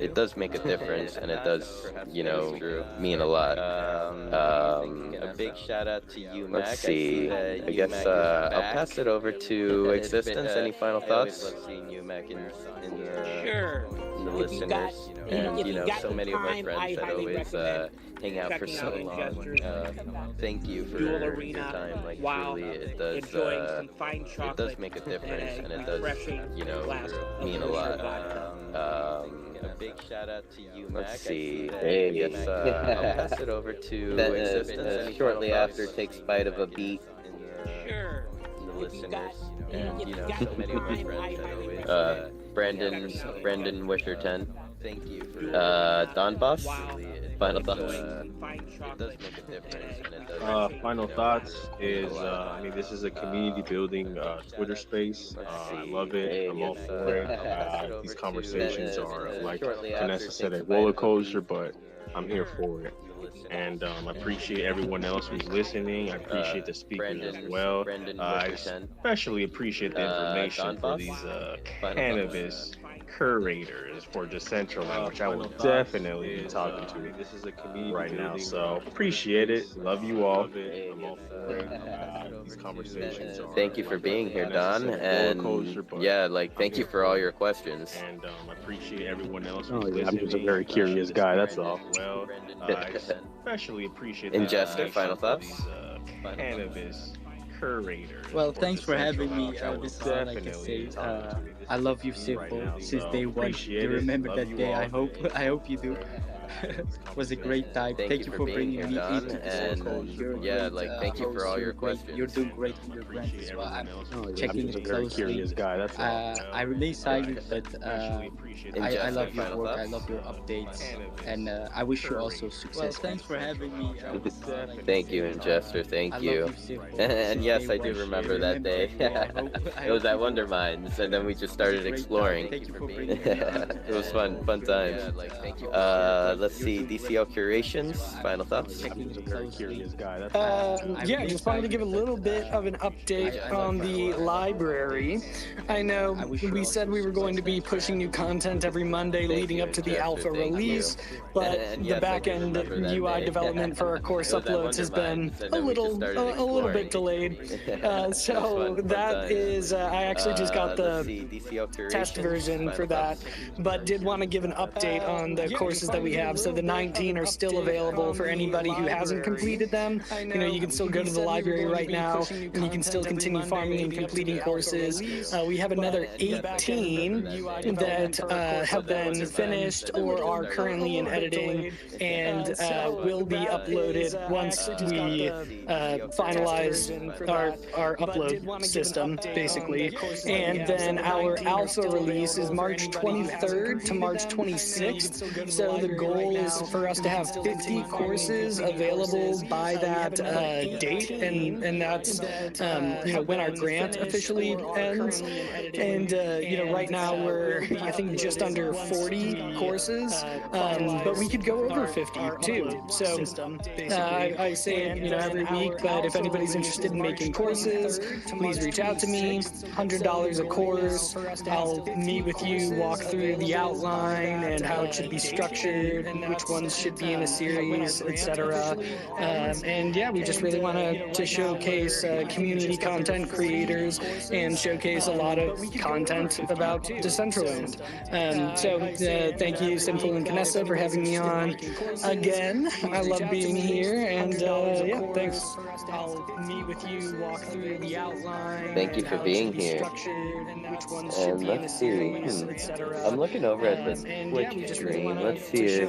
it does make a difference, and it does, you know, mean a lot. A big shout out to you, Mac. Let's see. I guess I'll pass it over to Existence. Any final thoughts? I always love seeing you, Mac, Sure. in the If you got, listeners, and if you you know, got so the many of our time, friends I that highly always recommend hang out for checking so out long. Ingesters, Thank you for Dual your Arena, time. Like while truly, enjoying some fine it does chocolate make a and difference, a and it does, refreshing you know, glass of mean a kosher lot. vodka. A big shout out to you, Mac. Let's see. Hey. I guess I'll pass it over to Existence shortly after takes bite of a beat Sure. in the If you got, listeners, and if you you know, got so many of your time, friends I that always. highly Brendan Wisher 10. Thank you for Don Boss. wow. Final thoughts. Fine It does chocolate make a difference, and it does. Final thoughts is, I mean, this is a community building Twitter space. I love it. I'm all for it. These conversations are, like Vanessa said, a roller coaster, but I'm here for it. And I appreciate everyone else who's listening. I appreciate the speakers as well. I especially appreciate the information for these cannabis curators for Decentraland, which I will definitely be talking to This is a community right now. building, So appreciate it. Love you all. I'm all for it. These conversations are. Thank you for like being here, Vanessa Don, said, a roller and coaster, but yeah, like thank I'm you here for all it. your questions. And I appreciate everyone else Oh who's yeah, I'm listening. just a very curious guy. That's all. Well, I especially appreciate the Ingester, final information for thoughts. these cannabis curators. Well, for thanks for having me. Decentraland, which I will This is all I can definitely say. be talking to I love you, right Simple, now. since So day one. appreciate You it. remember Love that you day. all. I hope you do. It was a great time. Thank you for bringing here, me Don, into this and world. You're a yeah, great like thank you for host. all You're your great. questions. You're doing great with your brand as well. I'm Oh yeah, I'm checking just a it very closely. curious guy. That's all. I remain silent, but I Ingester, love your final work. I thoughts. love your updates, and I wish you also success. Well, thanks for having me. Thank you, Ingester. Thank I you. love you, Simple. And Since yes, day I do one. remember that day. I It was hope at you do. Wonder Mines, and then we just started exploring. Thank you for bringing me. It was fun times. Let's see, DCL Curations, final thoughts. Checking it closely. Yeah, just wanted to give a little bit of an update on the library. I know we said we were going to be pushing new content every Monday leading up to the alpha release, but the back-end UI development for our course uploads has been a little bit delayed. So that is, I actually just got the test version for that, but did want to give an update on the courses that we have. So the 19 are still available for anybody who hasn't completed them. You know, you can still go to the library right now, and you can still continue farming and completing courses. We have another 18 that have been finished or are currently in editing, and will be uploaded once we finalize our upload system, basically. And then our alpha release is March 23rd to March 26th. So the goal is for us to have 50 courses available by that date, and that's you know, when our grant officially ends. And you know, right now we're, I think, just under 40 courses, but we could go over 50 too. So I say, you know, every week, but if anybody's interested in making courses, please reach out to me. $100 a course. I'll meet with you, walk through the outline and how it should be structured, which ones should be in a series, etc. And yeah, we just really want to showcase community content creators and showcase a lot of content about Decentraland. So thank you, Simple and Vanessa, for having me on again. I love being here, and yeah, thanks. I'll meet with you, walk through the outline. Thank you for being here. And let's see. I'm looking over at the Twitch stream. Let's see it.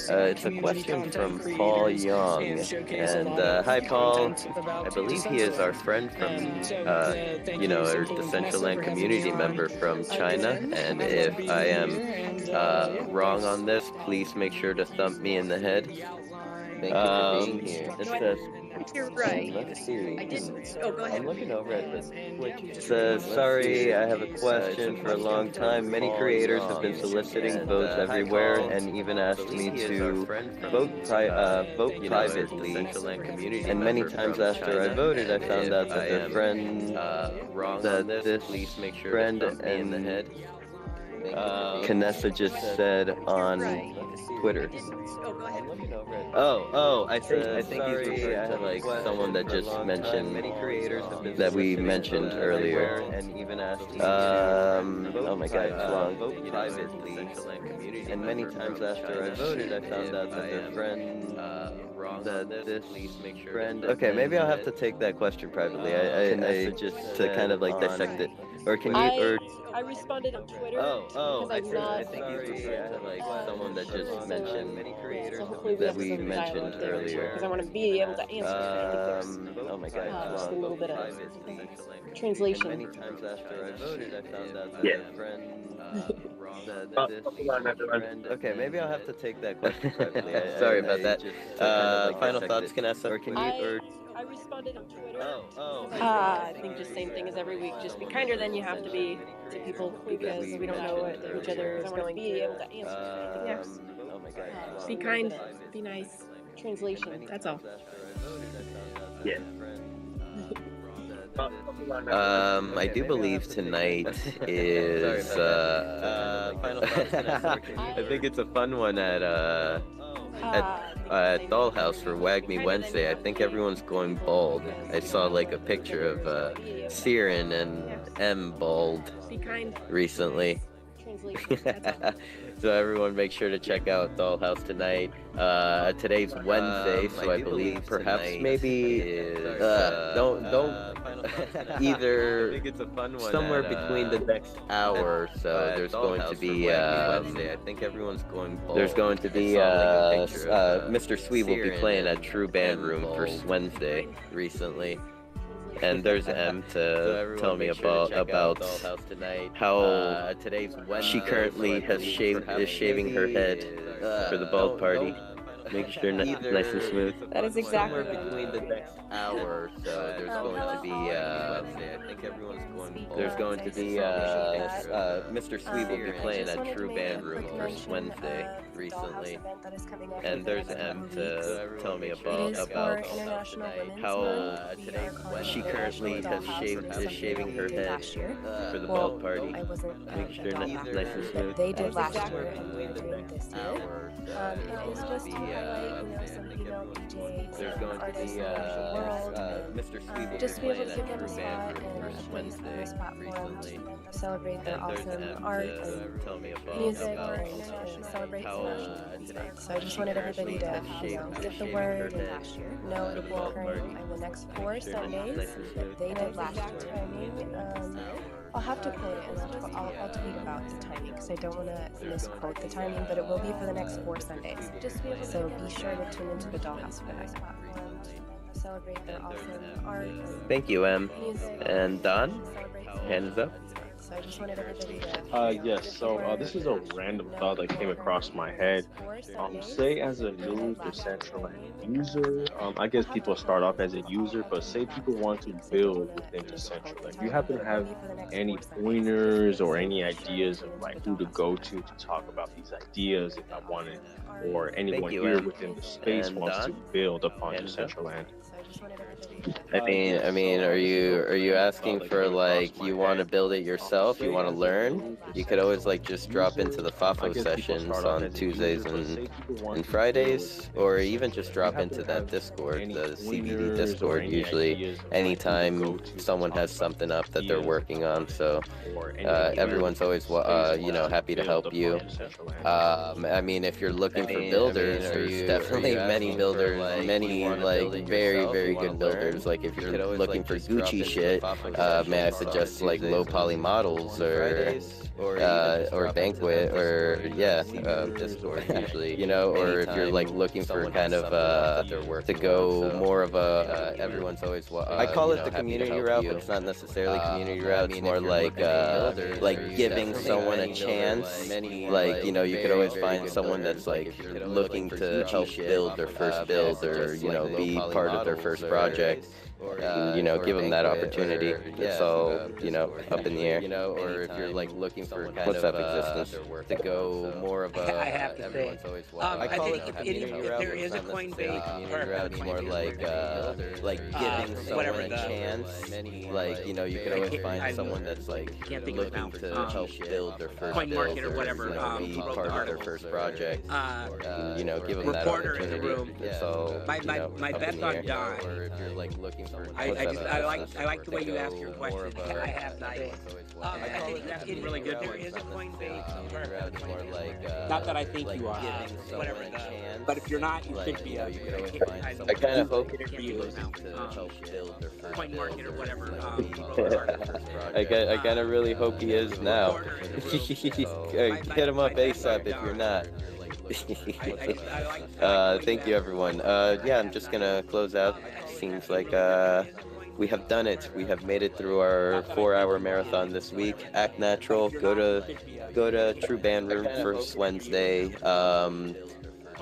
It's a question from Paul Young. And hi, Paul. I believe he is our friend from, you know, our Decentraland community member from China. And if I am wrong on this, please make sure to thump me in the head. Thank you for being here. It says, You're right. let's see. I didn't. Oh, go ahead. I'm looking over at the Twitch. It says, sorry, I have a question. For a long time, many creators have been soliciting votes everywhere and even asked me to vote privately. And many times after I voted, I found out that their friend, that this friend and Vanessa just said on Twitter I think he's referring to like someone that just mentioned that we mentioned earlier. Oh my God, it's long. And many times after I voted, I found out that their friend, that this friend. Okay, maybe I'll have to take that question privately. I just to kind of like dissect it, or can you or I responded on Twitter because I I'm not. think he's referring to like someone that just mentioned So hopefully we that have we some mentioned dialogue there earlier. because I want to be able to answer. I think there's Oh my God, it's just a long. little bit of And translation. many times after I voted, I found out that Yeah. their friend, this Hold on, everyone. friend. Okay, maybe I'll have to take that question privately. Sorry about that. just To kind of like final dissect thoughts, it. Vanessa? Or can you or I responded on Twitter. I I think just same thing as every week. Just be kinder than you have to be to people because we don't know what each other is going through. able to answer. Yeah. Oh my God, it's long. Be kind. Be nice. Translation. That's all. Yeah. I do believe tonight is I think it's a fun one at Dollhouse for Wag Me Wednesday. I think everyone's going bald. I saw like a picture of Siren and M bald Be kind. recently. Translation. That's all. So everyone make sure to check out Dollhouse tonight. Today's Wednesday, so I believe perhaps maybe don't either I think it's a fun one somewhere at, between the next hour or so. There's going to be Wednesday. I think everyone's going bald. there's going to be Mr. Sweet will be playing at True Band Room for Wednesday recently. And there's M to tell me about how today's she currently is shaving her head for the bald party. Make sure nice and smooth. That is exactly Somewhere what I'm between the next hour or so, there's going to be Wednesday. I think everyone's going bald. there's going to be Mr. Sweet will be playing at True Band Room for Wednesday recently. And there's M to tell me about how she currently is shaving her head for the bald party. Make sure nice and smooth. They did last year and we're doing this year. It is just to highlight, some female DJs and artists around the world, Mr. Sweet will just be be able playing to give at them a True spot Band and Room a for place on Wednesday this platform recently. to celebrate their And there's awesome M art to and tell me music about and celebrate how international. So I just wanted everybody to, get the word and know it'll be occurring on the next 4 Sundays that they did last year. I'll have to quote it and I'll tweet about the timing because I don't want to misquote the timing, but it will be for the next 4 Sundays. So be sure to tune into the Dollhouse for that platform to celebrate their awesome art. Thank you, M. Music. And Don, hands up. So I just wanted everybody to. Yes, so this is a random thought that came across my head. Say as a new Decentraland user, I guess people start off as a user, but say people want to build within Decentraland. Do you happen to have any pointers or any ideas of like who to go to talk about these ideas if I wanted, or anyone you, here Em. within the space And wants Don? to build upon Hands up. Decentraland? I mean, are you asking for like you want to build it yourself? You want to learn? You could always like just drop into the FAFO sessions on Tuesdays and Fridays, or even just drop into that Discord, the CBD Discord. Usually, anytime someone has something up that they're working on, so everyone's always happy to help you. I mean, if you're looking for builders, there's definitely many builders, many like very good builders. Like if you're looking for Gucci shit, may I suggest like low poly models or banquet or Discord usually, or if you're like looking for kind of to go more of a everyone's always I call it the community route, but it's not necessarily community route. It's more like giving someone a chance. Like you could always find someone that's like looking to help build their first build or be part of their first project. And, give them that opportunity. It's all, up in the air. Or if you're like looking looking for kind of to go more of I have a to say, everyone's always welcome. I I call think it the if community route. there is a It's not necessarily Coinbase community or route. It's more like giving whatever someone a the chance. Like you could always find someone that's like can't think of it looking now. to help build their first Coin build Market or whatever, be who wrote part the of their article. first project. Give them that Reporter in the opportunity. room. So My up bet's in the on air. Don. Or if you're like looking for I like the way you asked your question. I have to say, I think you're asking really good. There is a Coinbase. Not that I think you are. Whatever. But if you're not, you should be. I kind of hope for you. Coin Market or whatever. I kind of really hope he is now. Hit him up ASAP if you're not. Thank you, everyone. Yeah, I'm just gonna close out. Seems like we have done it. We have made it through our 4-hour marathon this week. Act natural. Go to True Band Room first Wednesday.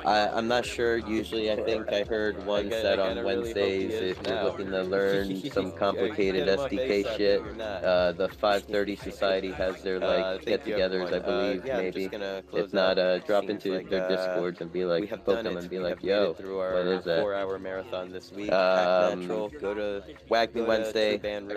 I'm not sure. Usually, I think I heard one said on Wednesdays if you're looking to learn some complicated SDK shit. The 530 Society has their like get-togethers, I believe. Maybe if not, drop into their discords and be like, poke them and be like, yo, what is that? 4-hour marathon this week. Go to Wag Me Wednesday and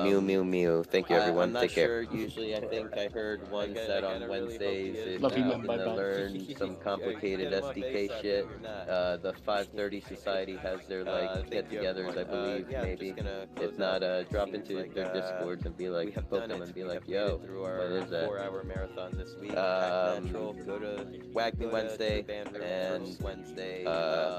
Mew Mew Mew. Thank you, everyone. Take care. Usually, I think I heard one said on Wednesdays if Love you, you're man. looking to Bye-bye. learn some complicated SDK shit. The 530 Society has their like get-togethers, I believe. Maybe if not, drop into their discords and be like, poke them and be like, yo, what is that? 4-hour marathon this week. Go to Wag Me Wednesday and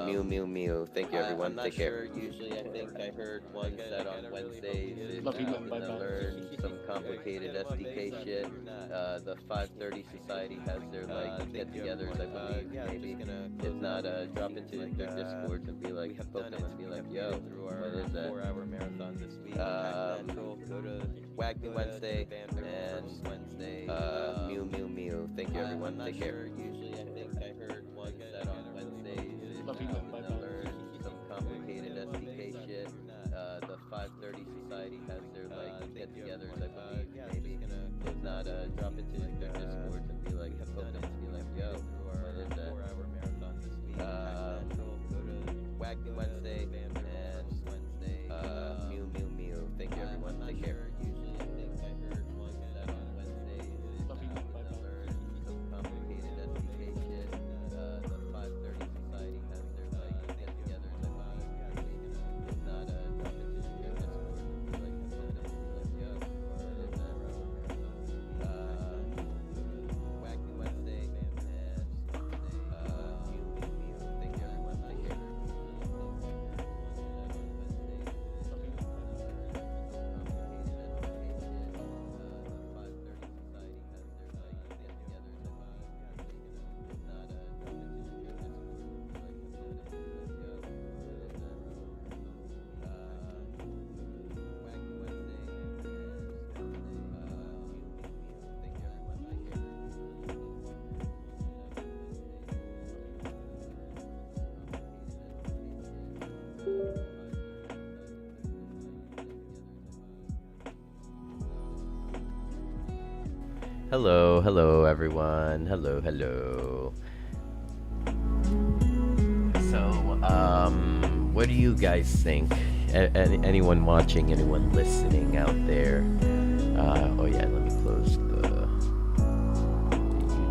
Mew Mew Mew. Thank you, everyone. Take care. Usually, I think I heard one said on Wednesdays if Love you, you're man. looking to Bye-bye. learn some complicated SDK shit. The 530 Society has their like get-togethers, I believe. Maybe if not, drop into their discords and be like, poke them and be like, yo, what is that? 4-hour marathon this week. Go to Wag Me Wednesday and Mew Mew Mew. Thank you, everyone. Take care. Usually, I think I heard one said on Wednesdays if Love you, you're man. looking to Bye-bye. learn some complicated SDK shit. The 530 Society has their like get-togethers, I believe. Maybe if not, drop into their discords and be like, poke them and be like, yo, what is that? 4-hour marathon this week. Go to Wag Me Wednesday and Mew Mew Mew. Thank you, everyone. Take care. Usually, I think I heard one said on Wednesdays if Love you, you're man. looking to Bye-bye. learn some complicated SDK shit. The 530 Society has their like get-togethers, I believe. If not, drop into their discords and be like, poke them and be like, yo, what is that? Wag Me Wednesday and Mew Mew Mew. Thank you, everyone. Take care. Hello, everyone. Hello. So, what do you guys think? Anyone watching, anyone listening out there?